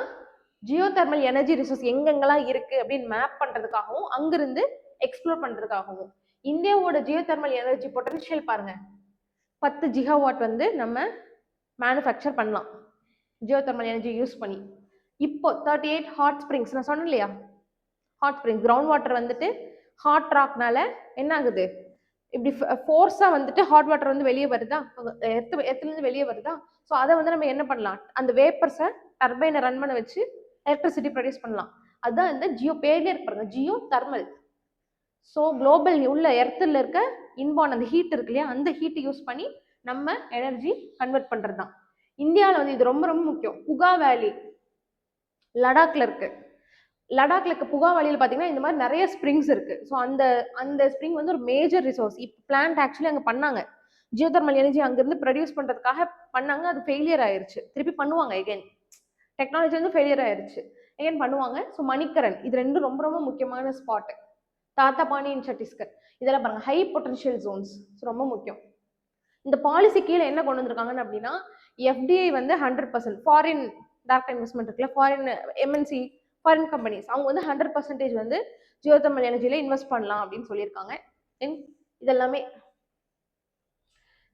ஜியோ தெர்மல் எனர்ஜி ரிசோர்ஸ் எங்கெங்கெல்லாம் இருக்கு அப்படின்னு மேப் பண்றதுக்காகவும் அங்கிருந்து எக்ஸ்ப்ளோர் பண்றதுக்காகவும். இந்தியாவோட ஜியோ தெர்மல் எனர்ஜி பொட்டன்ஷியல் பாருங்க, 10 ஜிகாவாட் வந்து நம்ம மேனுஃபேக்சர் பண்ணலாம் ஜியோ தெர்மல் எனர்ஜி யூஸ் பண்ணி. இப்போ 38 ஹாட் ஸ்ப்ரிங்ஸ் நான் சொன்னேன் இல்லையா, ஹாட் ஸ்ப்ரிங் கிரவுண்ட் வாட்டர் வந்துட்டு ஹாட் ராக்னால என்ன ஆகுது, இப்படி ஃபோர்ஸா வந்துட்டு ஹாட் வாட்டர் வந்து வெளியே வருதா, எர்த்துலேருந்து வெளியே வருதா. ஸோ அதை வந்து நம்ம என்ன பண்ணலாம், அந்த வேப்பர்ஸை டர்பைனை ரன் பண்ண வச்சு எலக்ட்ரிசிட்டி ப்ரொடியூஸ் பண்ணலாம். அதுதான் இந்த ஜியோ பேர்லேயே இருப்பாங்க, ஜியோ தெர்மல். ஸோ குளோபல் உள்ள எர்த்தில் இருக்க இன்பான் அந்த ஹீட் இருக்கு இல்லையா, அந்த ஹீட்டை யூஸ் பண்ணி நம்ம எனர்ஜி கன்வெர்ட் பண்றது தான். இந்தியாவில் வந்து இது ரொம்ப ரொம்ப முக்கியம். புகா வேலி லடாக்ல இருக்கு. லடாக்ல இருக்க புகா வேலியில் பார்த்தீங்கன்னா இந்த மாதிரி நிறைய ஸ்ப்ரிங்ஸ் இருக்கு. ஸோ அந்த அந்த ஸ்ப்ரிங் வந்து ஒரு மேஜர் ரிசோர்ஸ். இப்போ பிளான்ட் ஆக்சுவலி அங்கே பண்ணாங்க, ஜியோ தெர்மல் எனர்ஜி அங்கிருந்து ப்ரொடியூஸ் பண்றதுக்காக பண்ணாங்க, அது ஃபெயிலியர் ஆயிருச்சு. திருப்பி பண்ணுவாங்க எகைன், டெக்னாலஜி வந்து ஃபெயிலியர் ஆயிருச்சு, எகைன் பண்ணுவாங்க. ஸோ மணிக்கரன் இது ரெண்டும் ரொம்ப ரொம்ப முக்கியமான ஸ்பாட். தாத்தாபாணி இன் சத்தீஸ்கர், இதெல்லாம் பாருங்க ஹை பொட்டன்ஷியல் ஜோன்ஸ், ரொம்ப முக்கியம். இந்த பாலிசி கீழே என்ன கொண்டு வந்திருக்காங்கன்னு அப்படின்னா, எஃப்டிஐ வந்து 100% ஃபாரின் டைரக்ட் இன்வெஸ்ட்மெண்ட் இருக்குல்ல, ஃபாரின் எம்என்சி ஃபாரின் கம்பெனிஸ், அவங்க வந்து 100% வந்து ஜியோ தெர்மல் எனர்ஜியில இன்வெஸ்ட் பண்ணலாம் அப்படின்னு சொல்லியிருக்காங்க. இதெல்லாமே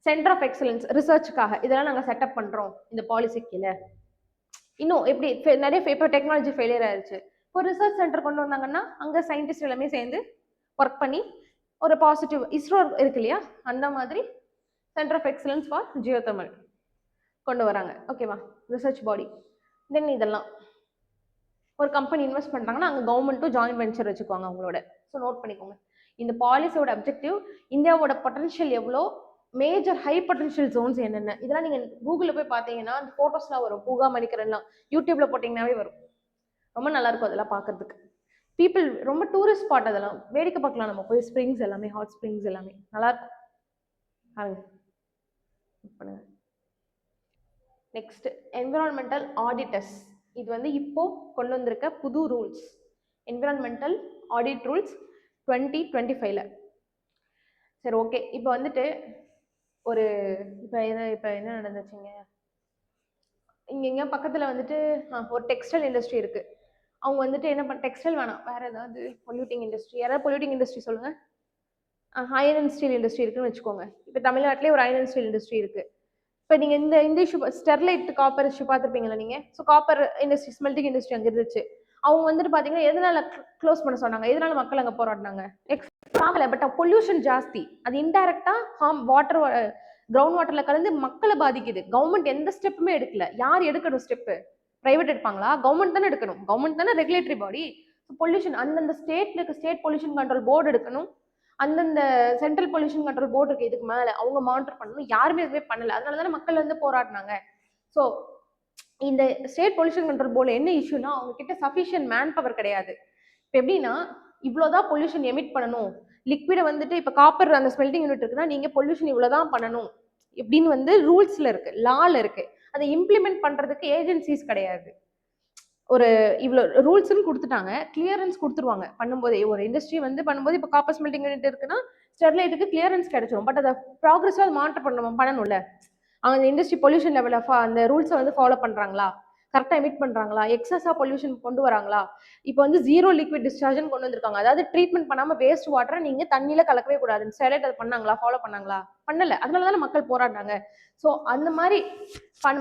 சென்டர் ஆஃப் எக்ஸலன்ஸ் ரிசர்ச்சுக்காக இதெல்லாம் நாங்கள் செட்டப் பண்றோம் இந்த பாலிசி கீழே. இன்னும் எப்படி நிறைய இப்போ டெக்னாலஜி ஃபெயிலியர் ஆயிடுச்சு, இப்போ ரிசர்ச் சென்டர் கொண்டு வந்தாங்கன்னா அங்கே சயின்டிஸ்ட் எல்லாமே சேர்ந்து ஒர்க் பண்ணி ஒரு பாசிட்டிவ் இஸ்ரோ இருக்கு இல்லையா, அந்த மாதிரி centre of excellence for geo thermal கொண்டு வராங்க. ஓகேவா, ரிசர்ச் பாடி. தென் இதெல்லாம் ஒரு கம்பெனி இன்வெஸ்ட் பண்ணுறாங்கன்னா அங்கே கவர்மெண்ட்டும் ஜாயின்ட் வெஞ்சர் வச்சுக்குவாங்க அவங்களோட. ஸோ நோட் பண்ணிக்கோங்க, இந்த பாலிசியோட அப்ஜெக்டிவ் இந்தியாவோட பொட்டன்ஷியல் எவ்வளோ, மேஜர் ஹை பொட்டன்ஷியல் ஜோன்ஸ் என்னென்ன, இதெல்லாம் நீங்கள் கூகுளில் போய் பார்த்தீங்கன்னா அந்த ஃபோட்டோஸ்லாம் வரும், பூகா மணிக்கரன்லாம் யூடியூப்ல போட்டிங்கன்னாவே வரும், ரொம்ப நல்லா இருக்கும் அதெல்லாம் பார்க்கறதுக்கு. பீப்புள் ரொம்ப டூரிஸ்ட் ஸ்பாட், அதெல்லாம் வேடிக்கை பார்க்கலாம் நம்ம போய், ஸ்ப்ரிங்ஸ் எல்லாமே ஹாட் ஸ்ப்ரிங்ஸ் எல்லாமே நல்லா இருக்கும் பாருங்க. பண்ணுங்க. நெக்ஸ்ட் என்விரான்மெண்டல் ஆடிட்டர்ஸ், இது வந்து இப்போ கொண்டு வந்திருக்க புது ரூல்ஸ், என்விரான்மெண்டல் ஆடிட் ரூல்ஸ் 2025ல. சரி ஓகே, இப்போ வந்துட்டு ஒரு இப்போ என்ன நடந்துச்சுங்க, இங்க பக்கத்துல வந்துட்டு ஒரு டெக்ஸ்டைல் இண்டஸ்ட்ரி இருக்கு. அவங்க வந்துட்டு என்ன டெக்ஸ்டைல் வேணாம், வேற ஏதாவது பொல்யூட்டிங் இண்டஸ்ட்ரி, யாராவது பொல்யூட்டிங் இண்டஸ்ட்ரி சொல்லுங்க. அயர்ன் அண்ட் ஸ்டீல் இண்டஸ்ட்ரி இருக்குன்னு வச்சுக்கோங்க. இப்போ தமிழ்நாட்டிலே ஒரு அயர்ன் அண்ட் ஸ்டீல் இண்டஸ்ட்ரி இருக்கு. இப்போ நீங்கள் இந்த இஷ்யூ ஸ்டெர்லைட் காப்பர் இஷ்யூ பார்த்துருப்பீங்களா நீங்கள். So copper industry smelting industry அங்கே இருந்துச்சு. அவங்க வந்துட்டு பார்த்தீங்கன்னா எதனால க்ளோஸ் பண்ண சொன்னாங்க, எதனால மக்கள் அங்கே போராடினாங்க, ஆகலை, பட் பொல்யூஷன் ஜாஸ்தி, அது இன்டைரக்டாக வாட்டர் கிரவுண்ட் வாட்டர்ல கலந்து மக்களை பாதிக்குது. கவர்மெண்ட் எந்த ஸ்டெப்புமே எடுக்கல. யார் எடுக்கணும் ஸ்டெப்பு, பிரைவேட் எடுப்பாங்களா, கவர்மெண்ட் தானே எடுக்கணும், கவர்மெண்ட் தானே ரெகுலேட்டரி பாடி. பொல்யூஷன் அந்தந்த ஸ்டேட்ல இருக்க ஸ்டேட் பொல்யூஷன் கண்ட்ரோல் போர்டு எடுக்கணும், அந்தந்த சென்ட்ரல் பொல்யூஷன் கண்ட்ரோல் போர்டு இருக்கு, இதுக்கு மேல அவங்க மானிட்டர் பண்ணணும், யாருமே எதுவுமே பண்ணல. அதனால தானே மக்கள் வந்து போராடினாங்க. ஸோ இந்த ஸ்டேட் பொல்யூஷன் கண்ட்ரோல் போர்டு என்ன இஷ்யூனா, அவங்க கிட்ட சஃபிஷியன்ட் மேன் பவர் கிடையாது. இப்போ எப்படின்னா, இவ்வளோதான் பொல்யூஷன் எமிட் பண்ணணும், லிக்விடை வந்துட்டு இப்போ காப்பர் அந்த ஸ்மெல்டிங் யூனிட் இருக்குன்னா நீங்கள் பொல்யூஷன் இவ்வளோதான் பண்ணணும் இப்படின்னு வந்து ரூல்ஸ்ல இருக்கு, லால இருக்கு. அதை இம்ப்ளிமெண்ட் பண்றதுக்கு ஏஜென்சிஸ் கிடையாது. ஒரு இவ்வளோ ரூல்ஸ்ன்னு கொடுத்துட்டாங்க, கிளியரன்ஸ் கொடுத்துருவாங்க பண்ணும்போதே. ஒரு இண்டஸ்ட்ரி வந்து பண்ணும்போது இப்போ காப்பர் ஸ்மெல்டிங் யூனிட் இருக்குன்னா ஸ்டெர்லைட்டுக்கு கிளியரன்ஸ் கிடைச்சிடும். பட் அதை ப்ராக்ரஸாக மானிட்டர் பண்ணணும்ல, அந்த இண்டஸ்ட்ரி பொல்யூஷன் லெவலில் அந்த ரூல்ஸை வந்து ஃபாலோ பண்ணுறாங்களா, கரெக்டாக எமிட் பண்ணுறாங்களா, எக்ஸஸாக பொல்யூஷன் கொண்டு வராங்களா. இப்போ வந்து ஜீரோ லிக்விட் டிஸ்சார்ஜ்னு கொண்டு வந்திருக்காங்க. அதாவது ட்ரீட்மெண்ட் பண்ணாமல் வேஸ்ட் வாட்டரை நீங்கள் தண்ணியில் கலக்கவே கூடாது. ஸ்டெர்லைட் அது பண்ணாங்களா, ஃபாலோ பண்ணாங்களா, பண்ணலை. அதனால தானே மக்கள் போராடினாங்க. ஸோ அந்த மாதிரி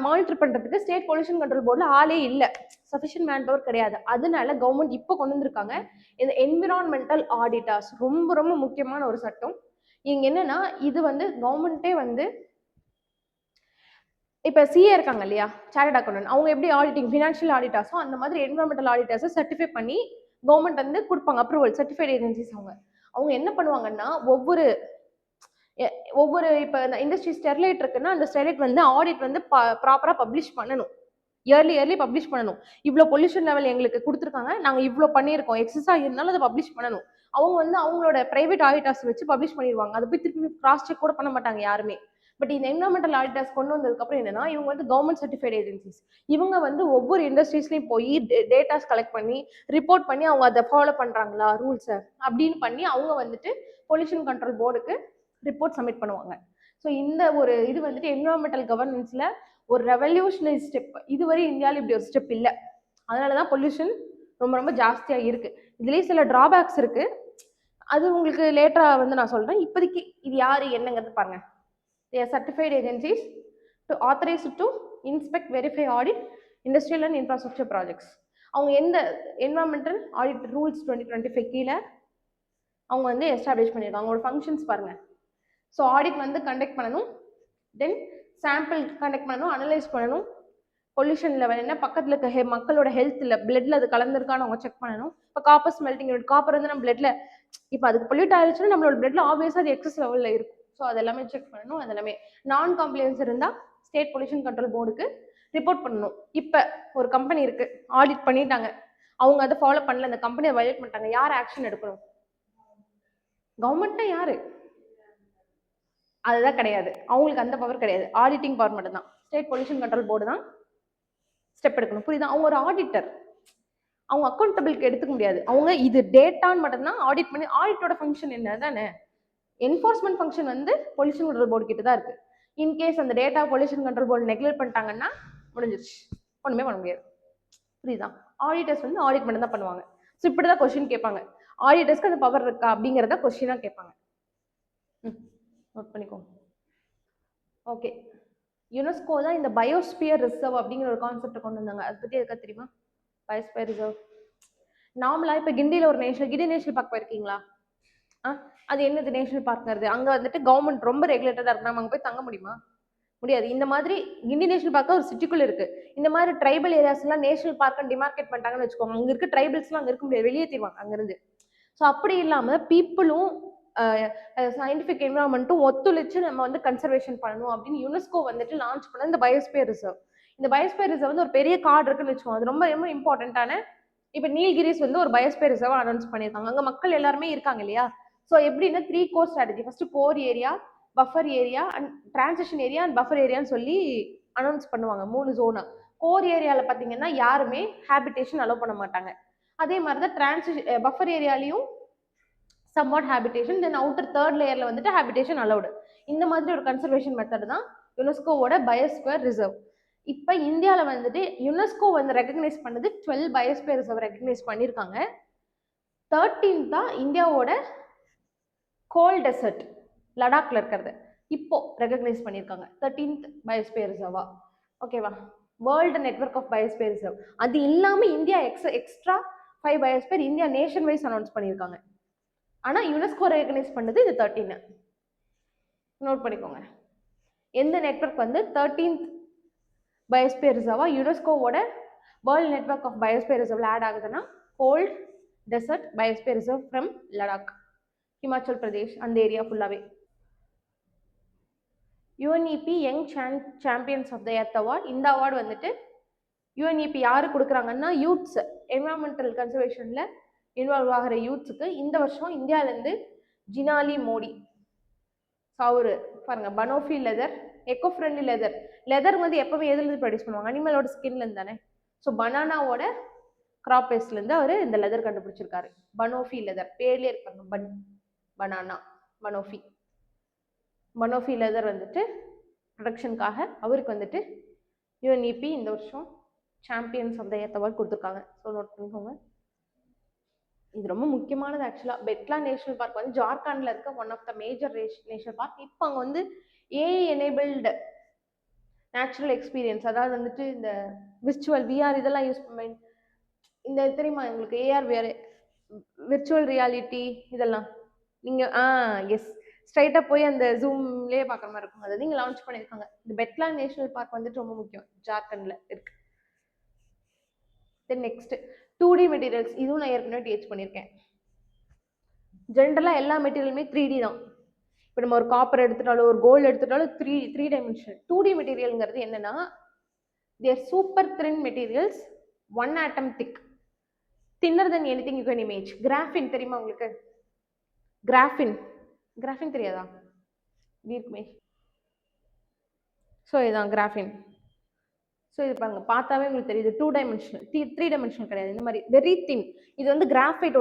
மானிட்டர் பண்ணுறதுக்கு ஸ்டேட் பொல்யூஷன் கண்ட்ரோல் போர்டில் ஆளே இல்லை, சஃபிஷியன்ட் மேன் பவர் கிடையாது. அதனால கவர்மெண்ட் இப்போ கொண்டு வந்திருக்காங்க இந்த என்விரான்மெண்டல் ஆடிட்டர்ஸ். ரொம்ப ரொம்ப முக்கியமான ஒரு சட்டம். இங்க என்னன்னா இது வந்து கவர்மெண்ட்டே வந்து இப்போ சிஏ இருக்காங்க இல்லையா, சார்ட்டர்ட் அக்கௌண்டன்ட், அவங்க எப்படி ஆடிட்டிங் ஃபினான்ஷியல் ஆடிட்டர்ஸோ அந்த மாதிரி என்விரான்மெண்டல் ஆடிட்டர்ஸை சர்டிஃபை பண்ணி கவர்மெண்ட் வந்து கொடுப்பாங்க, அப்ரூவல், சர்டிஃபைட் ஏஜென்சிஸ். அவங்க என்ன பண்ணுவாங்கன்னா ஒவ்வொரு இப்போ இந்த இண்டஸ்ட்ரி ஸ்டெர்லைட் இருக்குன்னா அந்த ஸ்டெர்லைட் வந்து ஆடிட் வந்து ப்ராப்பராக பப்ளிஷ் பண்ணணும், இயர்லி பப்ளிஷ் பண்ணணும். இவ்வளோ பொல்யூஷன் லெவல் எங்களுக்கு கொடுத்துருக்காங்க, நாங்கள் இவ்வளோ பண்ணியிருக்கோம், எக்ஸஸாக இருந்தாலும் அதை பப்ளிஷ் பண்ணணும். அவங்க வந்து அவங்களோட பிரைவேட் ஆடிட்டர்ஸ் வச்சு பப்ளிஷ் பண்ணிடுவாங்க. அதை போய் திருப்பி கிராஸ் செக் கூட பண்ண மாட்டாங்க யாருமே. பட் இந்த என்விரான்மெண்டல் ஆடிட்டர்ஸ் கொண்டு வந்ததுக்கப்புறம் என்னன்னா, இவங்க வந்து கவர்மெண்ட் சர்டிஃபைட் ஏஜென்சிஸ். இவங்க வந்து ஒவ்வொரு இண்டஸ்ட்ரீஸ்லையும் போய் டேட்டாஸ் கலெக்ட் பண்ணி ரிப்போர்ட் பண்ணி அவங்க அதை ஃபாலோ பண்ணுறாங்களா ரூல்ஸை அப்படின்னு பண்ணி அவங்க வந்துட்டு பொல்யூஷன் கண்ட்ரோல் போர்டுக்கு ரிப்போர்ட் சப்மிட் பண்ணுவாங்க. ஸோ இந்த ஒரு இது வந்துட்டு என்விரான்மெண்டல் கவர்னன்ஸில் ஒரு ரெவல்யூஷனரி ஸ்டெப். இதுவரை இந்தியாவில் இப்படி ஒரு ஸ்டெப் இல்லை. அதனால தான் பொல்யூஷன் ரொம்ப ரொம்ப ஜாஸ்தியாக இருக்குது. இதுலேயே சில ட்ராபேக்ஸ் இருக்குது, அது உங்களுக்கு லேட்டராக வந்து நான் சொல்கிறேன். இப்போதைக்கு இது யார் என்னங்கிறது பாருங்கள். They are certified agencies to authorized to inspect, verify, audit industrial and infrastructure projects. அவங்க எந்த என்விரான்மெண்டல் ஆடிட் ரூல்ஸ் 2025 கீழே அவங்க வந்து எஸ்டாப்ளிஷ் பண்ணியிருக்காங்க. அவங்களோட ஃபங்க்ஷன்ஸ் பாருங்க. ஸோ ஆடிட் வந்து கண்டக்ட் பண்ணணும், தென் சாம்பிள் கண்டக்ட் பண்ணணும், அனலைஸ் பண்ணணும், பொல்யூஷன் லெவல் என்ன, பக்கத்தில் இருக்க மக்களோட ஹெல்த்தில் பிளட்ல அது கலந்துருக்கான்னு அவங்க செக் பண்ணணும். இப்போ காப்பர் ஸ்மெல்டிங் யூனிட், காப்பர் வந்து நம்ம பிளட்ல இப்போ அதுக்கு பொல்யூட் ஆயிடுச்சுன்னா நம்மளோட பிளட்ல ஆப்வியஸாக அது எக்ஸஸ் லெவலில் இருக்கும். ஸோ அதெல்லாமே செக் பண்ணணும். அதெல்லாமே நான் காம்ப்ளைன்ஸ் இருந்தால் ஸ்டேட் பொல்யூஷன் கண்ட்ரோல் போர்டுக்கு ரிப்போர்ட் பண்ணணும். இப்போ ஒரு கம்பெனி இருக்கு, ஆடிட் பண்ணிட்டாங்க, அவங்க அதை ஃபாலோ பண்ணல, அந்த கம்பெனியை வயலேட் பண்ணிட்டாங்க, யார் ஆக்ஷன் எடுக்கணும்? கவர்மெண்ட்னா யாரு? அதுதான் கிடையாது, அவங்களுக்கு அந்த பவர் கிடையாது. ஆடிட்டிங் பவர் மட்டும் தான். ஸ்டேட் பொல்யூஷன் கண்ட்ரோல் போர்டு தான் ஸ்டெப் எடுக்கணும். புரியுதா? அவங்க ஒரு ஆடிட்டர், அவங்க அக்கௌண்டபிளுக்கு எடுத்துக்க முடியாது. அவங்க இது டேட்டான்னு மட்டும்தான் ஆடிட் பண்ணி. ஆடிட்டோட ஃபங்க்ஷன் என்ன தானே, என்ஃபோர்ஸ்மெண்ட் ஃபங்க்ஷன் வந்து பொல்யூஷன் கண்ட்ரோல் போர்டு கிட்ட தான் இருக்கு. இன்கேஸ் அந்த data pollution control board neglect பண்ணிட்டாங்கன்னா முடிஞ்சிருச்சு, ஒண்ணுமே பண்ண முடியாது. புரியுதா? ஆடிட்டர்ஸ் வந்து ஆடிட் மட்டும் தான் பண்ணுவாங்க. ஸோ இப்படிதான் கொஸ்டின் கேட்பாங்க, ஆடிட்டர்ஸ்க்கு அந்த பவர் இருக்கா அப்படிங்கிறத கொஸ்டினா கேட்பாங்க. நோட் பண்ணிக்கோங்க. ஓகே, யுனெஸ்கோ தான் இந்த பயோஸ்பியர் ரிசர்வ் அப்படிங்கிற ஒரு கான்செப்ட் கொண்டு வந்தாங்க. அதை பத்தி எதுக்கா தெரியுமா? பயோஸ்பியர் ரிசர்வ் நார்மலா இப்ப கிண்டியில ஒரு கிண்டி நேஷனல் பார்க் போயிருக்கீங்களா? அது என்னது நேஷனல் பார்க்ங்கிறது? அங்க வந்துட்டு கவர்மெண்ட் ரொம்ப ரெகுலேட்டடா இருக்கு, நம்ம அங்க போய் தங்க முடியுமா? முடியாது. இந்த மாதிரி கிண்டி நேஷனல் பார்க் ஒரு சிட்டிக்குள்ள இருக்கு. இந்த மாதிரி ட்ரைபல் ஏரியாஸ் எல்லாம் நேஷனல் பார்க் டிமார்க்கெட் பண்ணிட்டாங்கன்னு வச்சுக்கோங்க, அங்க இருக்க ட்ரைபல்ஸ் எல்லாம் அங்க இருக்க முடியாது, வெளியே தீர்வாங்க அங்க இருந்து. ஸோ அப்படி இல்லாம பீப்புளும் சயின்டிபிக் என்விரான்மெண்ட்டும் ஒத்துழைச்சு நம்ம வந்து கன்சர்வேஷன் பண்ணணும் அப்படின்னு யுனெஸ்கோ வந்துட்டு லான்ச் பண்ண இந்த பயோஸ்பியர் ரிசர்வ். இந்த பயோஸ்பியர் ரிசர்வ் வந்து ஒரு பெரிய கார்டு இருக்குன்னு வச்சுக்கோங்க, அது ரொம்ப ரொம்ப இம்பார்ட்டன்டான. இப்போ நீல்கிரிஸ் வந்து ஒரு பயோஸ்பியர் ரிசர்வ் அனௌன்ஸ் பண்ணியிருக்காங்க. அங்க மக்கள் எல்லாருமே இருக்காங்க இல்லையா? ஸோ எப்படின்னா 3 core strategy. First core area, buffer area and transition area and buffer ஏரியான்னு சொல்லி அனௌன்ஸ் பண்ணுவாங்க 3 ஜோனா. கோர் ஏரியாவில் பார்த்தீங்கன்னா யாருமே ஹேபிடேஷன் அலோவ் பண்ண மாட்டாங்க. அதே மாதிரி தான் பஃபர் ஏரியாலையும் சம்வாட் ஹேபிடேஷன், தென் அவுட்டர் தேர்ட் லேயர்ல வந்துட்டு ஹேபிடேஷன் அலௌடு. இந்த மாதிரி ஒரு கன்சர்வேஷன் மெத்தட் தான் யுனெஸ்கோவோட பயோஸ்பியர் ரிசர்வ். இப்போ இந்தியாவில் வந்துட்டு யுனெஸ்கோ வந்து ரெகக்னைஸ் பண்ணது 12 பயோஸ்பியர் ரிசர்வ் ரெகக்னைஸ் பண்ணியிருக்காங்க. 13 தான் இந்தியாவோட கோல் டெசர்ட் லடாக்ல இருக்கிறது இப்போ ரெகக்னைஸ் பண்ணியிருக்காங்க 13th பயோஸ்பியர் ரிசர்வா. ஓகேவா? World network of biosphere reserve. அது இல்லாமல் India extra 5 biosphere India nation wise announce பண்ணியிருக்காங்க. ஆனால் யுனெஸ்கோ ரெகக்னைஸ் பண்ணது இது 13. நோட் பண்ணிக்கோங்க. எந்த நெட்வொர்க் வந்து 13th பயோஸ்பியர் ரிசர்வா யுனெஸ்கோவோட வேர்ல்டு நெட்வொர்க் ஆஃப் பயோஸ்பியர் ரிசர்வ்ல ஆட் ஆகுதுன்னா cold desert biosphere reserve from Ladakh, Himachal Pradesh, அந்த ஏரியா ஃபுல்லாகவே. UNEP young champions of the earth award. இந்த அவார்டு வந்துட்டு யுஎன்இபி யாரு கொடுக்குறாங்கன்னா யூத்ஸ், என்விரான்மெண்டல் கன்சர்வேஷன்ல இன்வால்வ் ஆகிற யூத்ஸுக்கு. இந்த வருஷம் இந்தியாவிலேருந்து ஜினாலி மோடி அவரு பாருங்க, பனோஃபி லெதர், எக்கோ ஃப்ரெண்ட்லி லெதர் வந்து எப்பவுமே எதுலேருந்து ப்ரொடியூஸ் பண்ணுவாங்க? அனிமலோட ஸ்கின்லேருந்து தானே. ஸோ பனானாவோட கிராப் பேஸ்ட்லேருந்து அவர் இந்த லெதர் கண்டுபிடிச்சிருக்காரு. பனோஃபி லெதர் பேர்லேயே இருப்பாங்க, பனானா பனோஃபி லெதர் வந்துட்டு ப்ரொடக்ஷனுக்காக அவருக்கு வந்துட்டு யுஎன்இபி இந்த வருஷம் champions of the earth award கொடுத்துருக்காங்க. ஸோ நோட் பண்ணிக்கோங்க. இது ரொம்ப முக்கியமானது ஆக்சுவலாக. பெட்லா நேஷனல் பார்க் வந்து ஜார்க்கண்டில் இருக்க one of the major national park. இப்போ அங்கே வந்து ஏஐ எனேபிள்டு நேச்சுரல் எக்ஸ்பீரியன்ஸ், அதாவது வந்துட்டு இந்த விர்ச்சுவல் விஆர் இதெல்லாம் யூஸ் பண்ண, இந்த தெரியுமா உங்களுக்கு ஏஆர் விஆர் விர்ச்சுவல் ரியாலிட்டி இதெல்லாம் நீங்கள் எஸ் ஸ்ட்ரைட்டாக போய் அந்த ஜூம்லேயே பார்க்குற மாதிரி இருக்கும். அதை நீங்கள் லான்ச் பண்ணியிருக்காங்க. இந்த பெட்லா நேஷனல் பார்க் வந்துட்டு ரொம்ப முக்கியம், ஜார்க்கண்டில் இருக்கு. Then next 2D materials. இதுவும் நான் ஏற்கனவே டீச் பண்ணியிருக்கேன். ஜென்ரலாக எல்லா மெட்டீரியலுமே 3D தான். இப்போ நம்ம ஒரு காப்பர் எடுத்துட்டாலும் ஒரு கோல்டு எடுத்துட்டாலும் த்ரீ டைமென்ஷனல். 2D மெட்டீரியல்ங்கிறது என்னன்னா, they're super thin materials, 1 atom thick, thinner than anything you can image. Graphene தெரியுமா உங்களுக்கு? கிராஃபின் தெரியாதா? இருக்குமே. ஸோ இதுதான் கிராஃபின். ஸோ இது பாருங்க, பார்த்தாவே உங்களுக்கு தெரியுது 2 dimensional, 3 dimensional கிடையாது. இந்த மாதிரி வெரி தின். இது வந்து கிராஃபைட்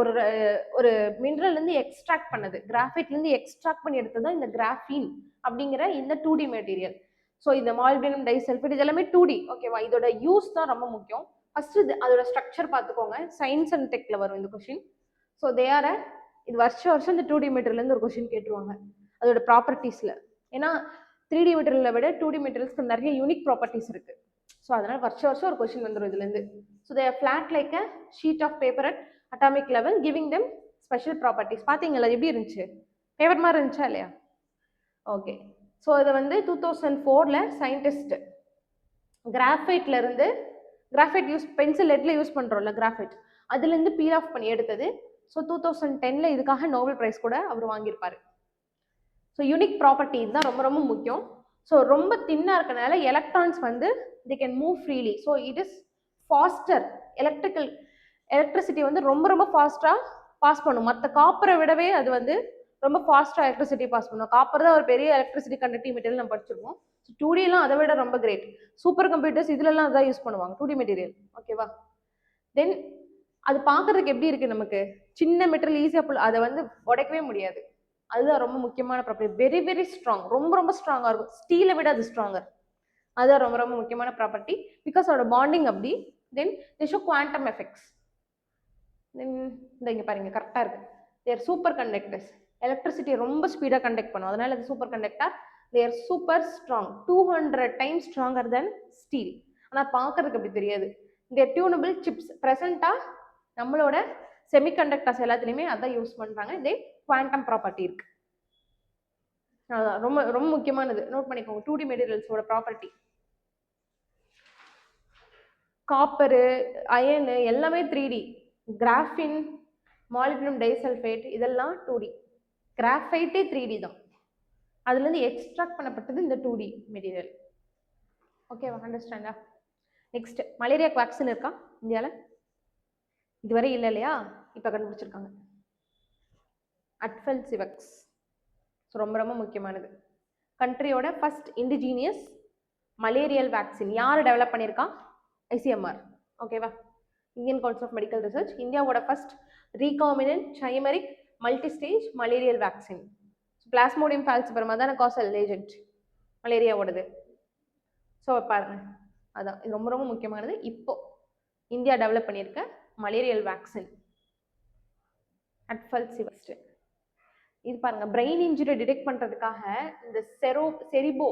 ஒரு மினரல்லேருந்து எக்ஸ்ட்ராக்ட் பண்ணது, கிராஃபைட்லேருந்து எக்ஸ்ட்ராக்ட் பண்ணி எடுத்தது தான் இந்த கிராஃபின் அப்படிங்கிற இந்த 2D மெட்டீரியல். ஸோ இந்த மாலிப்டினம் டைசல்ஃபைட் இதெல்லாமே 2D. ஓகேவா? இதோட யூஸ் தான் ரொம்ப முக்கியம். ஃபர்ஸ்ட் அதோட ஸ்ட்ரக்சர் பார்த்துக்கோங்க. சயின்ஸ் அண்ட் டெக்ல வரும் இந்த கொஸ்டின். ஸோ இது வருஷம் இந்த 2D மெட்டீரியல்லேருந்து ஒரு கொஸ்டின் கேட்டுருவாங்க அதோட ப்ராப்பர்ட்டிஸில். ஏன்னா 3D மெட்டீரியலை விட 2D மெட்டீரியல்ஸ்க்கு நிறைய யூனிக் ப்ராப்பர்ட்டிஸ் இருக்கு. ஸோ அதனால் வருஷம் ஒரு கொஸ்டின் வந்துடும் இதுலேருந்து. So they are flat like a sheet of paper at atomic level, giving them special properties. பார்த்தீங்களா எப்படி இருந்துச்சு? பேப்பர் மாதிரி இருந்துச்சா இல்லையா? ஓகே. ஸோ இதை வந்து 2004 சயின்டிஸ்ட் கிராஃபைட்ல இருந்து, கிராஃபைட் யூஸ் பென்சில் லெட்ல யூஸ் பண்ணுறோம்ல கிராஃபைட், அதுலேருந்து பீல் ஆஃப் பண்ணி எடுத்தது. ஸோ 2010 இதுக்காக நோபல் ப்ரைஸ் கூட அவர் வாங்கியிருப்பாரு. ஸோ யூனிக் ப்ராப்பர்ட்டி இதுதான் ரொம்ப ரொம்ப முக்கியம். ஸோ ரொம்ப தின்னாக இருக்கனால எலக்ட்ரான்ஸ் வந்து they can move freely. So it is faster. Electricity வந்து ரொம்ப ஃபாஸ்ட்டாக பாஸ் பண்ணும். மற்ற காப்பரை விடவே அது வந்து ரொம்ப ஃபாஸ்ட்டாக எலக்ட்ரிசிட்டி பாஸ் பண்ணும். காப்பர் தான் ஒரு பெரிய எலக்ட்ரிசிட்டி கண்டக்டிங் மெட்டீரியல் நம்ம படிச்சிருக்கோம். ஸோ 2Dலாம் அதை விட ரொம்ப கிரேட். சூப்பர் கம்ப்யூட்டர்ஸ் இதுலலாம் அதான் யூஸ் பண்ணுவாங்க, 2D மெட்டீரியல். ஓகேவா? தென் அது பார்க்கறதுக்கு எப்படி இருக்கு? நமக்கு சின்ன மெட்டீரியல் ஈஸியாக அதை வந்து உடைக்கவே முடியாது. அதுதான் ரொம்ப முக்கியமான ப்ராப்பர்ட்டி. வெரி வெரி ஸ்ட்ராங், ரொம்ப ஸ்ட்ராங்காக இருக்கும். ஸ்டீலை விட அது ஸ்ட்ராங்கர். அதுதான் ரொம்ப முக்கியமான ப்ராப்பர்ட்டி. பிகாஸ் அதோட பாண்டிங் அப்படி. தென் தே ஷோ குவாண்டம் எஃபெக்ட்ஸ். தென் இந்த இங்கே பாருங்க கரெக்டாக இருக்கு. தேர் சூப்பர் கண்டக்டர்ஸ். எலக்ட்ரிசிட்டியை ரொம்ப ஸ்பீடாக கண்டக்ட் பண்ணும். அதனால அது சூப்பர் கண்டக்டர். தேர் சூப்பர் ஸ்ட்ராங், 200 times ஸ்ட்ராங்கர் தென் ஸ்டீல். ஆனால் பார்க்கறதுக்கு அப்படி தெரியாது. தேர் டியூனபிள் சிப்ஸ். ப்ரெசென்ட்டாக நம்மளோட செமிகண்டக்டர்ஸ் எல்லாத்துலேயுமே அதான் யூஸ் பண்ணுறாங்க. இதே குவாண்டம் ப்ராப்பர்ட்டி இருக்கு. ரொம்ப முக்கியமானது, நோட் பண்ணிக்கோங்க. 2D மெட்டீரியல்ஸோட property. காப்பரு, அயனு எல்லாமே 3D. கிராஃபின், மாலிப்டினம் டைசல்ஃபேட் இதெல்லாம் 2D. கிராஃபைட்டே 3D தான். அதுலேருந்து எக்ஸ்ட்ராக்ட் பண்ணப்பட்டது இந்த 2D மெட்டீரியல். ஓகேவா? அண்டர்ஸ்டாண்டா? நெக்ஸ்ட், மலேரியாக்கு வேக்சின் இருக்கா இந்தியாவில்? இதுவரை இல்லை இல்லையா? இப்போ கண்டுபிடிச்சிருக்காங்க, அட்ஃபெல்சிவெக்ஸ். ரொம்ப முக்கியமானது. கண்ட்ரியோட ஃபர்ஸ்ட் இண்டிஜீனியஸ் மலேரியல் வேக்சின் யார் டெவலப் பண்ணியிருக்கா? ICMR. ஓகேவா? Indian council of medical research. இந்தியாவோட first recombinant chimeric multistage malarial vaccine. Plasmodium falciparum தானே காசல் ஏஜென்ட் மலேரியாவோடது. ஸோ பாருங்க, அதான் இது ரொம்ப முக்கியமானது. இப்போ இந்தியா டெவலப் பண்ணியிருக்க மலேரியல் வேக்சின் அட்ஃபெல்சிவெக்ஸ். இது பாருங்க, பிரெயின் இன்ஜுரி டிடெக்ட் பண்றதுக்காக இந்த செரிபோ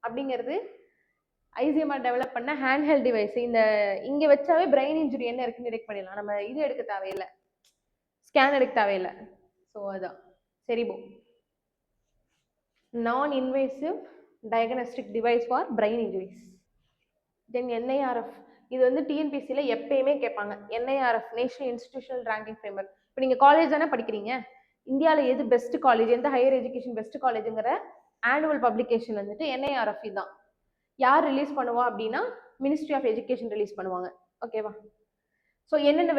அப்படிங்கிறது ICMR டெவலப் பண்ண ஹேண்ட்ஹெல்ட் டிவைஸ். இங்க வச்சாவே பிரெயின் இன்ஜுரி என்ன இருக்குன்னு டிடெக்ட் பண்ணிடலாம். நம்ம இது எடுக்க தேவையில்லை, ஸ்கேன் எடுக்க தேவையில்லை. ஸோ அதான் Cerebo, non invasive diagnostic device for brain injuries. Then NIRF. இது வந்து TNPSCல எப்பயுமே கேட்பாங்க. NIRF national institutional ranking framework. இப்போ நீங்க காலேஜ் தானே படிக்கிறீங்க, இந்தியாவில் எது பெஸ்ட் காலேஜ், எந்த ஹையர் எஜுகேஷன் பெஸ்ட் காலேஜுங்கிற ஆனுவல் பப்ளிகேஷன் வந்துட்டு NIRF தான். யார் ரிலீஸ் பண்ணுவா அப்படின்னா மினிஸ்ட்ரி ஆஃப் எஜுகேஷன் ரிலீஸ் பண்ணுவாங்க. ஓகேவா? ஸோ என்னென்ன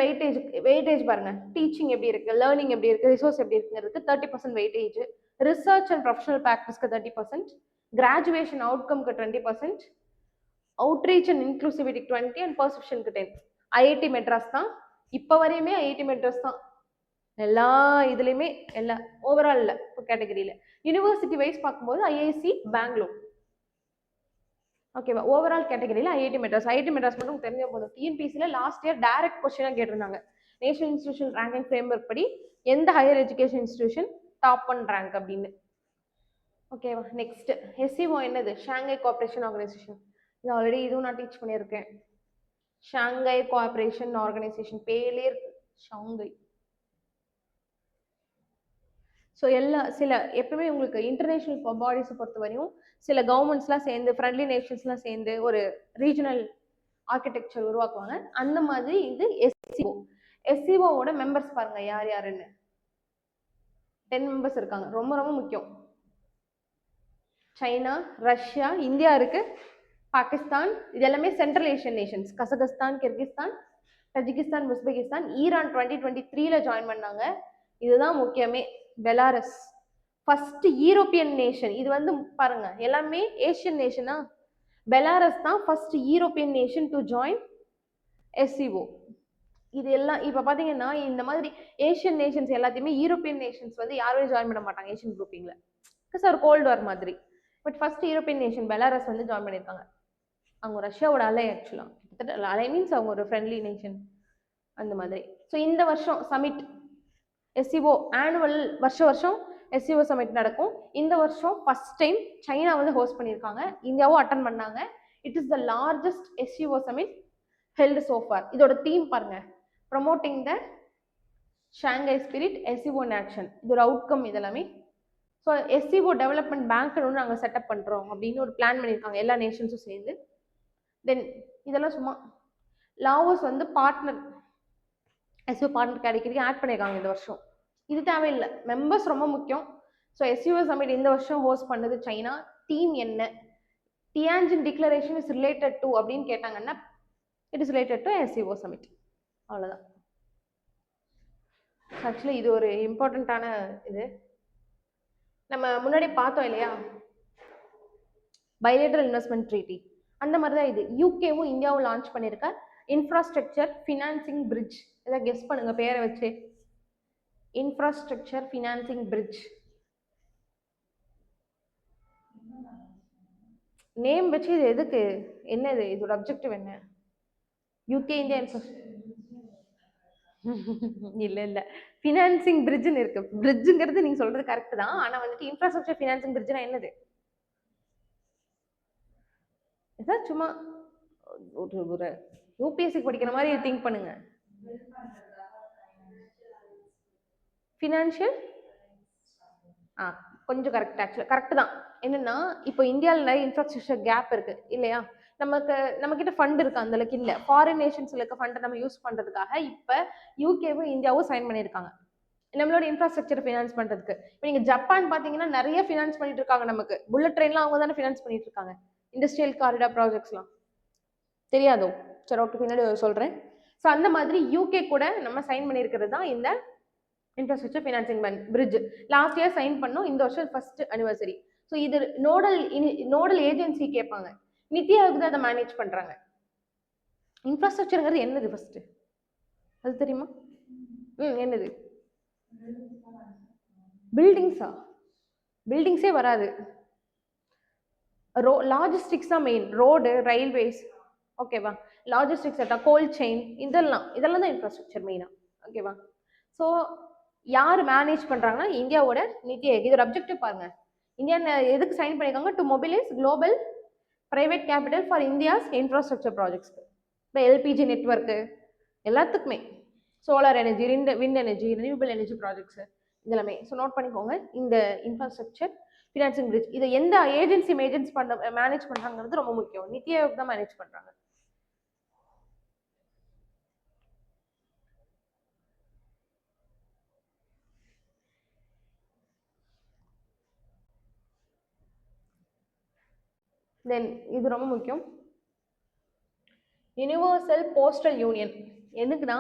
வெயிட்டேஜ் பாருங்க. டீச்சிங் எப்படி இருக்கு, லேர்னிங் எப்படி இருக்கு, ரிசோர்ஸ் எப்படி இருக்குங்கிறதுக்கு 30% வெயிட்டேஜ், ரிசர்ச் அண்ட் ப்ரொஃபஷனல் ப்ராக்டிஸ்க்கு 30%, கிராஜுவேஷன் அவுட்கம்க்கு 20%, அவுட்ரீச் அண்ட் இன்க்ளூசிவிட்டி 20 அண்ட் பர்செப்ஷனுக்கு 10. IIT மெட்ராஸ் தான் இப்போ வரையுமே, IIT மெட்ராஸ் தான் எல்லா இதுலையுமே, எல்லா ஓவரால் கேட்டகரியில. யூனிவர்சிட்டி வைஸ் பார்க்கும்போது IIC பெங்களூர். ஓகேவா. ஓவரால் கேட்டகரியில் ஐஐடி மெட்ராஸ் மட்டும் தெரிஞ்ச போதும். டிஎன்பிசியில் லாஸ்ட் இயர் டைரக்ட் கொஸ்டினாக கேட்டிருந்தாங்க. நேஷனல் இன்ஸ்டிடியூஷன் ரேங்கிங் ஃப்ரேம்வொர்க் படி எந்த higher education institution top 1 rank அப்படின்னு. ஓகேவா. நெக்ஸ்ட் எஸ்சிஓ என்னது? Shanghai cooperation organisation. இது ஆல்ரெடி இதுவும் நான் டீச் பண்ணியிருக்கேன். ஷாங்காய் கோஆப்ரேஷன் ஆர்கனைசேஷன் பேர்லே இருக்கு ஷாங்காய். ஸோ சில எப்பவுமே உங்களுக்கு இன்டர்நேஷனல் பாடிஸை பொறுத்த வரையும் சில கவர்மெண்ட்ஸ்லாம் சேர்ந்து ஃப்ரெண்ட்லி நேஷன்ஸ்லாம் சேர்ந்து ஒரு ரீஜனல் ஆர்கிடெக்சர் உருவாக்குவாங்க. அந்த மாதிரி இது எஸ்சிஓ. எஸ்சிஓவோட மெம்பர்ஸ் பாருங்க யார் யாருன்னு. 10 மெம்பர்ஸ் இருக்காங்க. ரொம்ப ரொம்ப முக்கியம். சைனா, ரஷ்யா, இந்தியா இருக்கு, பாகிஸ்தான், இது எல்லாமே central Asian Nations. Kazakhstan, Kyrgyzstan, Tajikistan, Uzbekistan. Iran 2023 join பண்ணாங்க. இதுதான் முக்கியமே. Belarus first European nation. இது வந்து பாருங்க எல்லாமே ஏஷியன் நேஷனா. பெலாரஸ் தான் first European nation to join SEO. இது எல்லாம் இப்போ பார்த்தீங்கன்னா இந்த மாதிரி ஏஷியன் நேஷன்ஸ் எல்லாத்தையுமே யூரோப்பியன் நேஷன்ஸ் வந்து யாருமே ஜாயின் பண்ண மாட்டாங்க ஏஷியன் குரூப்பிங்ல. பிகாஸ் ஒரு கோல்டு வார் மாதிரி. But first European nation Belarus வந்து ஜாயின் பண்ணியிருக்காங்க. அவங்க ரஷ்யாவோட அலை ஆக்சுவலாக. கிட்டத்தட்ட அலை மீன்ஸ் அவங்க ஒரு ஃப்ரெண்ட்லி நேஷன் அந்த மாதிரி. ஸோ இந்த வருஷம் சமிட் எஸ்சிஓ ஆனுவல் வருஷம் எஸ்சிஓ சமிட் நடக்கும். இந்த வருஷம் ஃபர்ஸ்ட் டைம் சைனா வந்து ஹோஸ்ட் பண்ணியிருக்காங்க. இந்தியாவும் அட்டன் பண்ணாங்க. It is the largest SEO submit held so far. இதோட தீம் பாருங்க, promoting the Shanghai spirit SEO in action. இதோட அவுட்கம் இதெல்லாமே. ஸோ எஸ்சிஓ டெவலப்மெண்ட் பேங்க் ஒன்று நாங்கள் செட்டப் பண்ணுறோம் அப்படின்னு ஒரு பிளான் பண்ணியிருக்காங்க எல்லா நேஷன்ஸும் சேர்ந்து. தென் இதெல்லாம் சும்மா லாவோஸ் வந்து பார்ட்னர் எஸ்சிஓ பார்ட்னர் கேட்டகரிக்கு ஆட் பண்ணியிருக்காங்க இந்த வருஷம். இது தேவையில்லை, மெம்பர்ஸ் ரொம்ப முக்கியம். ஸோ எஸ்சிஓ சமிட் இந்த வருஷம் ஹோஸ்ட் பண்ணது சைனா. டீம் என்ன? Tianjin declaration is related to அப்படின்னு கேட்டாங்கன்னா it is related to SEO submit. அவ்வளோதான். ஆக்சுவலி இது ஒரு இம்பார்ட்டண்ட்டான இது. நம்ம முன்னாடி பார்த்தோம் இல்லையா பைலேட்டரல் இன்வெஸ்ட்மெண்ட் ட்ரீட்டி. அந்த மாதிரி தான் இது. யூகேவும் இந்தியாவும் லான்ச் பண்ணியிருக்க இன்ஃப்ராஸ்ட்ரக்சர் ஃபினான்சிங் பிரிட்ஜ். இதை கெஸ் பண்ணுங்க பேரை வச்சு. Infrastructure financing bridge. நேம் வச்சு இது எதுக்கு? என்னது இதோட அப்ஜெக்டிவ் என்ன? யூகே இந்தியா இல்ல ஃபினான்சிங் பிரிட்ஜ்னு இருக்கு. பிரிட்ஜுங்கிறது நீங்க சொல்றது கரெக்ட் தான். ஆனா வந்துட்டு இன்ஃப்ராஸ்ட்ரக்சர் ஃபினான்சிங் பிரிட்ஜ்னா என்னது? இதான் சும்மா ஒரு யூபிஎஸ்சி படிக்கிற மாதிரி திங்க் பண்ணுங்க. ஃபினான்ஷியல் கொஞ்சம் கரெக்ட். ஆக்சுவலாக கரெக்ட் தான். என்னன்னா இப்போ இந்தியாவில் நிறைய இன்ஃப்ராஸ்ட்ரக்சர் கேப் இருக்கு இல்லையா. நம்ம கிட்ட ஃபண்ட் இருக்கு அந்த அளவுக்கு இல்லை. ஃபாரின் நேஷன்ஸ்ல இருக்க ஃபண்டை நம்ம யூஸ் பண்றதுக்காக இப்போ யூகேவும் இந்தியாவும் சைன் பண்ணியிருக்காங்க நம்மளோட இன்ஃப்ராஸ்ட்ரக்சர் ஃபினான்ஸ் பண்றதுக்கு. இப்போ நீங்க ஜப்பான் பாத்தீங்கன்னா நிறைய ஃபினான்ஸ் பண்ணிட்டு இருக்காங்க. நமக்கு புல்லட் ட்ரெயின்லாம் அவங்க தானே ஃபினான்ஸ் பண்ணிட்டு இருக்காங்க. இண்டஸ்ட்ரியல் காரிடார் ப்ராஜெக்ட்ஸ்லாம் தெரியாதோ? சரி ஓகே, பின்னாடி சொல்றேன். ஸோ அந்த மாதிரி யூகே கூட நம்ம சைன் பண்ணியிருக்கிறது தான் இந்த infrastructure financing bridge. Last year sign பண்ணோம். இந்த வருஷம் ஃபர்ஸ்ட் அனிவர்சரி. ஸோ இது நோடல் ஏஜென்சி கேட்பாங்க. நிதி ஆயோக் தான் அதை மேனேஜ் பண்றாங்க. இன்ஃப்ராஸ்ட்ரக்சருங்கிறது என்னது ஃபர்ஸ்ட் அது தெரியுமா? என்னது? பில்டிங்ஸா? பில்டிங்ஸே வராது. லாஜிஸ்டிக்ஸ் தான் மெயின். ரோடு, ரயில்வேஸ், ஓகேவா. லாஜிஸ்டிக்ஸ் செட்டா, கோல்ட் செயின், இதெல்லாம் தான் இன்ஃப்ராஸ்ட்ரக்சர் மெயினா. ஓகேவா. ஸோ யார் மேனேஜ் பண்றாங்கன்னா இந்தியாவோட நிதி ஆயோக். இதோட அப்ஜெக்டிவ் பாருங்க. இந்தியா எதுக்கு சைன் பண்ணிருக்காங்க? To mobilise global private capital for India's infrastructure projects. இப்போ எல்பிஜி நெட்வொர்க்கு எல்லாத்துக்குமே, solar energy, wind energy, renewable energy projects இதெல்லாமே. ஸோ நோட் பண்ணிக்கோங்க. இந்த இன்ஃப்ராஸ்ட்ரக்சர் ஃபினான்சிங் பிரிட்ஜ் இதை எந்த ஏஜென்சி மேனேஜ் பண்றாங்கிறது ரொம்ப முக்கியம். நிதி ஆயோக் தான் மேனேஜ் பண்றாங்க. தென் இது ரொம்ப முக்கியம். யூனிவர்சல் போஸ்டல் யூனியன் எதுக்குன்னா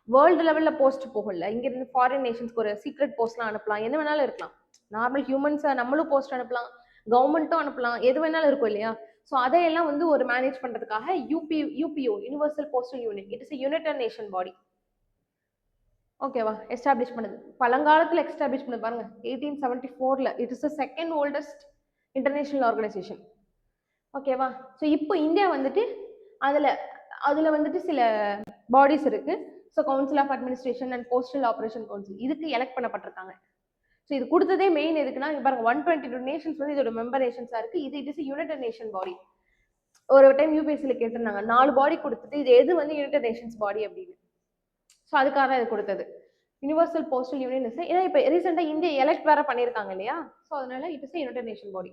வேர்ல்டு லெவலில் போஸ்ட் போகல. இங்கிருந்து ஃபாரின் நேஷன்ஸ்க்கு ஒரு சீக்ரெட் போஸ்ட்லாம் அனுப்பலாம். என்ன வேணாலும் இருக்கலாம். நார்மல் ஹியூமன்ஸை நம்மளும் போஸ்ட் அனுப்பலாம், கவர்மெண்ட்டும் அனுப்பலாம், எது வேணாலும் இருக்கும் இல்லையா. ஸோ அதையெல்லாம் வந்து ஒரு மேனேஜ் பண்றதுக்காக UPO universal postal union. It is United nation body. ஓகேவா. எஸ்டாப்ளிஷ் பண்ணது பழங்காலத்தில் எஸ்டாப்ளிஷ் பண்ணது பாருங்க 1874. It is the second oldest international organisation. ஓகேவா? ஸோ இப்போ இந்தியா வந்துட்டு அதில் அதில் வந்துட்டு சில பாடிஸ் இருக்கு. So council of administration and postal operation council இதுக்கு எலெக்ட் பண்ணப்பட்டிருக்காங்க. ஸோ இது கொடுத்ததே மெயின் எதுக்குன்னா, இங்க பாருங்க 122 நேஷன்ஸ் வந்து இதோட மெம்பர் நேஷன்ஸா இருக்கு. இது இட் இஸ் யுனைடெட் நேஷன் பாடி. ஒரு டைம் யூபிஎஸ்சியில் கேட்டிருந்தாங்க 4 பாடி கொடுத்துட்டு இது எது வந்து யுனைடெட் நேஷன்ஸ் பாடி அப்படின்னு. ஸோ அதுக்காக தான் இது கொடுத்தது. யுனிவர்சல் போஸ்டல் யூனியன் இஸ், ஏன்னா இப்போ ரீசெண்டாக இந்தியா எலெக்ட் வேற பண்ணியிருக்காங்க இல்லையா? ஸோ அதனால it is United nation body.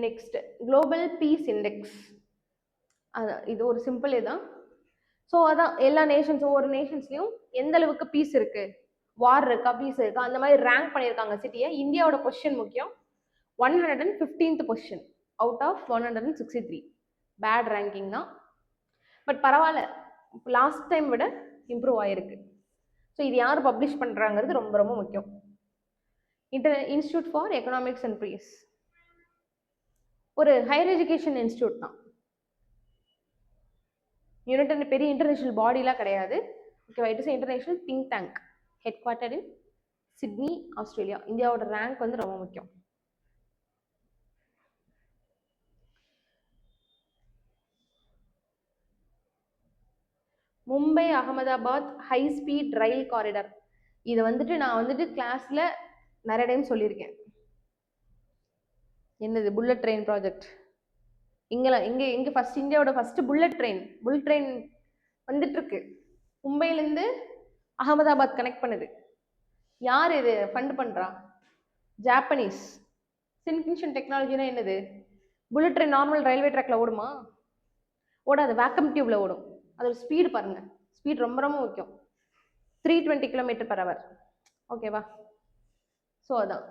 Next global peace index. அதான் இது ஒரு சிம்பிள் இதுதான். ஸோ அதான் எல்லா நேஷன்ஸ் ஒவ்வொரு நேஷன்ஸ்லையும் எந்த அளவுக்கு பீஸ் இருக்கு, வார் இருக்கா, பீஸ் இருக்கா, அந்த மாதிரி ரேங்க் பண்ணியிருக்காங்க சிட்டியை. இந்தியாவோட பொசிஷன் முக்கியம். 115th position out of 163. Bad ranking தான், பட் பரவாயில்ல, லாஸ்ட் டைம் விட இம்ப்ரூவ் ஆயிருக்கு. ஸோ இது யார் பப்ளிஷ் பண்ணுறாங்கிறது ரொம்ப ரொம்ப முக்கியம். Institute for economics and peace ஒரு ஹையர் எஜுகேஷன் இன்ஸ்டியூட் தான். யுனைடெட் பெரிய இன்டர்நேஷனல் பாடிலாம் கிடையாது. ஓகேவா? It is international think tank head quarter in Sydney, Australia. இந்தியாவோட ரேங்க் வந்து ரொம்ப முக்கியம். Mumbai Ahmedabad high speed rail corridor. இதை வந்துட்டு நான் வந்துட்டு கிளாஸ்ல நிறைய டைம் சொல்லியிருக்கேன். என்னது? Bullet train project. இங்கே ஃபர்ஸ்ட் இந்தியாவோட ஃபர்ஸ்ட் புல்லட் ட்ரெயின் வந்துட்டு இருக்கு. மும்பையிலேருந்து அகமதாபாத் கனெக்ட் பண்ணுது. யார் இது ஃபண்ட் பண்றா? ஜாப்பனீஸ். சின்கின்ஷன் டெக்னாலஜினா என்னது? புல்லட் ட்ரெயின் நார்மல் ரயில்வே ட்ராக்ல ஓடுமா? ஓடாது, வேக்கம் டியூப்ல ஓடும். அதோட ஸ்பீடு பாருங்க, ஸ்பீட் ரொம்ப ரொம்ப முக்கியம். 320 km/h. ஓகேவா? ஸோ அதான்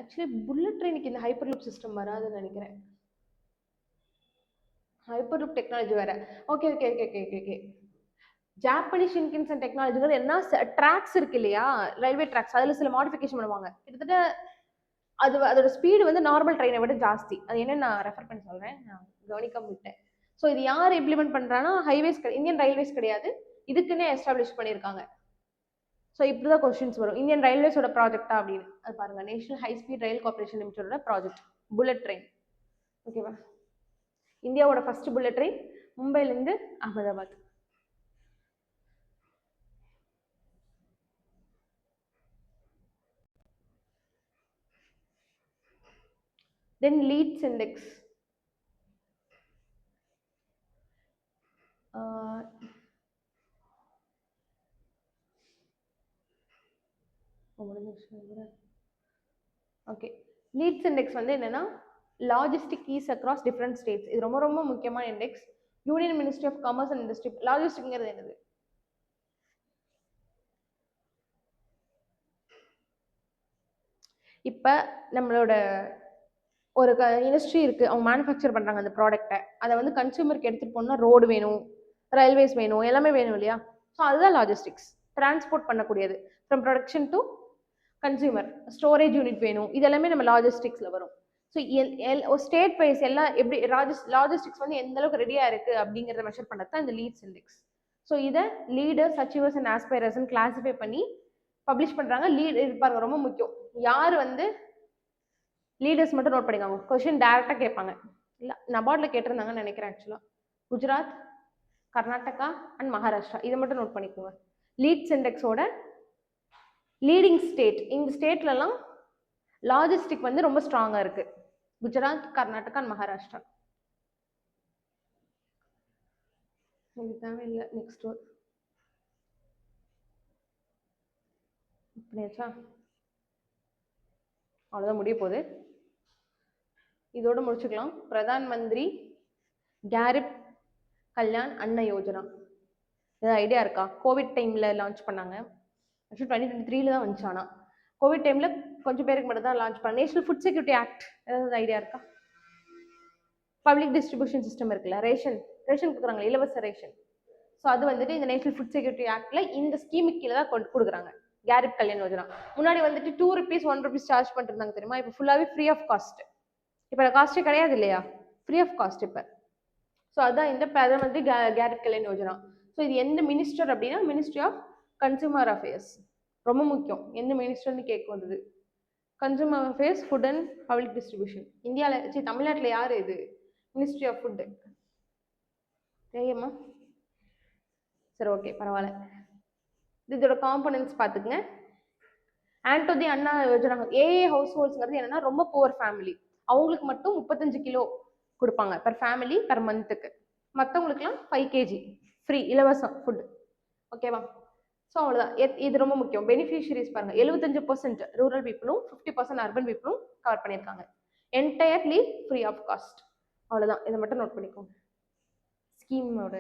ஆக்சுவலி புல்லட் ட்ரெயினுக்கு இந்த ஹைப்பர் லூப் சிஸ்டம் வராதுன்னு நினைக்கிறேன். ஹைப்பர் லூப் டெக்னாலஜி வேற. Okay okay okay okay okay okay. Japanese shinkansen டெக்னாலஜிகள் என்ன ட்ராக்ஸ் இருக்கு இல்லையா, ரயில்வே ட்ராக்ஸ், அதில் சில மாடிஃபிகேஷன் பண்ணுவாங்க. கிட்டத்தட்ட அதோட ஸ்பீடு வந்து நார்மல் ட்ரெயினை விட ஜாஸ்தி. அது என்ன நான் ரெஃபர் பண்ணி சொல்கிறேன், நான் கவனிக்காம விட்டேன். ஸோ இது யார் இம்ப்ளிமெண்ட் பண்ணுறான்னா ஹைவேஸ், இந்தியன் ரயில்வேஸ் கிடையாது, இதுக்குன்னே எஸ்டாப்ளிஷ் பண்ணியிருக்காங்க. ஸோ இப்படி தான் கொஸ்டின்ஸ் வரும். இந்தியன் ரயில்வேஸோட ப்ராஜெக்டா அப்படின்னு. அது பாருங்க, national high speed rail corporation லிமிடெடோட ப்ராஜெக்ட் புல்லட் ட்ரெயின். ஓகேவா? இந்தியாவோட ஃபர்ஸ்ட் புல்லட் ட்ரெயின் மும்பைலேருந்து Ahmedabad. Then LEADS index. Okay, LEADS index வந்து என்னன்னா logistic ease across different states. இது ரொம்ப ரொம்ப முக்கியமான index. Union ministry of commerce and industry. லாஜிஸ்டிக்ங்கிறது என்னது? இப்போ நம்மளோட ஒரு இண்டஸ்ட்ரி இருக்கு, அவங்க மேனுஃபேக்சர் பண்றாங்க அந்த ப்ராடக்ட்டை, அதை வந்து கன்சூமருக்கு எடுத்துட்டு போனா ரோடு வேணும், ரயில்வேஸ் வேணும், எல்லாமே வேணும் இல்லையா? ஸோ அதுதான் லாஜிஸ்டிக்ஸ். டிரான்ஸ்போர்ட் பண்ணக்கூடியது from production to consumer. Storage unit வேணும், இதெல்லாமே நம்ம லாஜிஸ்டிக்ஸ்ல வரும். ஸோ ஸ்டேட் வைஸ் எல்லாம் எப்படி லாஜிஸ்டிக்ஸ் வந்து எந்த அளவுக்கு ரெடியா இருக்கு அப்படிங்கிறத மெஷர் பண்ணது தான் இந்த லீட்ஸ் இண்டெக்ஸ். ஸோ இதை லீடர்ஸ், அச்சீவர்ஸ் அண்ட் ஆஸ்பைரர்ஸ் கிளாசிஃபை பண்ணி பப்ளிஷ் பண்றாங்க. லீட் இருப்பாங்க, ரொம்ப முக்கியம். யார் வந்து லீடர்ஸ் மட்டும் நோட் பண்ணிக்கோங்க, கொஸ்டின் டைரக்டா கேட்பாங்க. இல்லை நபார்ட்ல கேட்டிருந்தாங்கன்னு நினைக்கிறேன் ஆக்சுவலா. குஜராத், கர்நாடகா அண்ட் மகாராஷ்டிரா, இதை மட்டும் நோட் பண்ணிக்கோங்க. லீட்ஸ் இண்டெக்ஸோட லீடிங் ஸ்டேட், இந்த ஸ்டேட்லலாம் லாஜிஸ்டிக் வந்து ரொம்ப ஸ்ட்ராங்கா இருக்கு. குஜராத், கர்நாடகா அண்ட் மகாராஷ்டிரா. இது தேவையில்லை. நெக்ஸ்ட் பண்ணியாச்சா? அவ்வளோதான், முடிய போகுது. இதோட முடிச்சுக்கலாம். பிரதான் மந்திரி கேரிப் கல்யாண் அன்ன யோஜனா, ஏதாவது ஐடியா இருக்கா? கோவிட் டைம்ல லான்ச் பண்ணாங்க. ஆக்சுவலி 2023 தான் வந்துச்சு. ஆனால் கோவிட் டைம்ல கொஞ்சம் பேருக்கு மட்டும் தான் லான்ச் பண்ணாங்க. நேஷனல் ஃபுட் செக்யூரிட்டி ஆக்ட், ஏதாவது ஐடியா இருக்கா? பப்ளிக் டிஸ்ட்ரிபியூஷன் சிஸ்டம் இருக்குல்ல, ரேஷன் கொடுக்குறாங்க, இலவச ரேஷன். ஸோ அது வந்துட்டு இந்த நேஷனல் ஃபுட் செக்யூரிட்டி ஆக்ட்ல இந்த ஸ்கீமுக்கு கீழே தான் கொடுக்குறாங்க. கேரிப் கல்யாண் யோஜனா. முன்னாடி வந்துட்டு 2 rupees 1 rupees சார்ஜ் பண்ணிருந்தாங்க தெரியுமா? இப்போ ஃபுல்லாகவே ஃப்ரீ ஆஃப் காஸ்ட். இப்போ காஸ்ட்டே கிடையாது இல்லையா, ஃப்ரீ ஆஃப் காஸ்ட் இப்போ. ஸோ அதான் இந்த பிரதம மந்திரி கேரிப் கல்யாண் யோஜனா. ஸோ இது எந்த மினிஸ்டர் அப்படின்னா மினிஸ்ட்ரி ஆஃப் கன்சூமர் அஃபேர்ஸ் ரொம்ப முக்கியம். எந்த மினிஸ்டர்னு கேட்க வந்தது. Consumer affairs, food and public distribution. இந்தியாவில் தமிழ்நாட்டில் யார் இது? மினிஸ்ட்ரி ஆஃப் ஃபுட்டு தெரியுமா? சரி, ஓகே, பரவாயில்ல. இதோட காம்பனன்ட்ஸ் பார்த்துக்குங்க. ஆண்டோதி அண்ணா யோஜனா, ஏஏ ஹவுஸ் ஹோல்ட்ஸ்ங்கிறது என்னன்னா ரொம்ப புவர் ஃபேமிலி, அவங்களுக்கு மட்டும் 35 கிலோ கொடுப்பாங்க பெர் ஃபேமிலி பெர் மந்த்துக்கு. மற்றவங்களுக்குலாம் 5 கேஜி ஃப்ரீ, இலவசம் ஃபுட். ஓகேவா? ஸோ அவ்வளோதான். இது ரொம்ப முக்கியம். பெனிஃபிஷரிஸ் பாருங்க, 75% ரூரல் பீப்புளும் 50% அர்பன் பீப்புளும் கவர் பண்ணியிருக்காங்க. Entirely free of cost. அவ்வளோதான். இதை மட்டும் நோட் பண்ணிக்கோங்க. ஸ்கீமோட